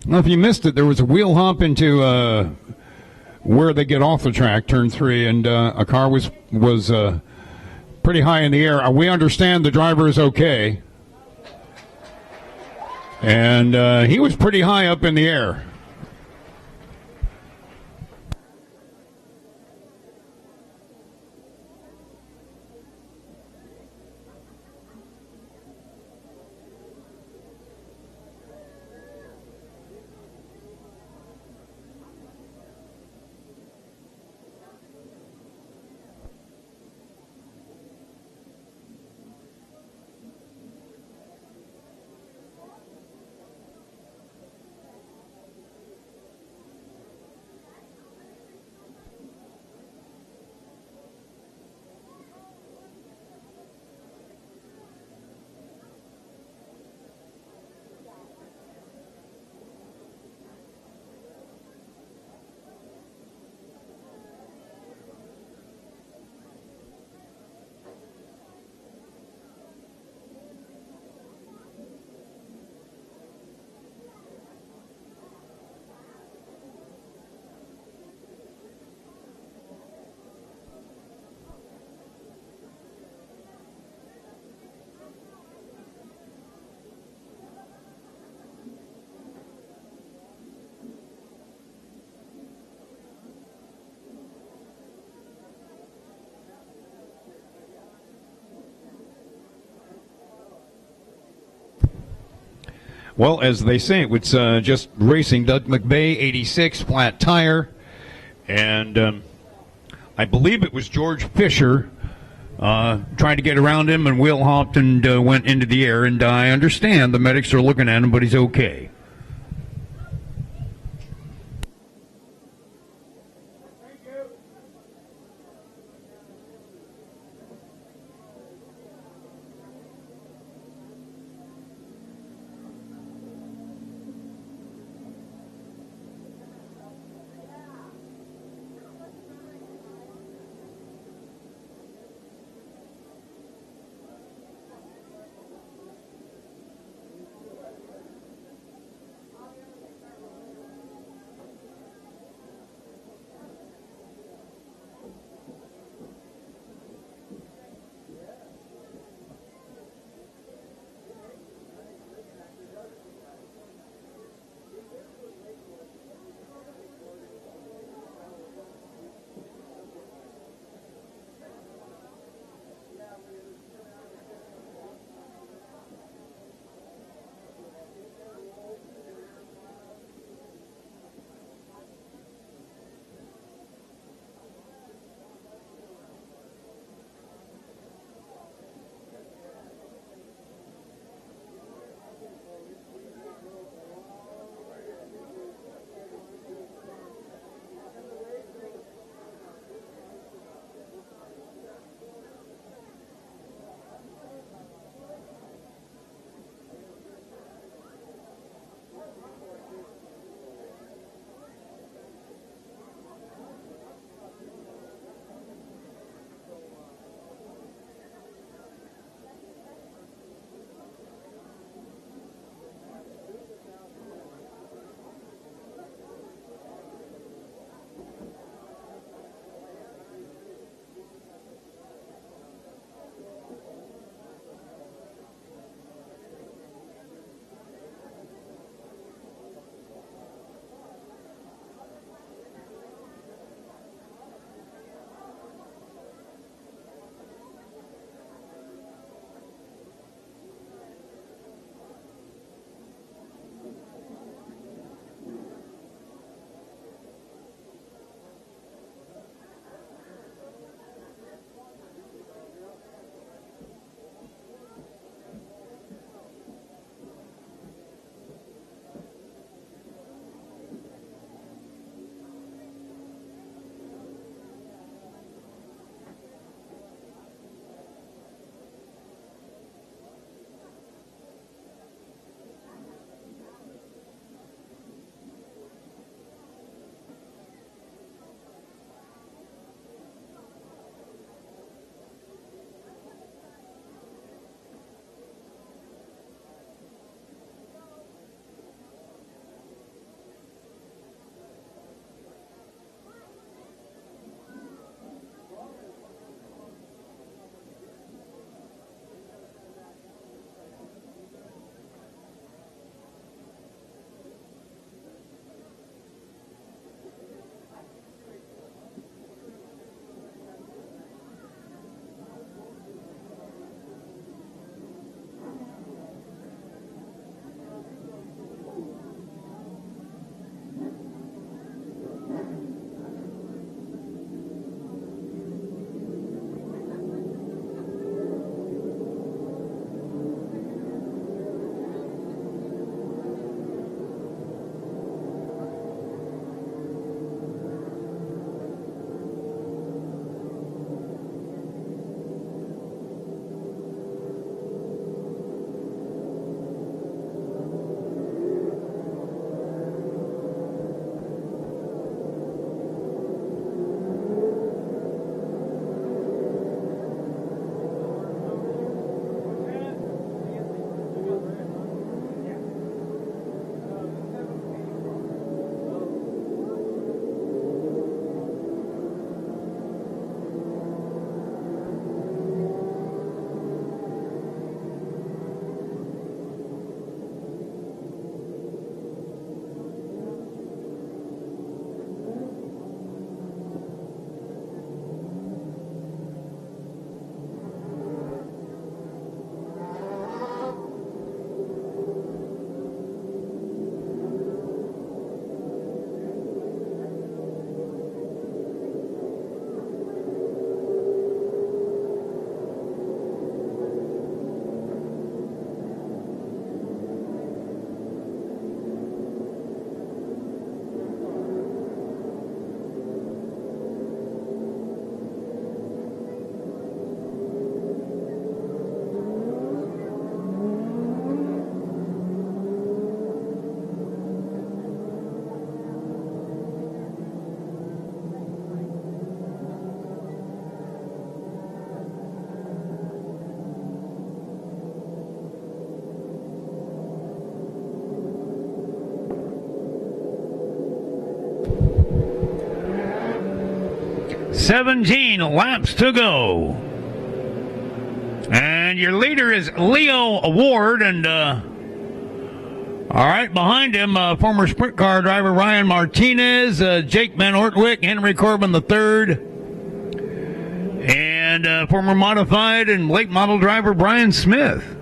Well, if you missed it, there was a wheel hop into where they get off the track, turn 3, and a car was pretty high in the air. We understand the driver is okay, and he was pretty high up in the air. Well, as they say, it was just racing. Doug McVeigh, 86, flat tire. And I believe it was George Fisher trying to get around him, and Will hopped and went into the air. And I understand the medics are looking at him, but he's okay. 17 laps to go. And your leader is Leo Ward, and all right, behind him, former sprint car driver Ryan Martinez, Jake Van Ortwick, Henry Corbin III, and former modified and late model driver Brian Smith.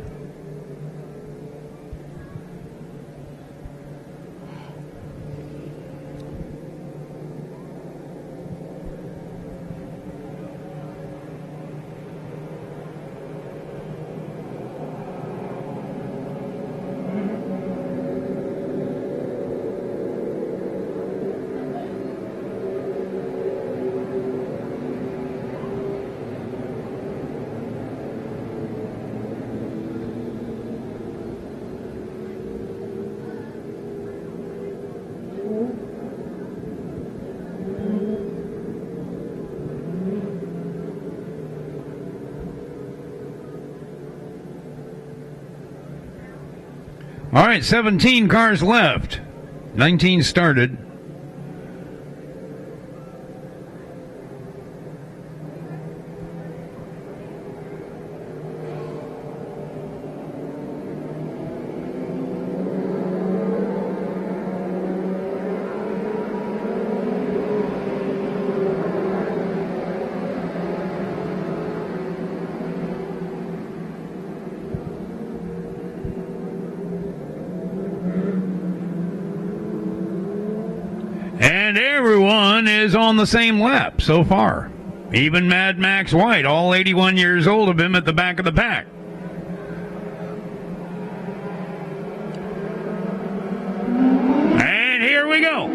All right, 17 cars left. 19 started. And everyone is on the same lap so far. Even Mad Max White, all 81 years old of him at the back of the pack. And here we go.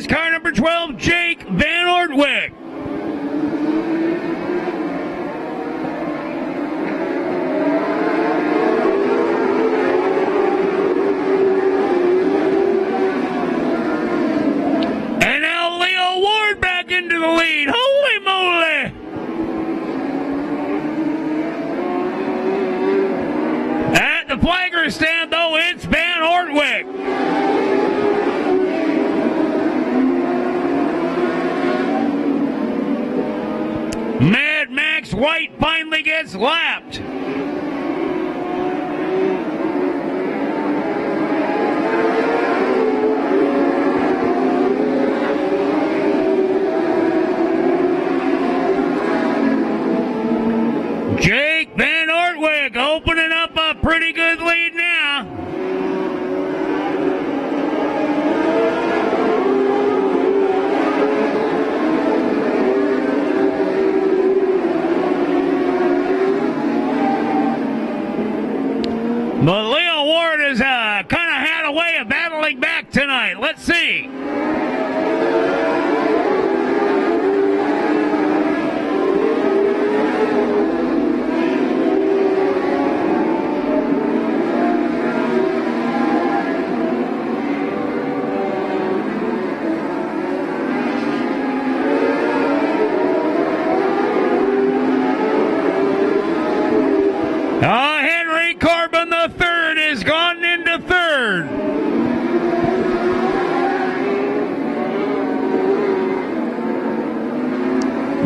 Car number 12, Jake Van Ortwick. And now Leo Ward back into the lead. Holy moly! At the flagger stand, though, it's Van Ortwick. Mad Max White finally gets lapped. Jake Van Ortwick opening up a pretty good lead now. But Leo Ward has kind of had a way of battling back tonight. Let's see. Henry Corbin III has gone into third.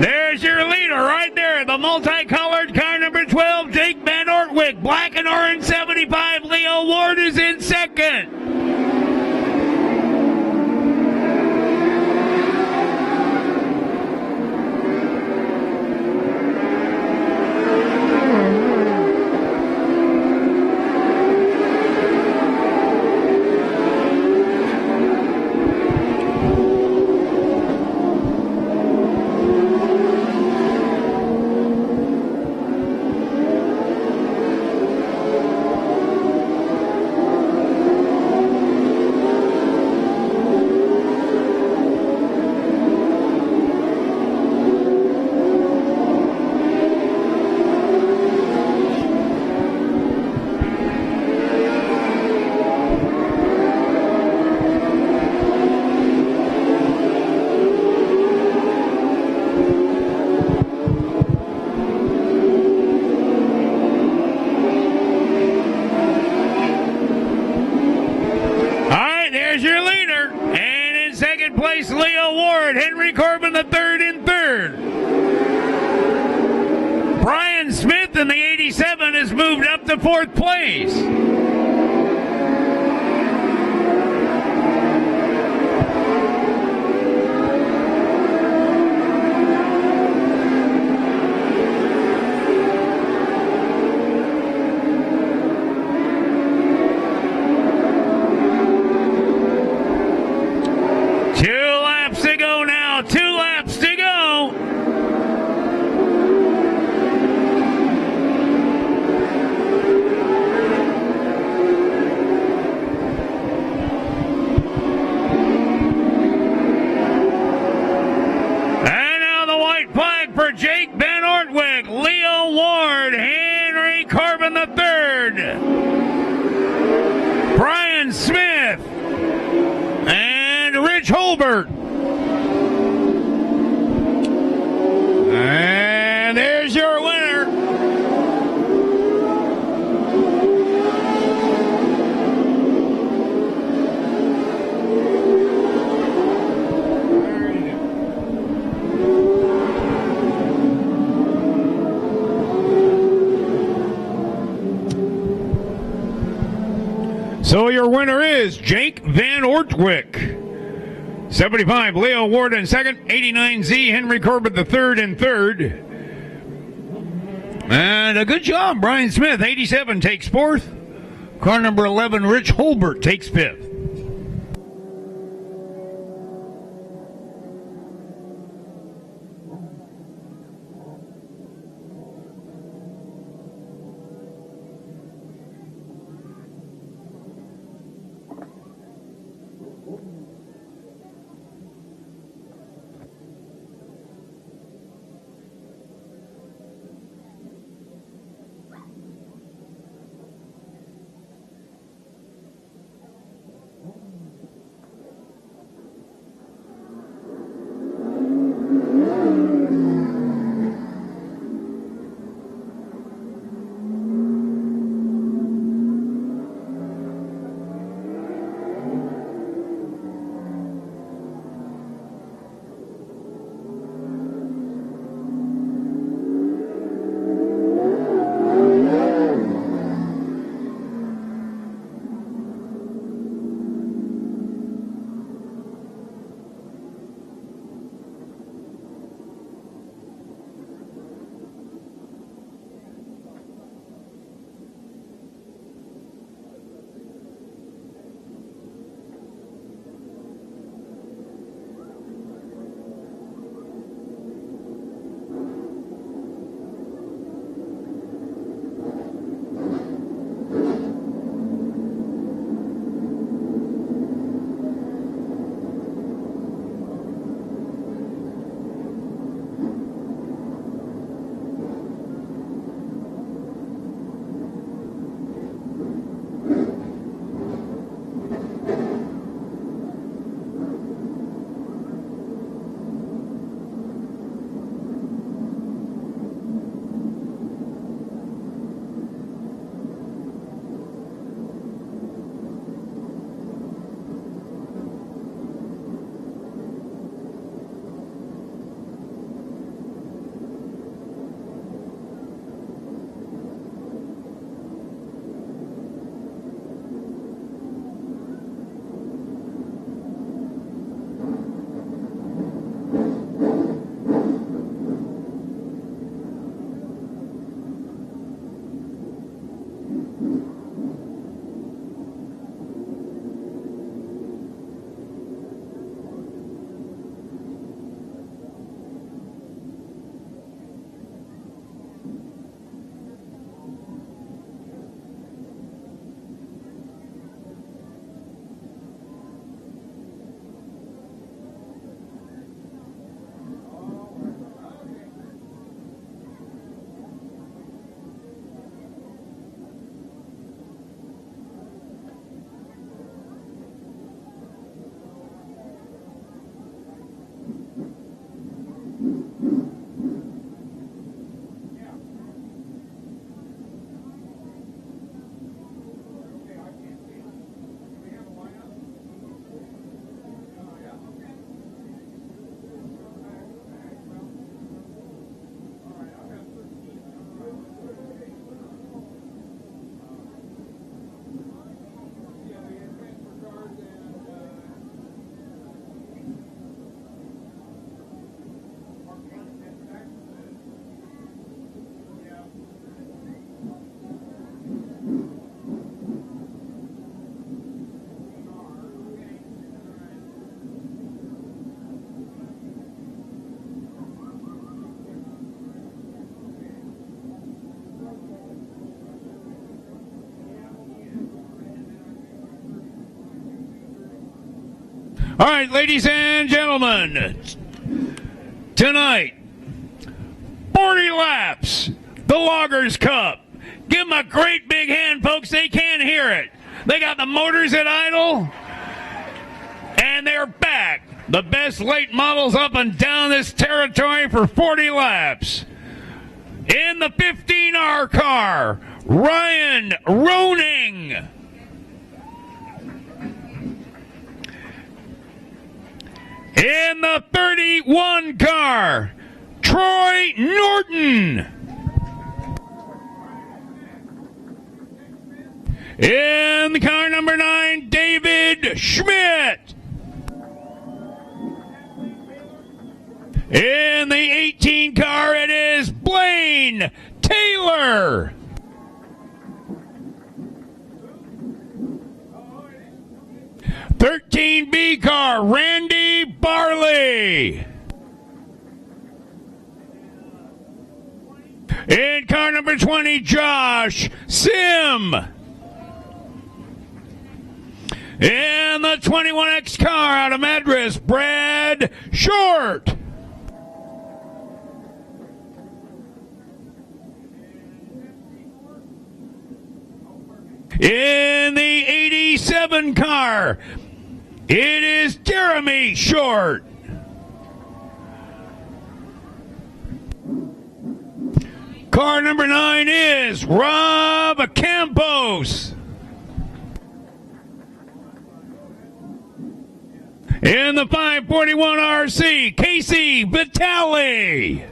There's your leader right there, the multicolored car number 12, Jake Van Ortwick. Black and orange 75, Leo Ward is in second. place, Leo Ward. Henry Corbin the third in third. Brian Smith in the 87 has moved up to fourth place. Jake Van Ortwick, Leo Ward, Henry Corbin III, Brian Smith, and Rich Holbert. And there's your winner. So your winner is Jake Van Ortwick. 75, Leo Ward in second. 89Z, Henry Corbett the third in third. And a good job, Brian Smith. 87 takes fourth. Car number 11, Rich Holbert, takes fifth. All right, ladies and gentlemen, tonight, 40 laps, the Loggers Cup. Give them a great big hand, folks. They can't hear it. They got the motors at idle, and they're back. The best late models up and down this territory for 40 laps. In the 15R car, Ryan Roning. In the 31 car, Troy Norton. In the car number 9, David Schmidt. In the 18 car, it is Blaine Taylor. (13B) car, Randy Barley. In car number 20, Josh Sim. In the 21X car out of Madras, Brad Short. In the 87 car, it is Jeremy Short. Car number 9 is Rob Campos. In the 541 RC, Casey Vitale.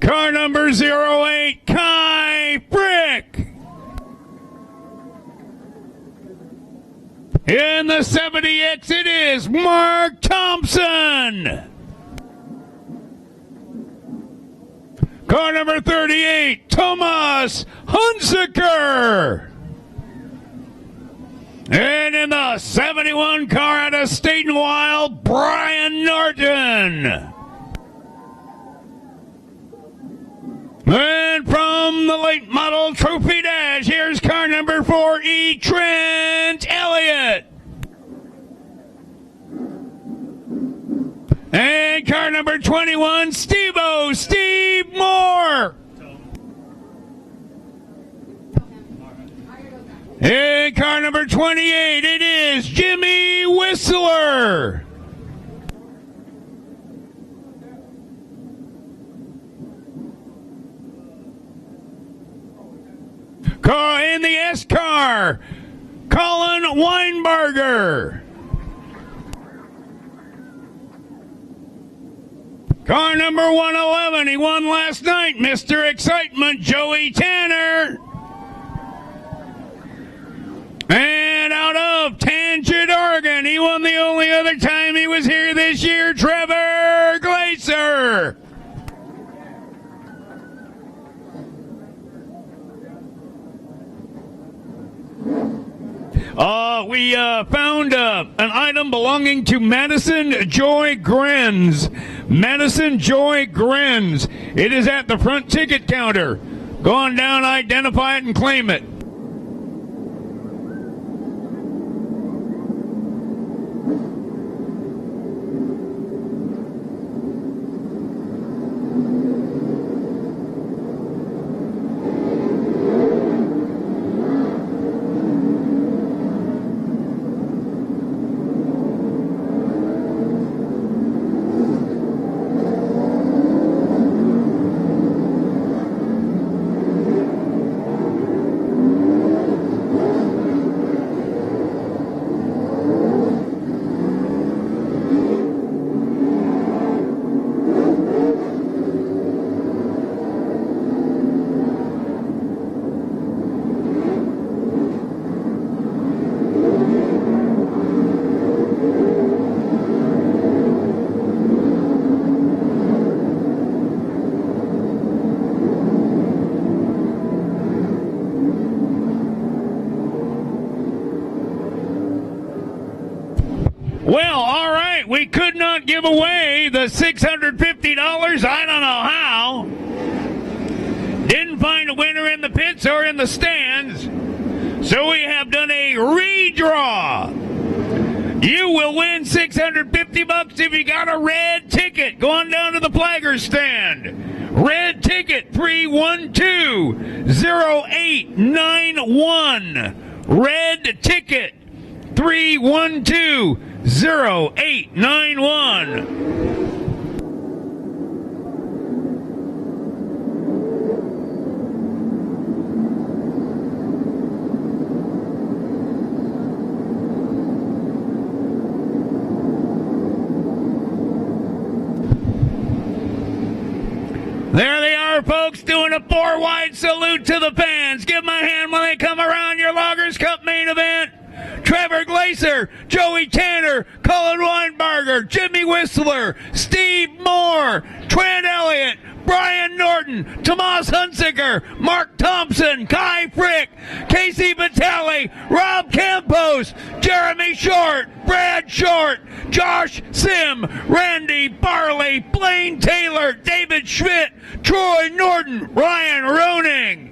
Car number 08, Kai Frick. In the 70X, it is Mark Thompson. Car number 38, Thomas Hunsaker. And in the 71 car out of State and Wild, Brian Norton. And from the late model trophy dash, here's car number 4, E. Trent Elliott. And car number 21, Steve Moore. And car number 28, it is Jimmy Whistler. Car in the S car, Colin Weinberger. Car number 111, he won last night, Mr. Excitement, Joey Tanner. And out of Tangent, Oregon, he won the only other time he was here this year, Trevor Glaser. We found an item belonging to Madison Joy Grins. Madison Joy Grins. It is at the front ticket counter. Go on down, identify it, and claim it. Well, all right, we could not give away the $650. I don't know how. Didn't find a winner in the pits or in the stands. So we have done a redraw. You will win $650 if you got a red ticket. Go on down to the flagger stand. Red ticket 312-0891. Red ticket 312-0891. There they are, folks, doing a 4-wide salute to the fans. Give them a hand when they come around your Loggers Cup main event. Trevor Glaser, Joey Tanner, Colin Weinberger, Jimmy Whistler, Steve Moore, Trent Elliott, Brian Norton, Tomas Hunziker, Mark Thompson, Kai Frick, Casey Vitale, Rob Campos, Jeremy Short, Brad Short, Josh Sim, Randy Barley, Blaine Taylor, David Schmidt, Troy Norton, Ryan Roning.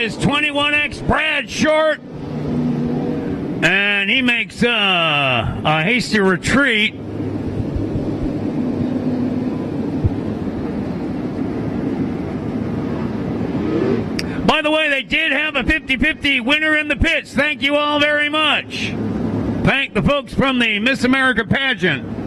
is 21X Brad Short. And he makes a hasty retreat. By the way, they did have a 50-50 winner in the pits. Thank you all very much. Thank the folks from the Miss America pageant.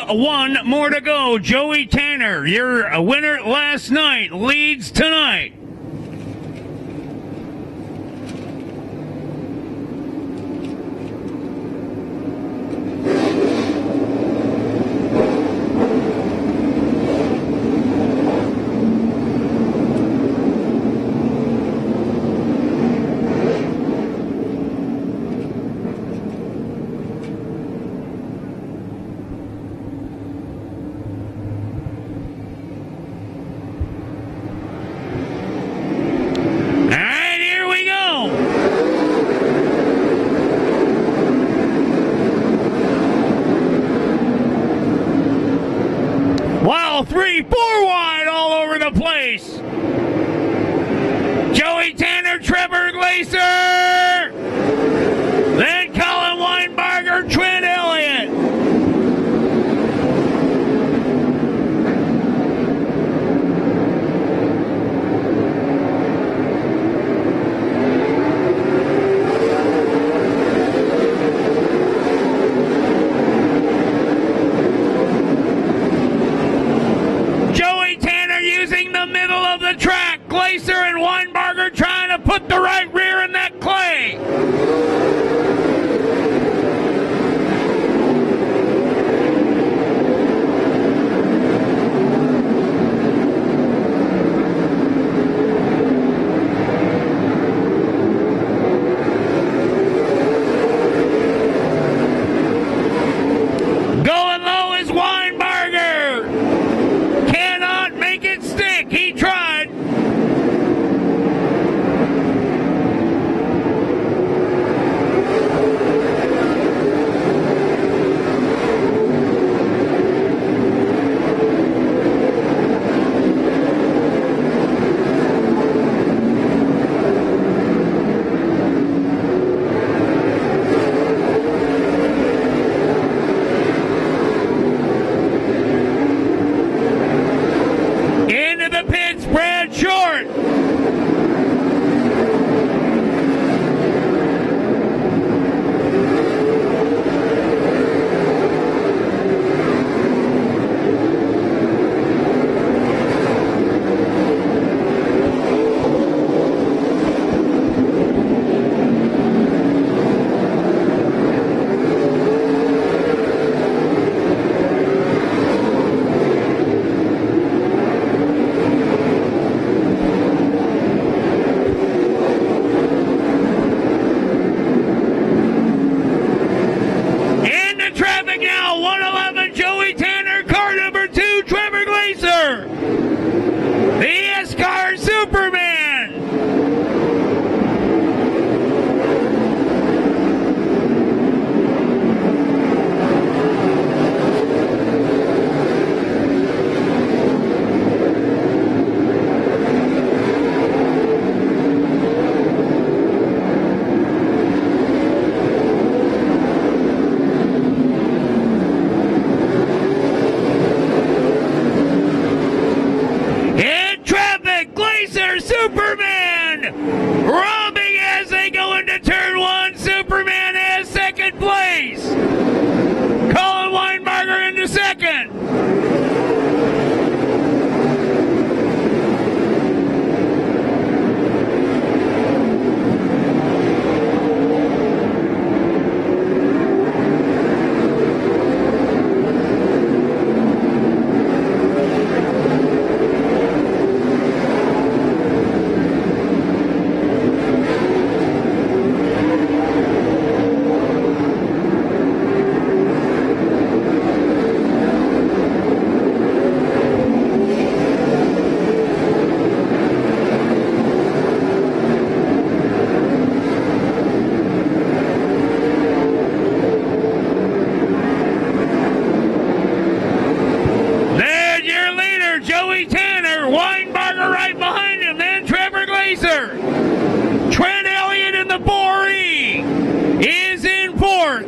One more to go. Joey Tanner, your winner last night, leads tonight. Robbing as they go into turn one. Superman has second place. Colin Weinberger into second. Trent Elliott in the 4E is in fourth.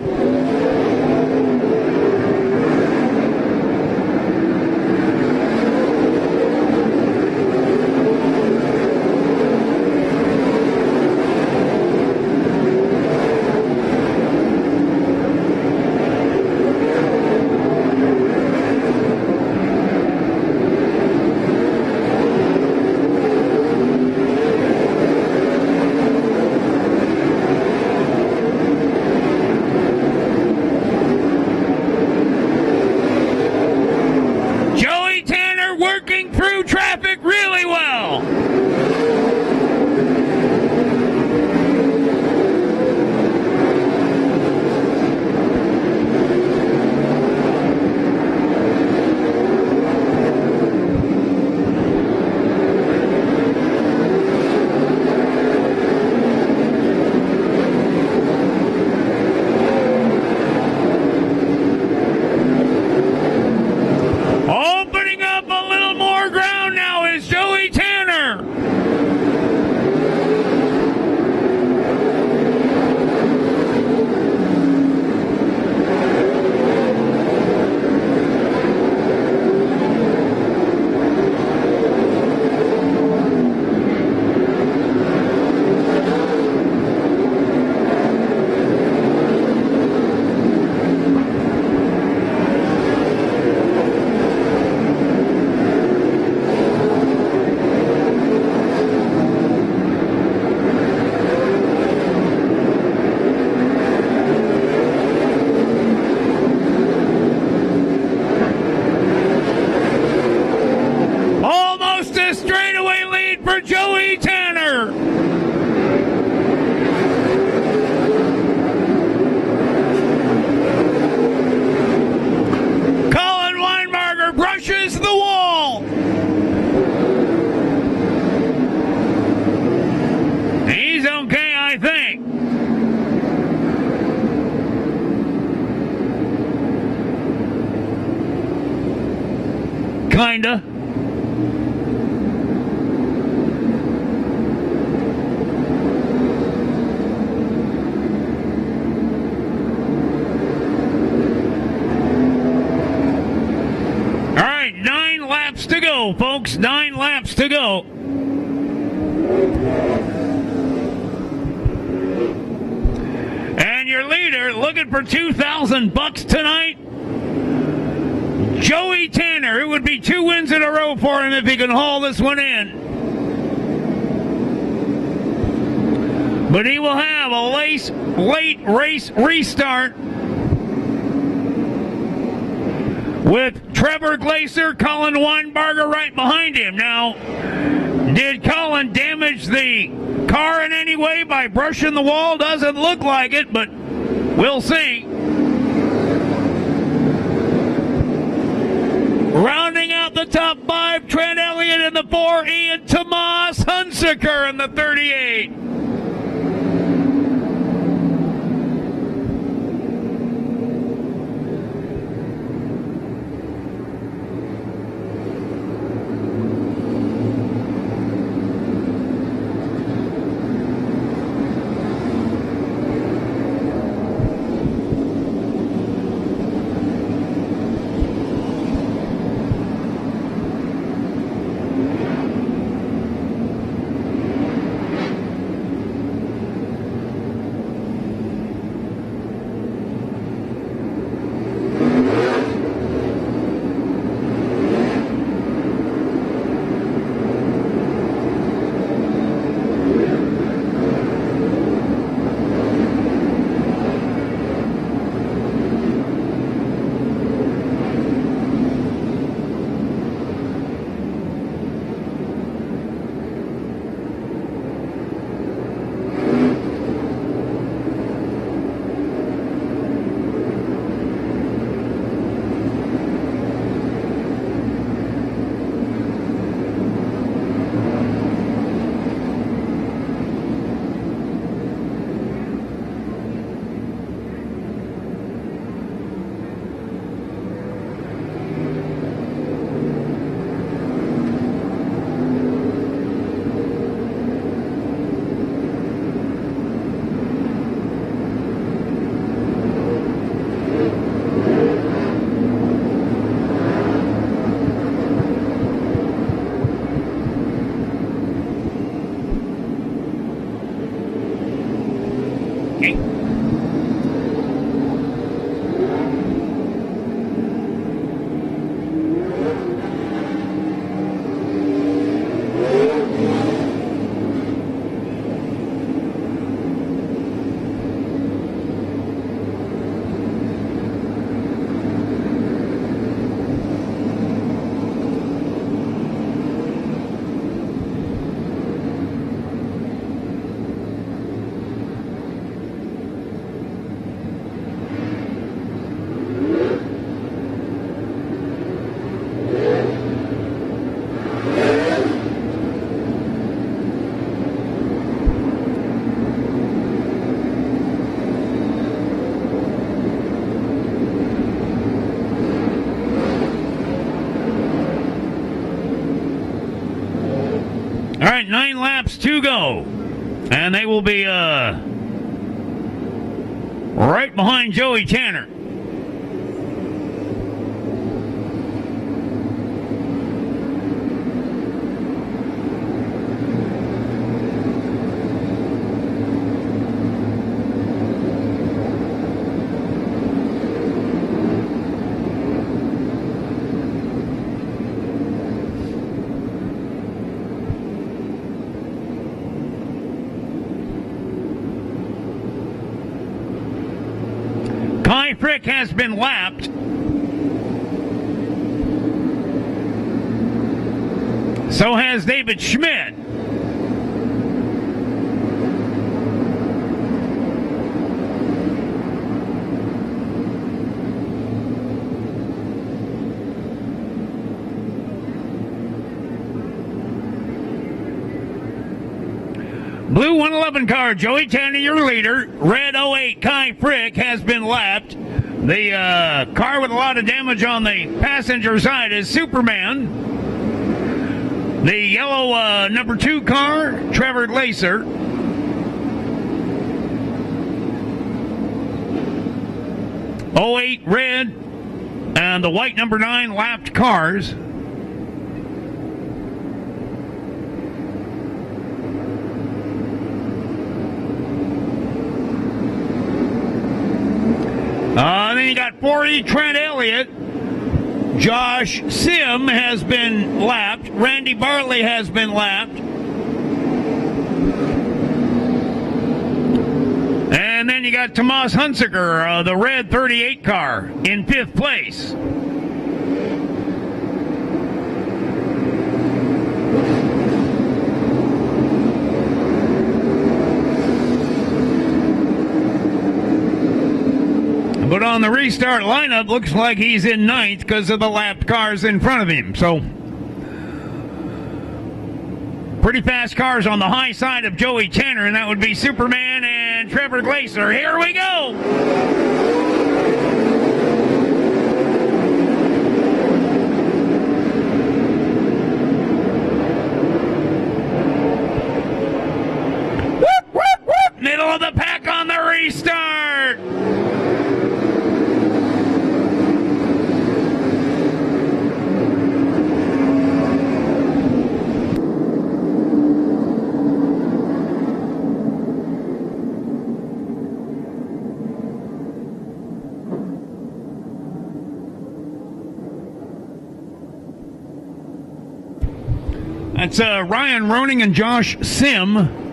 Kinda. All right, 9 laps to go, folks. 9 laps to go. And your leader, looking for $2,000 tonight, Joey Tanner. It would be 2 wins in a row for him if he can haul this one in. But he will have a late race restart with Trevor Glaser, Colin Weinberger right behind him. Now, did Colin damage the car in any way by brushing the wall? Doesn't look like it, but we'll see. Rounding out the top 5, Trent Elliott in the 4E and Tomas Hunsaker in the 38. All right, 9 laps to go. And they will be right behind Joey Tanner. Kai Frick has been lapped. So has David Schmidt. Blue 111 car, Joey Tanner, your leader. Red 08, Kai Frick, has been lapped. The car with a lot of damage on the passenger side is Superman. The yellow number 2 car, Trevor Glaser. '08 red and the white number 9 lapped cars. Then you got 40 Trent Elliott. Josh Sim has been lapped. Randy Bartley has been lapped. And then you got Tomas Hunziker, the red 38 car, in 5th place. But on the restart lineup, looks like he's in 9th because of the lapped cars in front of him. So, pretty fast cars on the high side of Joey Tanner, and that would be Superman and Trevor Glaser. Here we go! Whoop, whoop, whoop! Middle of the pack on the restart! That's Ryan Roning and Josh Sim.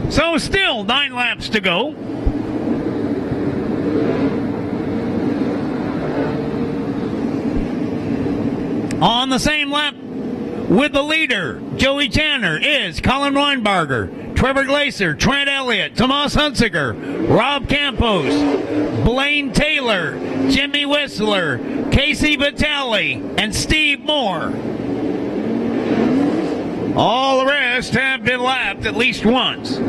So still 9 laps to go. On the same lap with the leader, Joey Tanner, is Colin Weinbarger, Trevor Glaser, Trent Elliott, Tomas Hunziker, Rob Campos, Blaine Taylor, Jimmy Whistler, Casey Vitale, and Steve Moore. All the rest have been lapped at least once.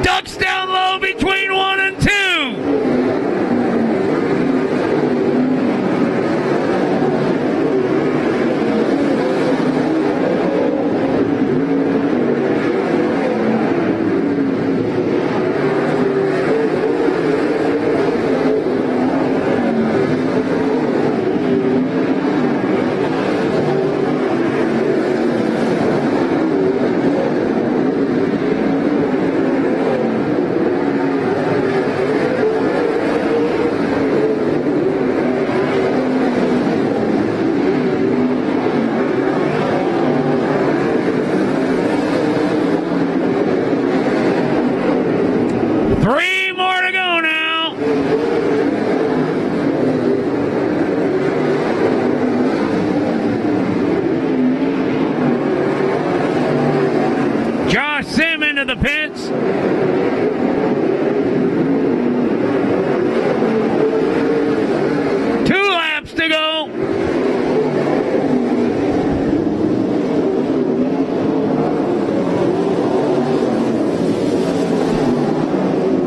Ducks down low between 1 and 2. The pits. 2 laps to go.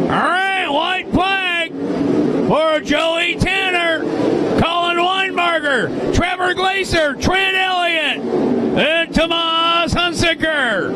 All right, white flag for Joey Tanner, Colin Weinberger, Trevor Glaser, Trent Elliott, and Tomas Hunsaker.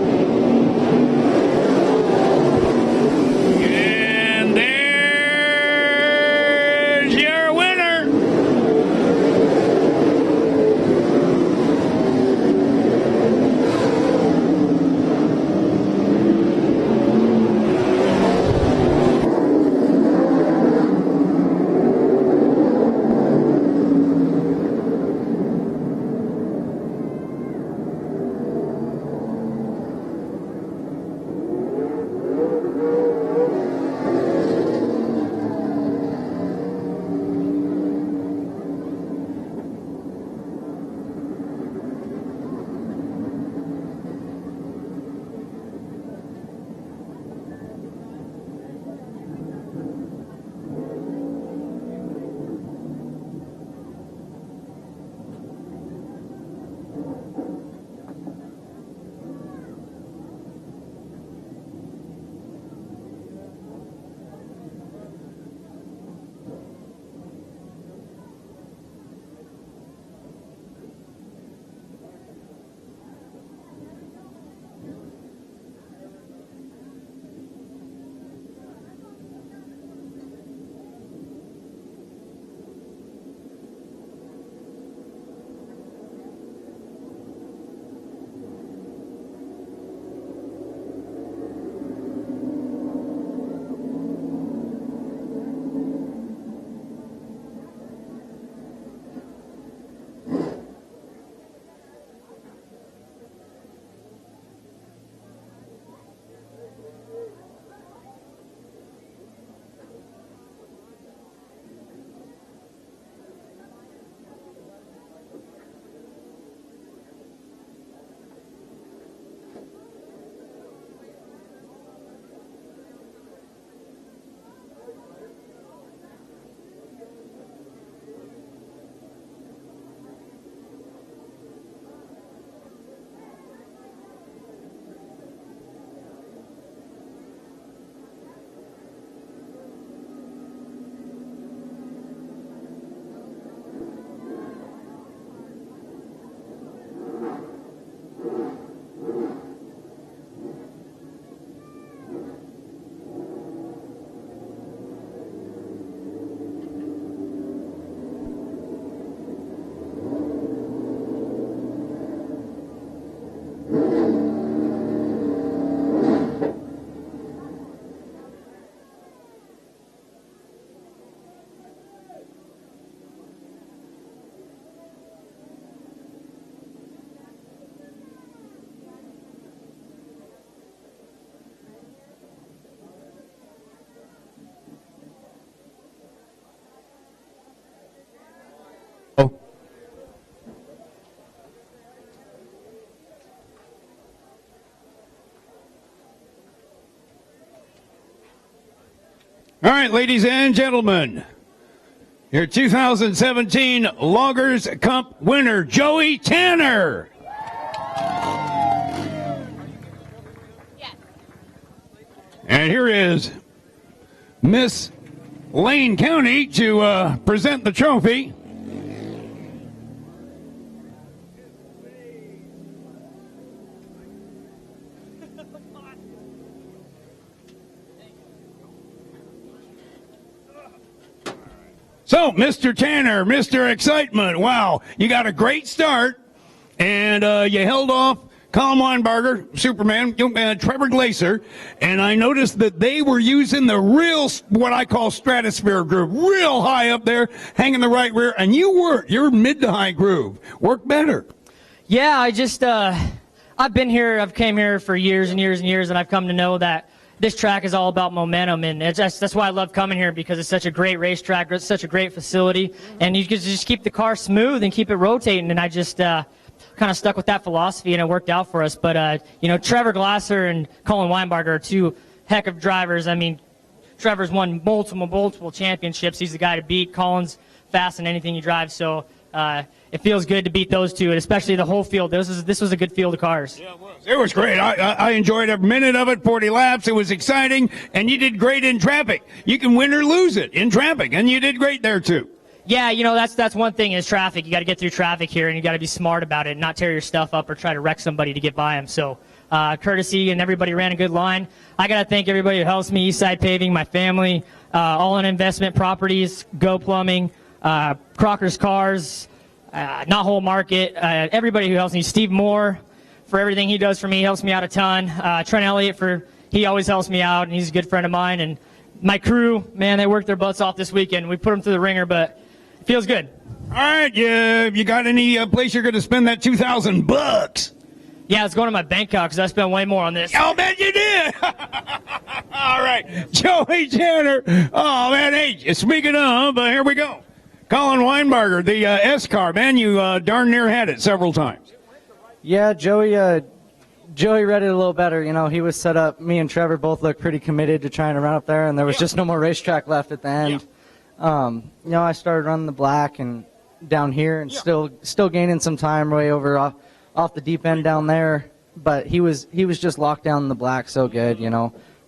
All right, ladies and gentlemen, your 2017 Loggers Cup winner, Joey Tanner. And here is Miss Lane County to present the trophy. So, Mr. Tanner, Mr. Excitement, wow, you got a great start, and you held off Colin Weinberger, Superman, Trevor Glaser, and I noticed that they were using the real, what I call stratosphere groove, real high up there, hanging the right rear, and you weren't. Your mid to high groove worked better. Yeah, I've been here, I've came here for years and years and years, and I've come to know that this track is all about momentum, and that's why I love coming here, because it's such a great racetrack, it's such a great facility, and you can just keep the car smooth and keep it rotating, and I just kind of stuck with that philosophy, and it worked out for us. But, Trevor Glasser and Colin Weinberger are two heck of drivers. I mean, Trevor's won multiple championships. He's the guy to beat. Colin's fast in anything he drives, so it feels good to beat those two, and especially the whole field. This was a good field of cars. Yeah, it was. It was great. I enjoyed every minute of it, 40 laps. It was exciting, and you did great in traffic. You can win or lose it in traffic, and you did great there, too. Yeah, that's one thing is traffic. You got to get through traffic here, and you got to be smart about it and not tear your stuff up or try to wreck somebody to get by them. So courtesy, and everybody ran a good line. I got to thank everybody who helps me, Eastside Paving, my family, All In Investment Properties, Go Plumbing, Crocker's Cars, Not Whole Market, everybody who helps me, Steve Moore, for everything he does for me, helps me out a ton. Trent Elliott, he always helps me out, and he's a good friend of mine. And my crew, man, they worked their butts off this weekend. We put them through the ringer, but it feels good. All right, you got any place you're going to spend that $2,000? Yeah, it's going to my bank account because I spent way more on this. I'll bet you did. All right, Joey Tanner. Oh, man, hey, speaking of, here we go. Colin Weinberger, the S-Car, man, you darn near had it several times. Yeah, Joey read it a little better. He was set up. Me and Trevor both looked pretty committed to trying to run up there, and there was just no more racetrack left at the end. Yeah. I started running the black and down here, and still gaining some time way over off the deep end down there. But he was just locked down in the black so good.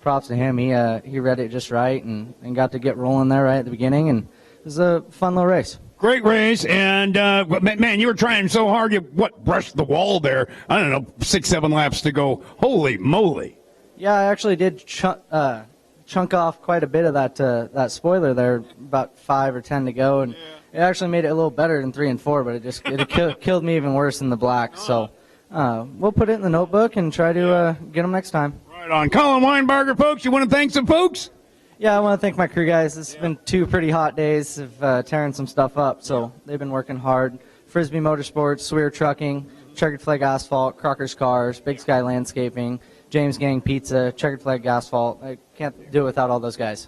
Props to him. He read it just right and got to get rolling there right at the beginning, and it was a fun little race. Great race, and man, you were trying so hard, you brushed the wall there. I don't know, 6-7 laps to go. Holy moly! Yeah, I actually did chunk off quite a bit of that spoiler there, about 5 or 10 to go, and it actually made it a little better than 3 and 4, but it killed me even worse in the black. So we'll put it in the notebook and try to get them next time. Right on, Colin Weinberger, folks. You want to thank some folks? Yeah, I want to thank my crew guys. It's been 2 pretty hot days of tearing some stuff up, so they've been working hard. Frisbee Motorsports, Swear Trucking, Checkered Flag Asphalt, Crocker's Cars, Big Sky Landscaping, James Gang Pizza, Checkered Flag Asphalt. I can't do it without all those guys.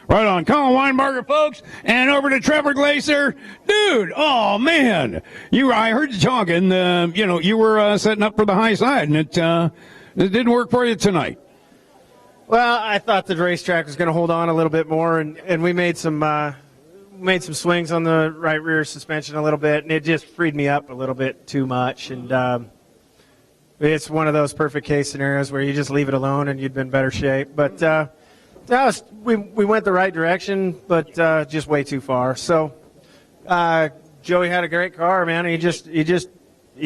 Right on. Colin Weinberger, folks, and over to Trevor Glaser. Dude, oh, man. I heard you talking. You were setting up for the high side, and it didn't work for you tonight. Well, I thought the racetrack was going to hold on a little bit more, and we made some swings on the right rear suspension a little bit, and it just freed me up a little bit too much. And it's one of those perfect case scenarios where you just leave it alone and you'd been in better shape. But we went the right direction, but just way too far. So Joey had a great car, man. He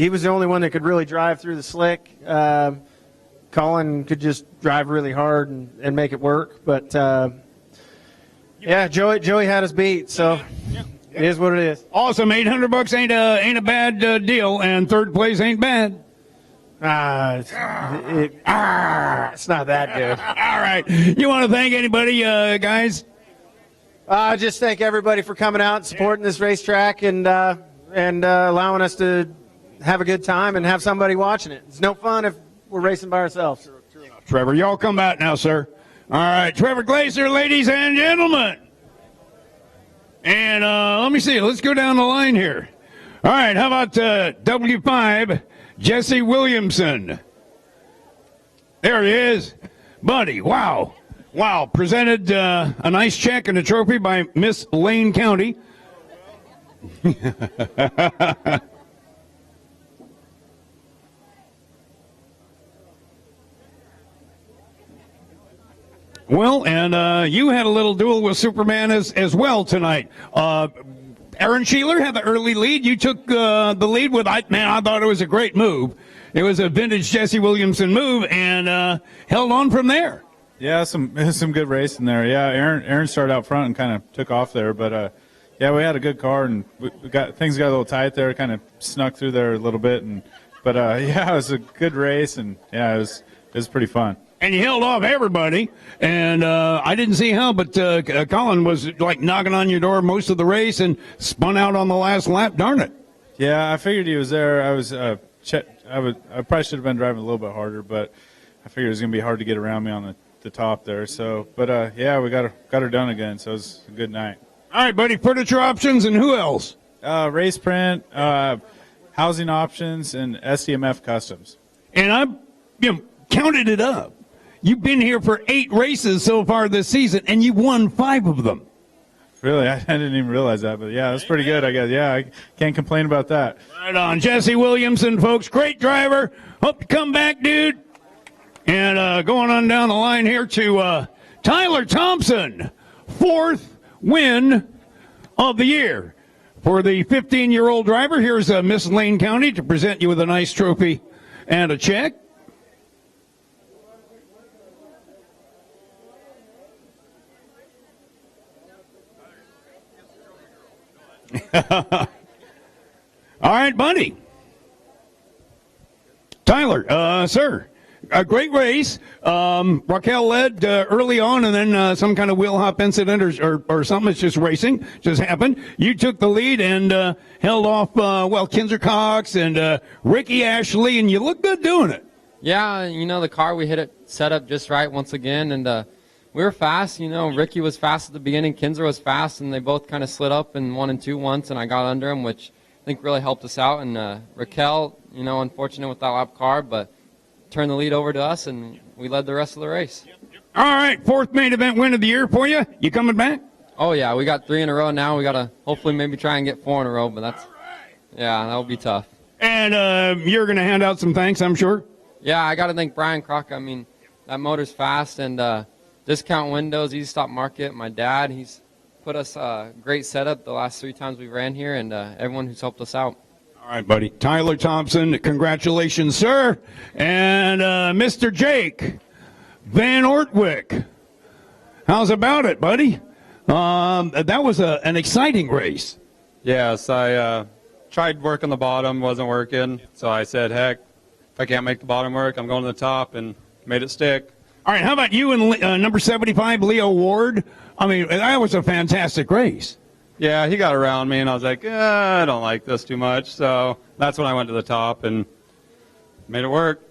was the only one that could really drive through the slick. Colin could just drive really hard and make it work, but Joey had us beat, so it is what it is. Awesome, $800 ain't a bad deal, and third place ain't bad. It's not that good. All right, you want to thank anybody, guys? Just thank everybody for coming out and supporting this racetrack and allowing us to have a good time and have somebody watching it. It's no fun if we're racing by ourselves. Trevor, y'all come back now, sir. All right, Trevor Glaser, ladies and gentlemen. And let me see. Let's go down the line here. All right, how about W5, Jesse Williamson? There he is. Buddy, wow. Wow, presented a nice check and a trophy by Miss Lane County. Well, and you had a little duel with Superman as well tonight. Aaron Sheeler had the early lead. You took the lead with, I thought it was a great move. It was a vintage Jesse Williamson move, and held on from there. Yeah, some good racing there. Yeah, Aaron started out front and kind of took off there, but yeah, we had a good car, and things got a little tight there. Kind of snuck through there a little bit, but yeah, it was a good race, and yeah, it was pretty fun. And you held off everybody, and I didn't see how, but Colin was like knocking on your door most of the race and spun out on the last lap. Darn it! Yeah, I figured he was there. I probably should have been driving a little bit harder, but I figured it was going to be hard to get around me on the top there. So, but yeah, we got her done again. So it was a good night. All right, buddy. Furniture Options, and who else? Race Print, Housing Options, and SDMF Customs. And I counted it up. You've been here for 8 races so far this season, and you won 5 of them. Really? I didn't even realize that, but yeah, that's pretty good, I guess. Yeah, I can't complain about that. Right on. Jesse Williamson, folks. Great driver. Hope you come back, dude. And going on down the line here to Tyler Thompson, 4th win of the year. For the 15-year-old driver, here's Miss Lane County to present you with a nice trophy and a check. All right, buddy. Tyler, sir, a great race. Raquel led early on, and then some kind of wheel hop incident or something. It's just racing, just happened. You took the lead and held off, Kinzer Cox and Ricky Ashley, and you look good doing it. Yeah, the car, we hit it set up just right once again, and we were fast. Ricky was fast at the beginning, Kinzer was fast, and they both kind of slid up in 1 and 2 once, and I got under them, which I think really helped us out. And Raquel, unfortunate with that lap car, but turned the lead over to us, and we led the rest of the race. All right, 4th main event win of the year for you. You coming back? Oh, yeah, we got 3 in a row now. We got to hopefully maybe try and get 4 in a row, but that'll be tough. And you're going to hand out some thanks, I'm sure? Yeah, I got to thank Brian Crock. I mean, that motor's fast, and Discount Windows, Easy Stop Market, my dad, he's put us a great setup the last 3 times we ran here, and everyone who's helped us out. All right, buddy. Tyler Thompson, congratulations, sir. And Mr. Jake Van Ortwick, how's about it, buddy? That was an exciting race. Yes, I tried working the bottom, wasn't working, so I said, heck, if I can't make the bottom work, I'm going to the top, and made it stick. All right, how about you and number 75, Leo Ward? I mean, that was a fantastic race. Yeah, he got around me, and I was like, I don't like this too much. So that's when I went to the top and made it work,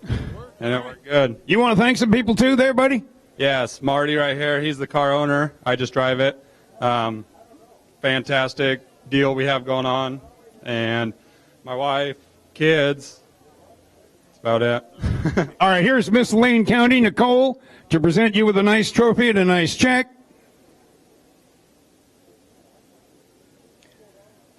and it worked good. You want to thank some people, too, there, buddy? Yes, Marty right here. He's the car owner. I just drive it. Fantastic deal we have going on. And my wife, kids, that's about it. All right, here's Miss Lane County, Nicole, to present you with a nice trophy and a nice check.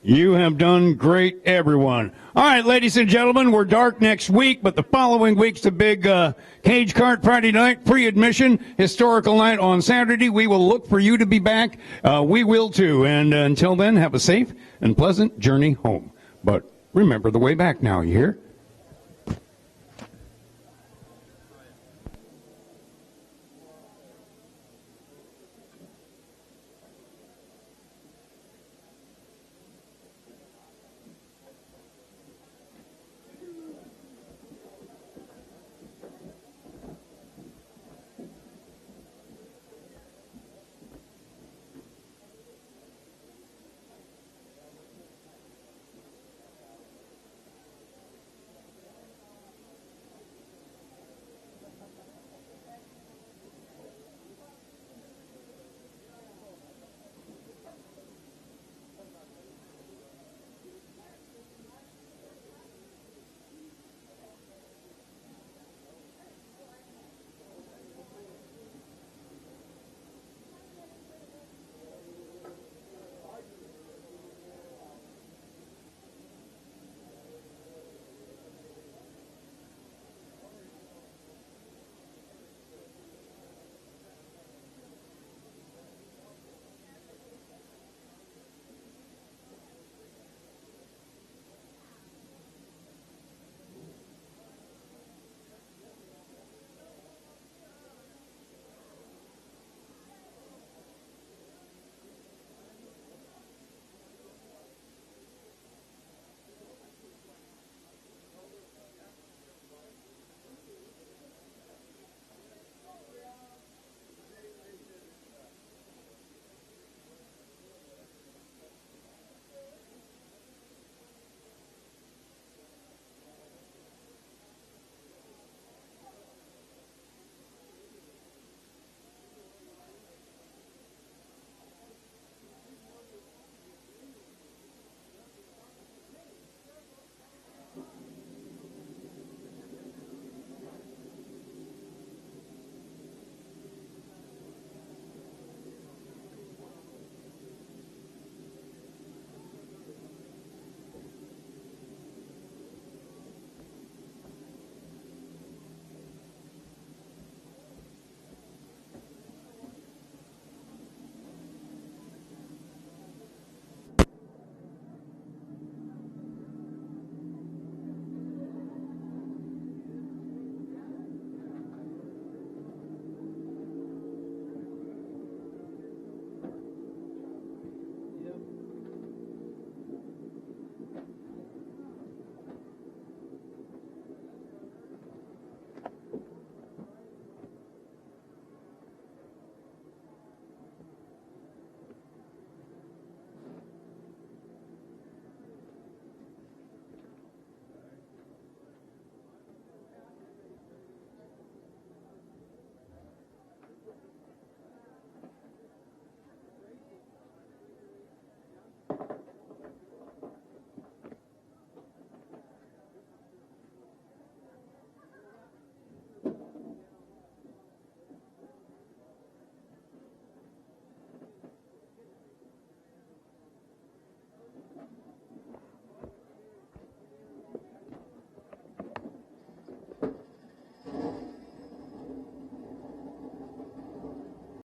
You have done great, everyone. All right, ladies and gentlemen, we're dark next week, but the following week's the big cage kart Friday night, free admission, historical night on Saturday. We will look for you to be back. We will too. And until then, have a safe and pleasant journey home. But remember the way back now, you hear?